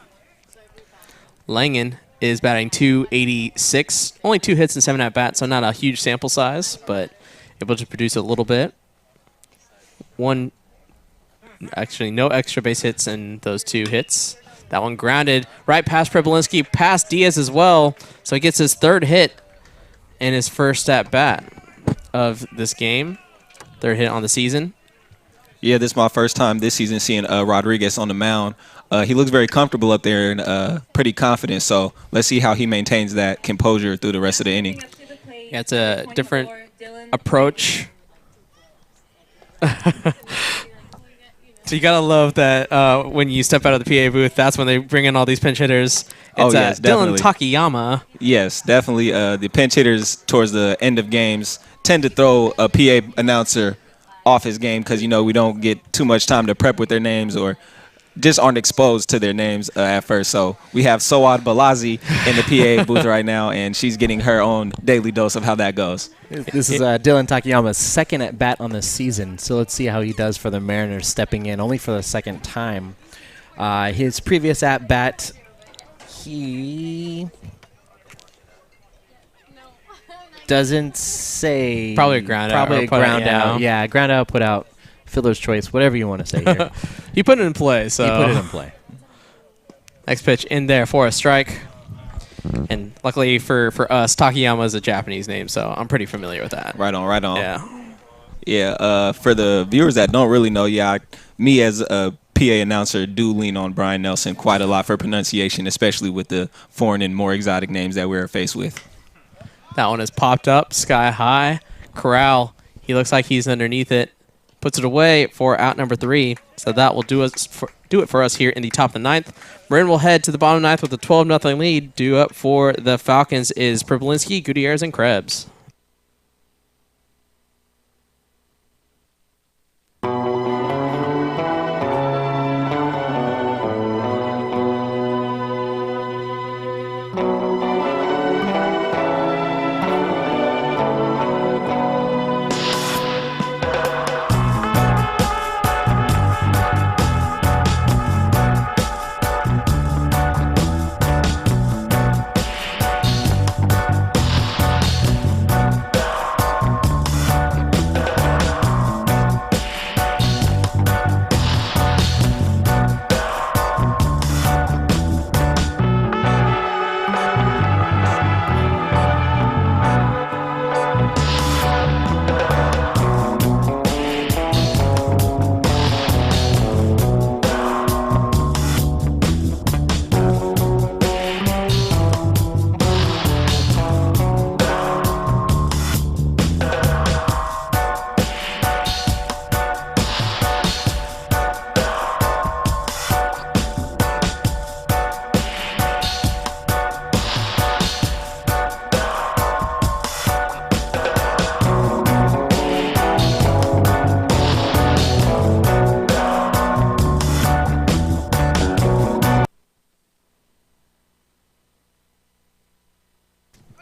Langen is batting .286, only 2 hits and 7 at-bats, so not a huge sample size, but able to produce a little bit. No extra base hits in those 2 hits. That one grounded right past Prebelinski, past Diaz as well, so he gets his 3rd hit and his first at-bat of this game, 3rd hit on the season. Yeah, this is my first time this season seeing Rodriguez on the mound. He looks very comfortable up there and pretty confident, so let's see how he maintains that composure through the rest of the inning. Yeah, it's a different approach. So you got to love that when you step out of the PA booth, that's when they bring in all these pinch hitters. It's yes, Dylan Takayama. Yes, definitely. The pinch hitters towards the end of games tend to throw a PA announcer off his game because, we don't get too much time to prep with their names or just aren't exposed to their names at first. So we have Soad Balazi in the PA booth right now, and she's getting her own daily dose of how that goes. This is Dylan Takayama's 2nd at-bat on the season, so let's see how he does for the Mariners, stepping in only for the 2nd time. His previous at-bat, he doesn't say. Probably a ground out. Probably a ground out. Yeah, ground out, put out, fielder's choice, whatever you want to say here. He put it in play. So he put it in play. Next pitch in there for a strike. And luckily for us, Takayama is a Japanese name, so I'm pretty familiar with that. Right on. Yeah. Yeah, for the viewers that don't really know, me as a PA announcer do lean on Brian Nelson quite a lot for pronunciation, especially with the foreign and more exotic names that we're faced with. That one has popped up sky high. Corral, he looks like he's underneath it. Puts it away for out number 3. So that will do it for us here in the top of the 9th. Marin will head to the bottom 9th with a 12-0 lead. Due up for the Falcons is Prebelinski, Gutierrez, and Krebs.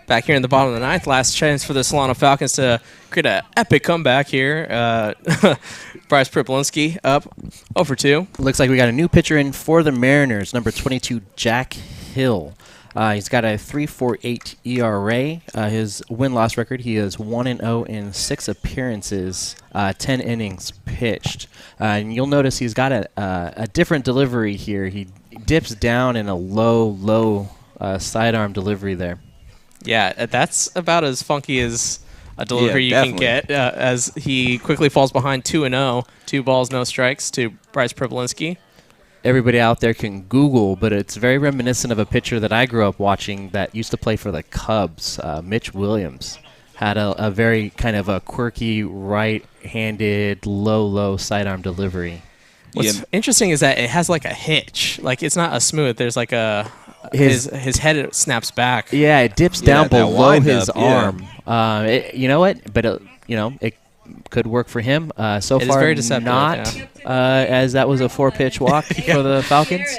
Back here in the bottom of the ninth, last chance for the Solano Falcons to create an epic comeback here. Bryce Pripolinski up 0 for 2. Looks like we got a new pitcher in for the Mariners, number 22, Jack Hill. He's got a 3.48 ERA. His win-loss record, he is 1-0 in 6 appearances, 10 innings pitched. And you'll notice he's got a different delivery here. He dips down in a low sidearm delivery there. Yeah, that's about as funky as a delivery you can get, as he quickly falls behind 2-0, 2 balls, no strikes to Bryce Pripolinski. Everybody out there can Google, but it's very reminiscent of a pitcher that I grew up watching that used to play for the Cubs. Mitch Williams had a very kind of a quirky right-handed, low sidearm delivery. What's interesting is that it has like a hitch. Like, it's not a smooth. There's like a... His head snaps back. Yeah, it dips down below his arm. You know what? But it could work for him. So far, very deceptive, not as that was a 4-pitch walk for the Falcons.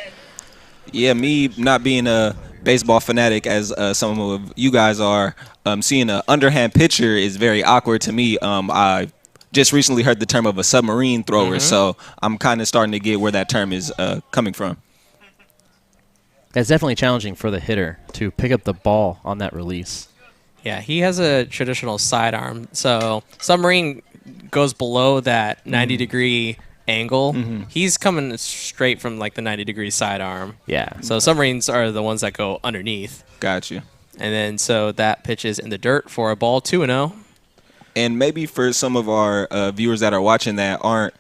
Yeah, me not being a baseball fanatic as some of you guys are, seeing an underhand pitcher is very awkward to me. I just recently heard the term of a submarine thrower, so I'm kind of starting to get where that term is coming from. That's definitely challenging for the hitter to pick up the ball on that release. Yeah, he has a traditional sidearm. So submarine goes below that 90-degree angle. He's coming straight from like the 90-degree sidearm. Yeah. So submarines are the ones that go underneath. Got you. And then so that pitch is in the dirt for a ball, 2-0. And maybe for some of our viewers that are watching that aren't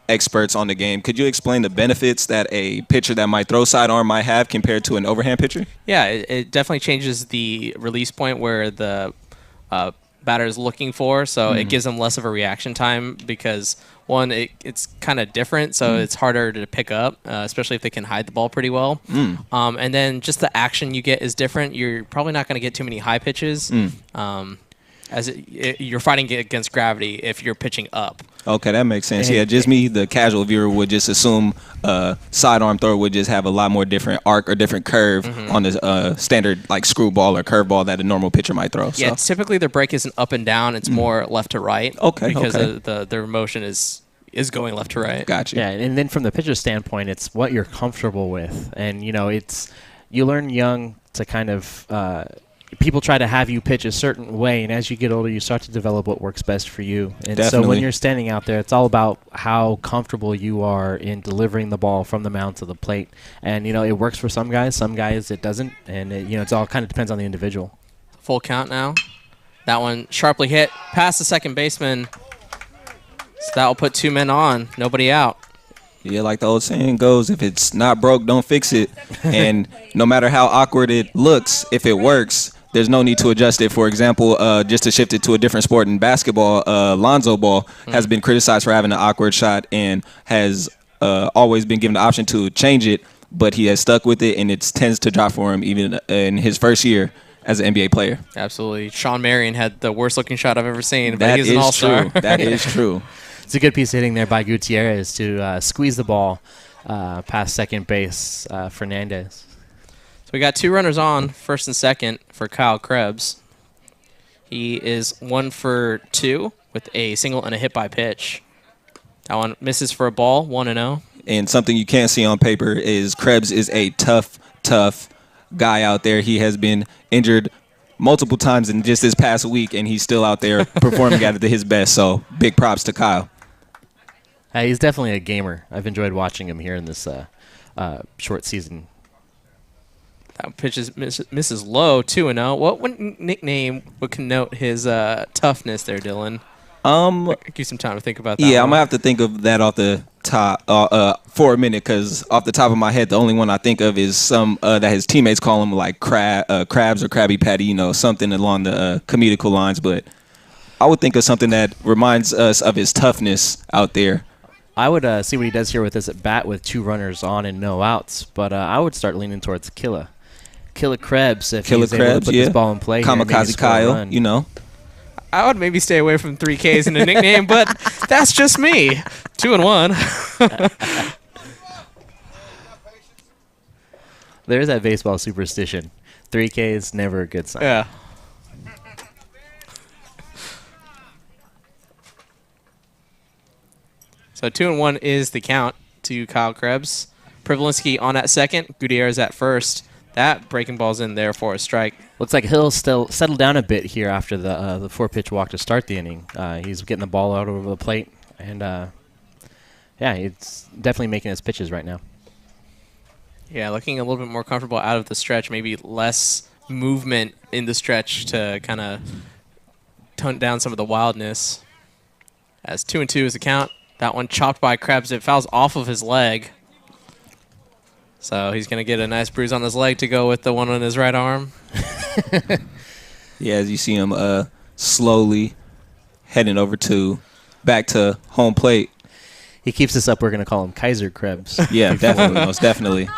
experts on the game, could you explain the benefits that a pitcher that might throw sidearm might have compared to an overhand pitcher? Yeah, it definitely changes the release point where the batter is looking for, so it gives them less of a reaction time because, one, it's kind of different, so it's harder to pick up, especially if they can hide the ball pretty well. And then just the action you get is different. You're probably not going to get too many high pitches. As you're fighting against gravity if you're pitching up. Okay, that makes sense. Yeah, just me, the casual viewer, would just assume sidearm thrower would just have a lot more different arc or different curve on the standard like screwball or curveball that a normal pitcher might throw. Yeah, typically their break isn't up and down; it's more left to right. Okay, because their motion is going left to right. Gotcha. Yeah, and then from the pitcher's standpoint, it's what you're comfortable with, and you learn young to kind of. People try to have you pitch a certain way, and as you get older, you start to develop what works best for you. And so when you're standing out there, it's all about how comfortable you are in delivering the ball from the mound to the plate. And, it works for some guys it doesn't. And, it's all kind of depends on the individual. Full count now. That one sharply hit past the second baseman. So that will put 2 men on, nobody out. Yeah, like the old saying goes, if it's not broke, don't fix it. And no matter how awkward it looks, if it works, there's no need to adjust it. For example, just to shift it to a different sport in basketball, Lonzo Ball has been criticized for having an awkward shot and has always been given the option to change it, but he has stuck with it, and it tends to drop for him even in his first year as an NBA player. Absolutely. Sean Marion had the worst-looking shot I've ever seen, but That he's an is all-star. true. That is true. It's a good piece of hitting there by Gutierrez to squeeze the ball past second base, Fernandez. So we got 2 runners on, first and second, for Kyle Krebs. He is 1 for 2 with a single and a hit by pitch. That one misses for a ball, 1-0. And something you can't see on paper is Krebs is a tough guy out there. He has been injured multiple times in just this past week, and he's still out there performing at his best. So big props to Kyle. He's definitely a gamer. I've enjoyed watching him here in this short season. That pitch misses low, 2-0. What nickname would connote his toughness there, Dylan? Give you some time to think about that. Yeah, I'm going to have to think of that off the top for a minute, because off the top of my head, the only one I think of is some that his teammates call him like Crabs or Krabby Patty, something along the comedical lines. But I would think of something that reminds us of his toughness out there. I would see what he does here with this at bat with 2 runners on and no outs, but I would start leaning towards Killa Krebs if he's able to put this ball in play. Kamikaze Kyle, I would maybe stay away from 3 Ks in a nickname, but that's just me. 2-1. There's that baseball superstition. 3K is never a good sign. Yeah. So 2-1 is the count to Kyle Krebs. Privilinski on at second. Gutierrez at first. That breaking ball's in there for a strike. Looks like he'll still settle down a bit here after the 4-pitch walk to start the inning. He's getting the ball out over the plate, and yeah, he's definitely making his pitches right now. Yeah, looking a little bit more comfortable out of the stretch, maybe less movement in the stretch to kind of tone down some of the wildness. As 2-2 is the count. That one chopped by Krebs. It fouls off of his leg. So he's going to get a nice bruise on his leg to go with the one on his right arm. Yeah, as you see him slowly heading over back to home plate. He keeps this up, we're going to call him Kaiser Krebs. Yeah, definitely, most definitely.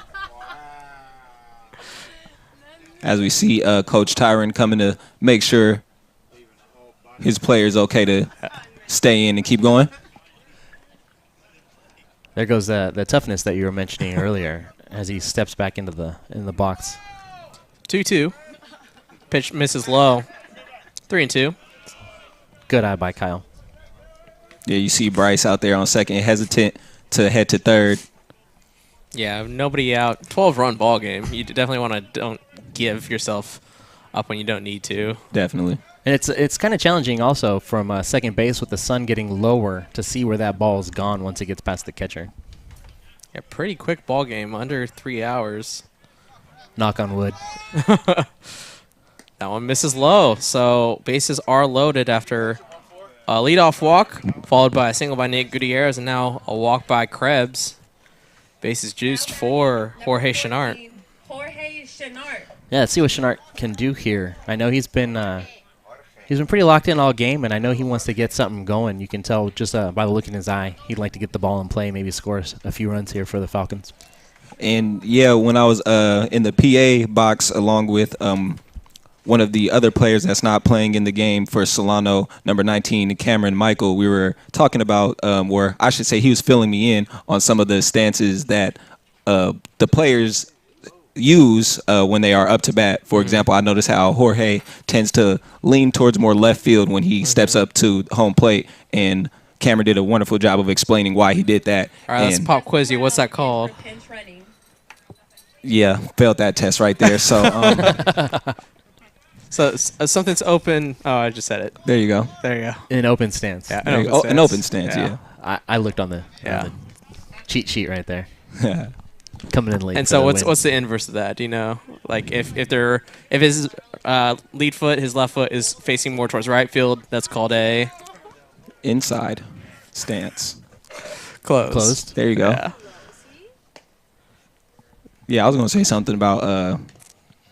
As we see Coach Tyron coming to make sure his player's okay to stay in and keep going. There goes the toughness that you were mentioning earlier as he steps back into the box. 2-2. Pitch misses low. 3-2. Good eye by Kyle. Yeah, you see Bryce out there on second, hesitant to head to third. Yeah, nobody out. 12-run ball game. You definitely want to don't give yourself up when you don't need to. Definitely. And it's kind of challenging also from second base with the sun getting lower to see where that ball is gone once it gets past the catcher. Yeah, pretty quick ball game, under 3 hours. Knock on wood. That one misses low, so bases are loaded after a leadoff walk, followed by a single by Nick Gutierrez, and now a walk by Krebs. Bases juiced for Jorge Chenart. Yeah, let's see what Chenart can do here. I know he's been pretty locked in all game, and I know he wants to get something going. You can tell just by the look in his eye. He'd like to get the ball in play, maybe score a few runs here for the Falcons. And, yeah, when I was in the PA box along with one of the other players that's not playing in the game for Solano, number 19, Cameron Michael, we were talking about, or I should say he was filling me in on some of the stances that the players use when they are up to bat. For example, I notice how Jorge tends to lean towards more left field when he steps up to home plate, and Cameron did a wonderful job of explaining why he did that. All right, let's pop quiz you. What's that called? Yeah, failed that test right there. So, so something's open. Oh, I just said it. There you go. There you go. An open stance. Yeah, an open stance, yeah. I looked on the cheat sheet right there. Coming in late. And so what's the inverse of that? Do you know? Like if his lead foot, his left foot is facing more towards right field, that's called a inside stance. Closed. There you go. Yeah, I was gonna say something about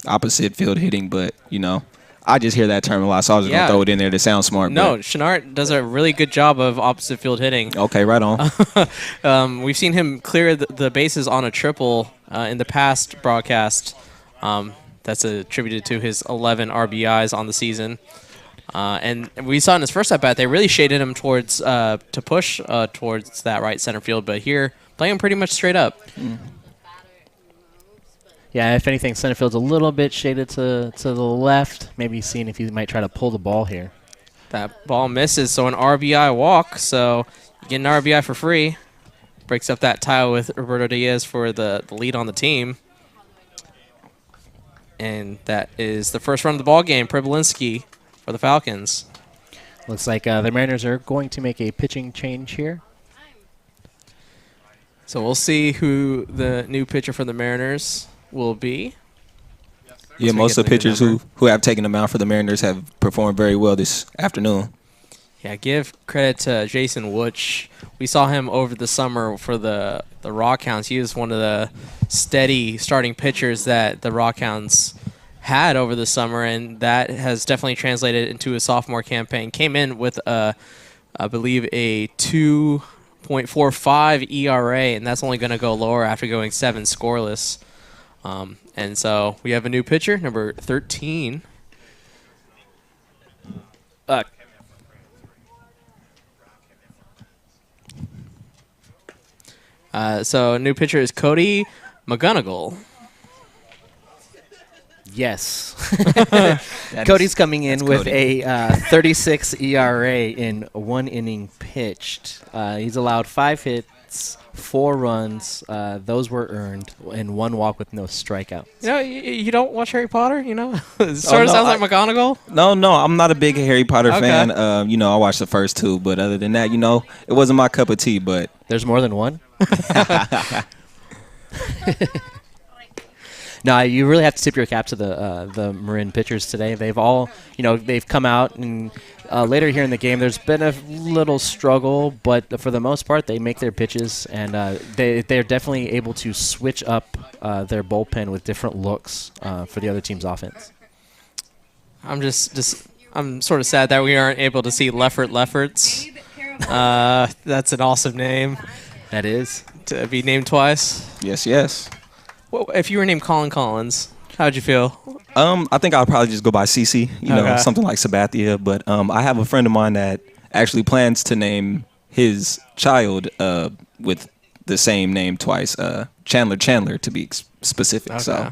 opposite field hitting, but I just hear that term a lot, so I was just gonna throw it in there to sound smart. No, Chenart does a really good job of opposite field hitting. Okay, right on. We've seen him clear the bases on a triple in the past broadcast. That's attributed to his 11 RBIs on the season. And we saw in his first at-bat, they really shaded him towards to push towards that right center field, but here, playing him pretty much straight up. Yeah, if anything, center field's a little bit shaded to the left. Maybe seeing if he might try to pull the ball here. That ball misses, so an RBI walk. So you get an RBI for free. Breaks up that tie with Roberto Diaz for the lead on the team. And that is the first run of the ball game. Privilinski for the Falcons. Looks like the Mariners are going to make a pitching change here. So we'll see who the new pitcher for the Mariners will be. Yeah, most of the pitchers who have taken them out for the Mariners have performed very well this afternoon. Yeah, give credit to Jason Wooch. We saw him over the summer for the Rockhounds. He was one of the steady starting pitchers that the Rockhounds had over the summer, and that has definitely translated into a sophomore campaign. Came in with, I believe, a 2.45 ERA, and that's only going to go lower after going 7 scoreless. And so we have a new pitcher, number 13. So a new pitcher is Cody McGonigal. Yes. That Cody's is- coming in that's with Cody. a 36 ERA in 1 inning pitched. He's allowed 5 hits, 4 runs. Those were earned, and 1 walk with no strikeout. You know, you don't watch Harry Potter, you know? It sort Oh, of no, sounds like McGonagall. No, I'm not a big Harry Potter Okay. fan. You know, I watched the first 2, but other than that, you know, it wasn't my cup of tea. But There's more than 1? No, you really have to tip your cap to the Marin pitchers today. They've all, they've come out, and later here in the game, there's been a little struggle, but for the most part, they make their pitches, and they're definitely able to switch up their bullpen with different looks for the other team's offense. I'm I'm sort of sad that we aren't able to see Lefferts. That's an awesome name. That is. To be named twice. yes. Well, if you were named Colin Collins, how'd you feel? I think I'll probably just go by CC, Okay. something like Sabathia. But I have a friend of mine that actually plans to name his child with the same name twice, Chandler to be specific. So. Okay.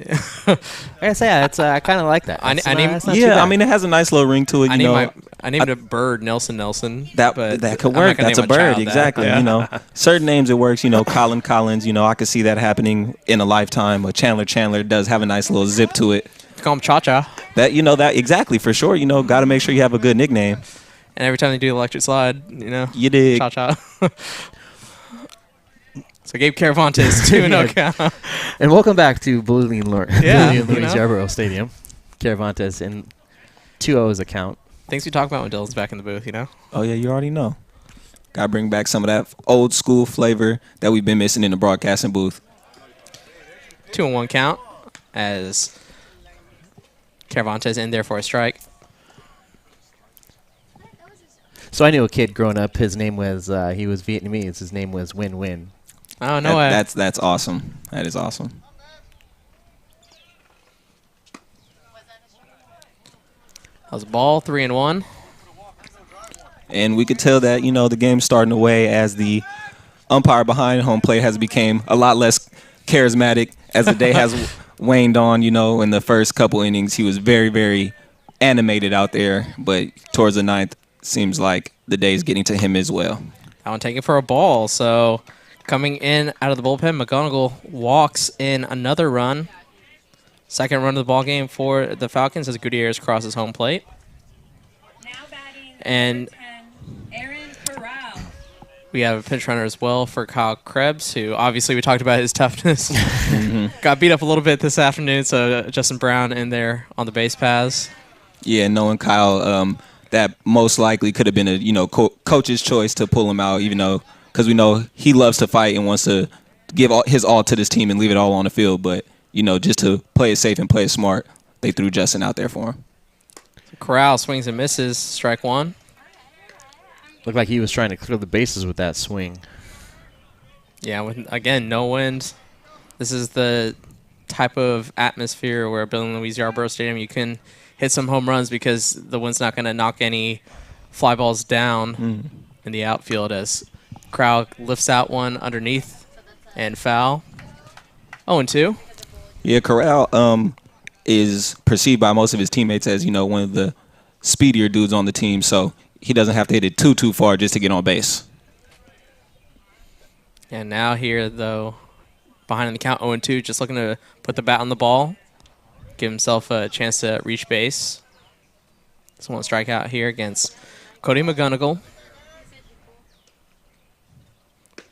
I gotta say, I kind of like that. I named- that's not too bad. I mean, it has a nice little ring to it. I named a bird Nelson. That but that could I'm not work. gonna That's a name my bird, child that. exactly. Yeah. Certain names it works. Colin Collins. I could see that happening in a lifetime. But Chandler does have a nice little zip to it. Call him Cha-Cha. That that exactly for sure. Got to make sure you have a good nickname. And every time they do the electric slide, You dig. Cha-Cha. So Gabe Caravantes, 2-0 count. And welcome back to Bully and Yeah, Louis Yarborough Stadium. Caravantes in 2-0 is a count. Things we talk about when Dylan's back in the booth, Oh yeah, you already know. Got to bring back some of that old school flavor that we've been missing in the broadcasting booth. 2-1 count as Caravantes in there for a strike. So I knew a kid growing up. His name was he was Vietnamese. His name was Win Win. Oh no way! That's awesome. That is awesome. That was ball 3-1. And we could tell that, the game's starting away as the umpire behind home plate has become a lot less charismatic as the day has waned on. In the first couple innings, he was very, very animated out there. But towards the ninth, seems like the day's getting to him as well. That one taken for a ball. So coming in out of the bullpen, McGonigal walks in another run. Second run of the ball game for the Falcons as Gutierrez crosses home plate. And we have a pinch runner as well for Kyle Krebs, who obviously we talked about his toughness. Got beat up a little bit this afternoon, so Justin Brown in there on the base paths. Yeah, knowing Kyle, that most likely could have been a coach's choice to pull him out, even though because we know he loves to fight and wants to give his all to this team and leave it all on the field. But just to play it safe and play it smart, they threw Justin out there for him. Corral swings and misses, strike one. Looked like he was trying to clear the bases with that swing. Yeah, again, no wind. This is the type of atmosphere where Bill & Louise Yarborough Stadium, you can hit some home runs because the wind's not going to knock any fly balls down in the outfield as Corral lifts out one underneath and foul. 0-2. Yeah, Corral is perceived by most of his teammates as, one of the speedier dudes on the team, so he doesn't have to hit it too far just to get on base. And now here, though, behind in the count, 0-2, just looking to put the bat on the ball, give himself a chance to reach base. So one strikeout here against Cody McGonigal.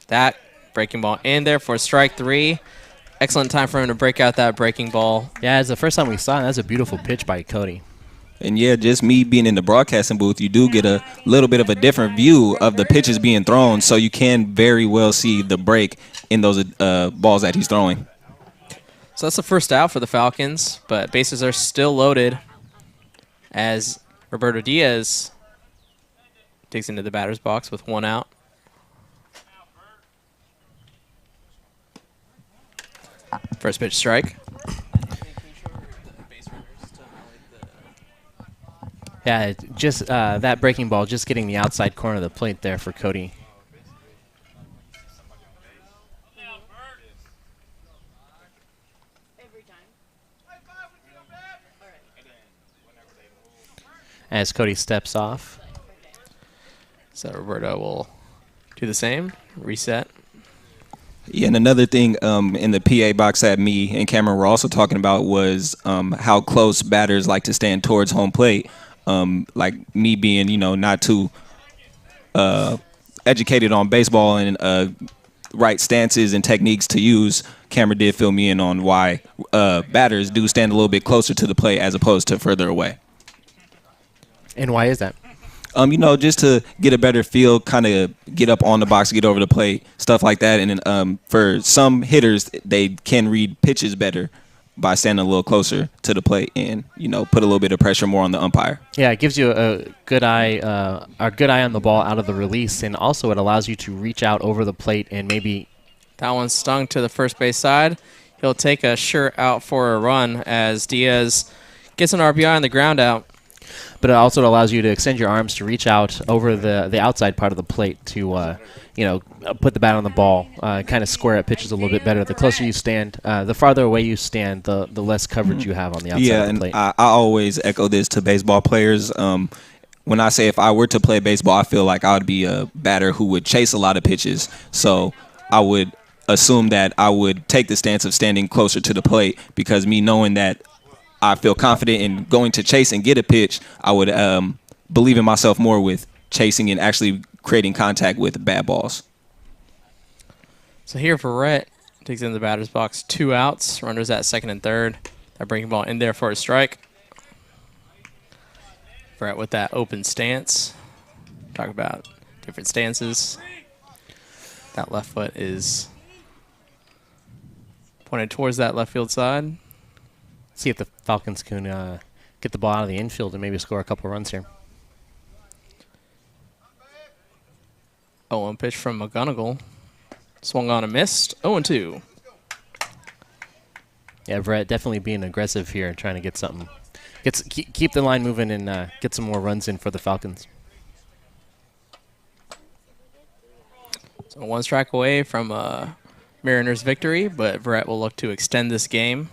That breaking ball in there for strike 3. Excellent time for him to break out that breaking ball. Yeah, it's the first time we saw it. That's a beautiful pitch by Cody. And yeah, just me being in the broadcasting booth, you do get a little bit of a different view of the pitches being thrown, so you can very well see the break in those balls that he's throwing. So that's the first out for the Falcons, but bases are still loaded as Roberto Diaz digs into the batter's box with one out. First pitch strike. Yeah, just that breaking ball just getting the outside corner of the plate there for Cody. as Cody steps off. So Roberto will do the same, reset. Yeah, and another thing in the PA box that me and Cameron were also talking about was how close batters like to stand towards home plate. Like me being, not too educated on baseball and right stances and techniques to use, Cameron did fill me in on why batters do stand a little bit closer to the plate as opposed to further away. And why is that? Just to get a better feel, kind of get up on the box, get over the plate, stuff like that. And then for some hitters, they can read pitches better by standing a little closer to the plate and, put a little bit of pressure more on the umpire. Yeah, it gives you a good eye on the ball out of the release, and also it allows you to reach out over the plate and maybe. That one stung to the first base side. He'll take a sure out for a run as Diaz gets an RBI on the ground out. But it also allows you to extend your arms to reach out over the outside part of the plate to, put the bat on the ball, kind of square up pitches a little bit better. The closer you stand, the farther away you stand, the less coverage you have on the outside of the plate. Yeah, and I always echo this to baseball players. When I say if I were to play baseball, I feel like I would be a batter who would chase a lot of pitches. So I would assume that I would take the stance of standing closer to the plate because me knowing that I feel confident in going to chase and get a pitch, I would believe in myself more with chasing and actually creating contact with bad balls. So here Verrett digs in the batter's box, 2 outs, runners at second and third. That bringing ball in there for a strike. Verrett with that open stance. Talk about different stances. That left foot is pointed towards that left field side. See if the Falcons can get the ball out of the infield and maybe score a couple runs here. 0-1 pitch from McGonigal. Swung on and missed. 0-2. Yeah, Verrett definitely being aggressive here, trying to get something. Keep the line moving and get some more runs in for the Falcons. So 1 strike away from Mariners' victory, but Verrett will look to extend this game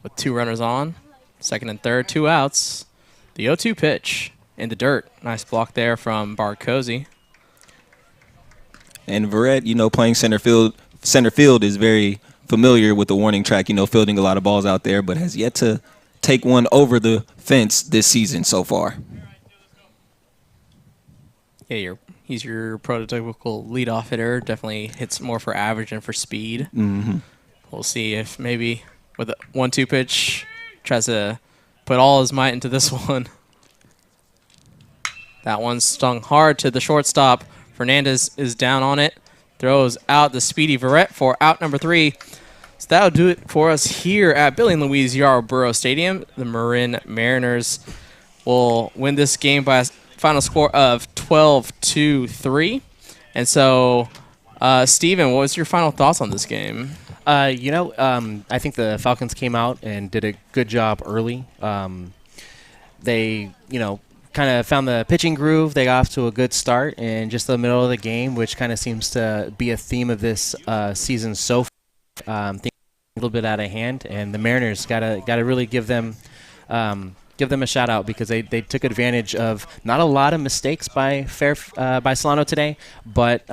with 2 runners on. Second and third, 2 outs. The 0-2 pitch in the dirt. Nice block there from Barcosi. And Verrett, playing center field is very familiar with the warning track, fielding a lot of balls out there, but has yet to take one over the fence this season so far. Yeah, he's your prototypical leadoff hitter. Definitely hits more for average and for speed. Mm-hmm. We'll see if maybe with a 1-2 pitch tries to put all his might into this one. That one stung hard to the shortstop. Fernandez is down on it. Throws out the speedy Verrett for out number 3. So that'll do it for us here at Billy and Louise Yarborough Stadium. The Marin Mariners will win this game by a final score of 12-3. And so, Steven, what was your final thoughts on this game? I think the Falcons came out and did a good job early. They, kind of found the pitching groove. They got off to a good start in just the middle of the game, which kind of seems to be a theme of this season so far. Things a little bit out of hand, and the Mariners gotta really give them a shout out because they took advantage of not a lot of mistakes by Solano today, but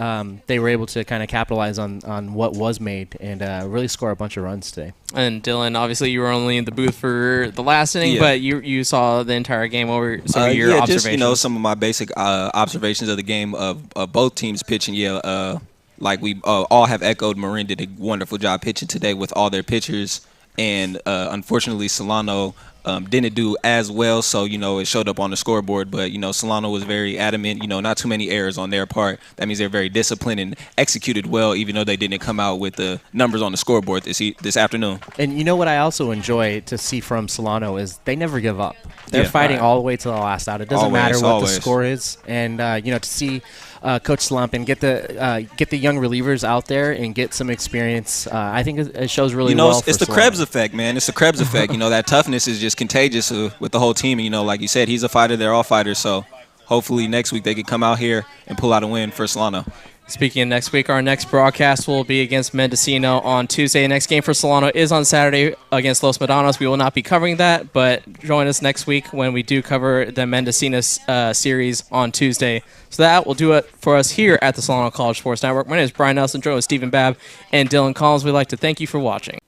they were able to kind of capitalize on what was made and really score a bunch of runs today. And Dylan, obviously you were only in the booth for the last inning, but you saw the entire game over some of your observations. Just some of my basic observations of the game of both teams pitching. Like we all have echoed, Marin did a wonderful job pitching today with all their pitchers, and unfortunately Solano didn't do as well, so it showed up on the scoreboard. But Solano was very adamant. Not too many errors on their part. That means they're very disciplined and executed well, even though they didn't come out with the numbers on the scoreboard this afternoon. And what I also enjoy to see from Solano is they never give up. They're fighting all the way to the last out. It doesn't matter what the score is, and to see Coach Slump and get the young relievers out there and get some experience. I think it shows really well. It's the Krebs effect, man. It's the Krebs effect. That toughness is just contagious with the whole team. And, like you said, he's a fighter. They're all fighters. So hopefully next week they can come out here and pull out a win for Solano. Speaking of next week, our next broadcast will be against Mendocino on Tuesday. The next game for Solano is on Saturday against Los Medanos. We will not be covering that, but join us next week when we do cover the Mendocino series on Tuesday. So that will do it for us here at the Solano College Sports Network. My name is Brian Nelson, joined with Stephen Babb and Dylan Collins. We'd like to thank you for watching.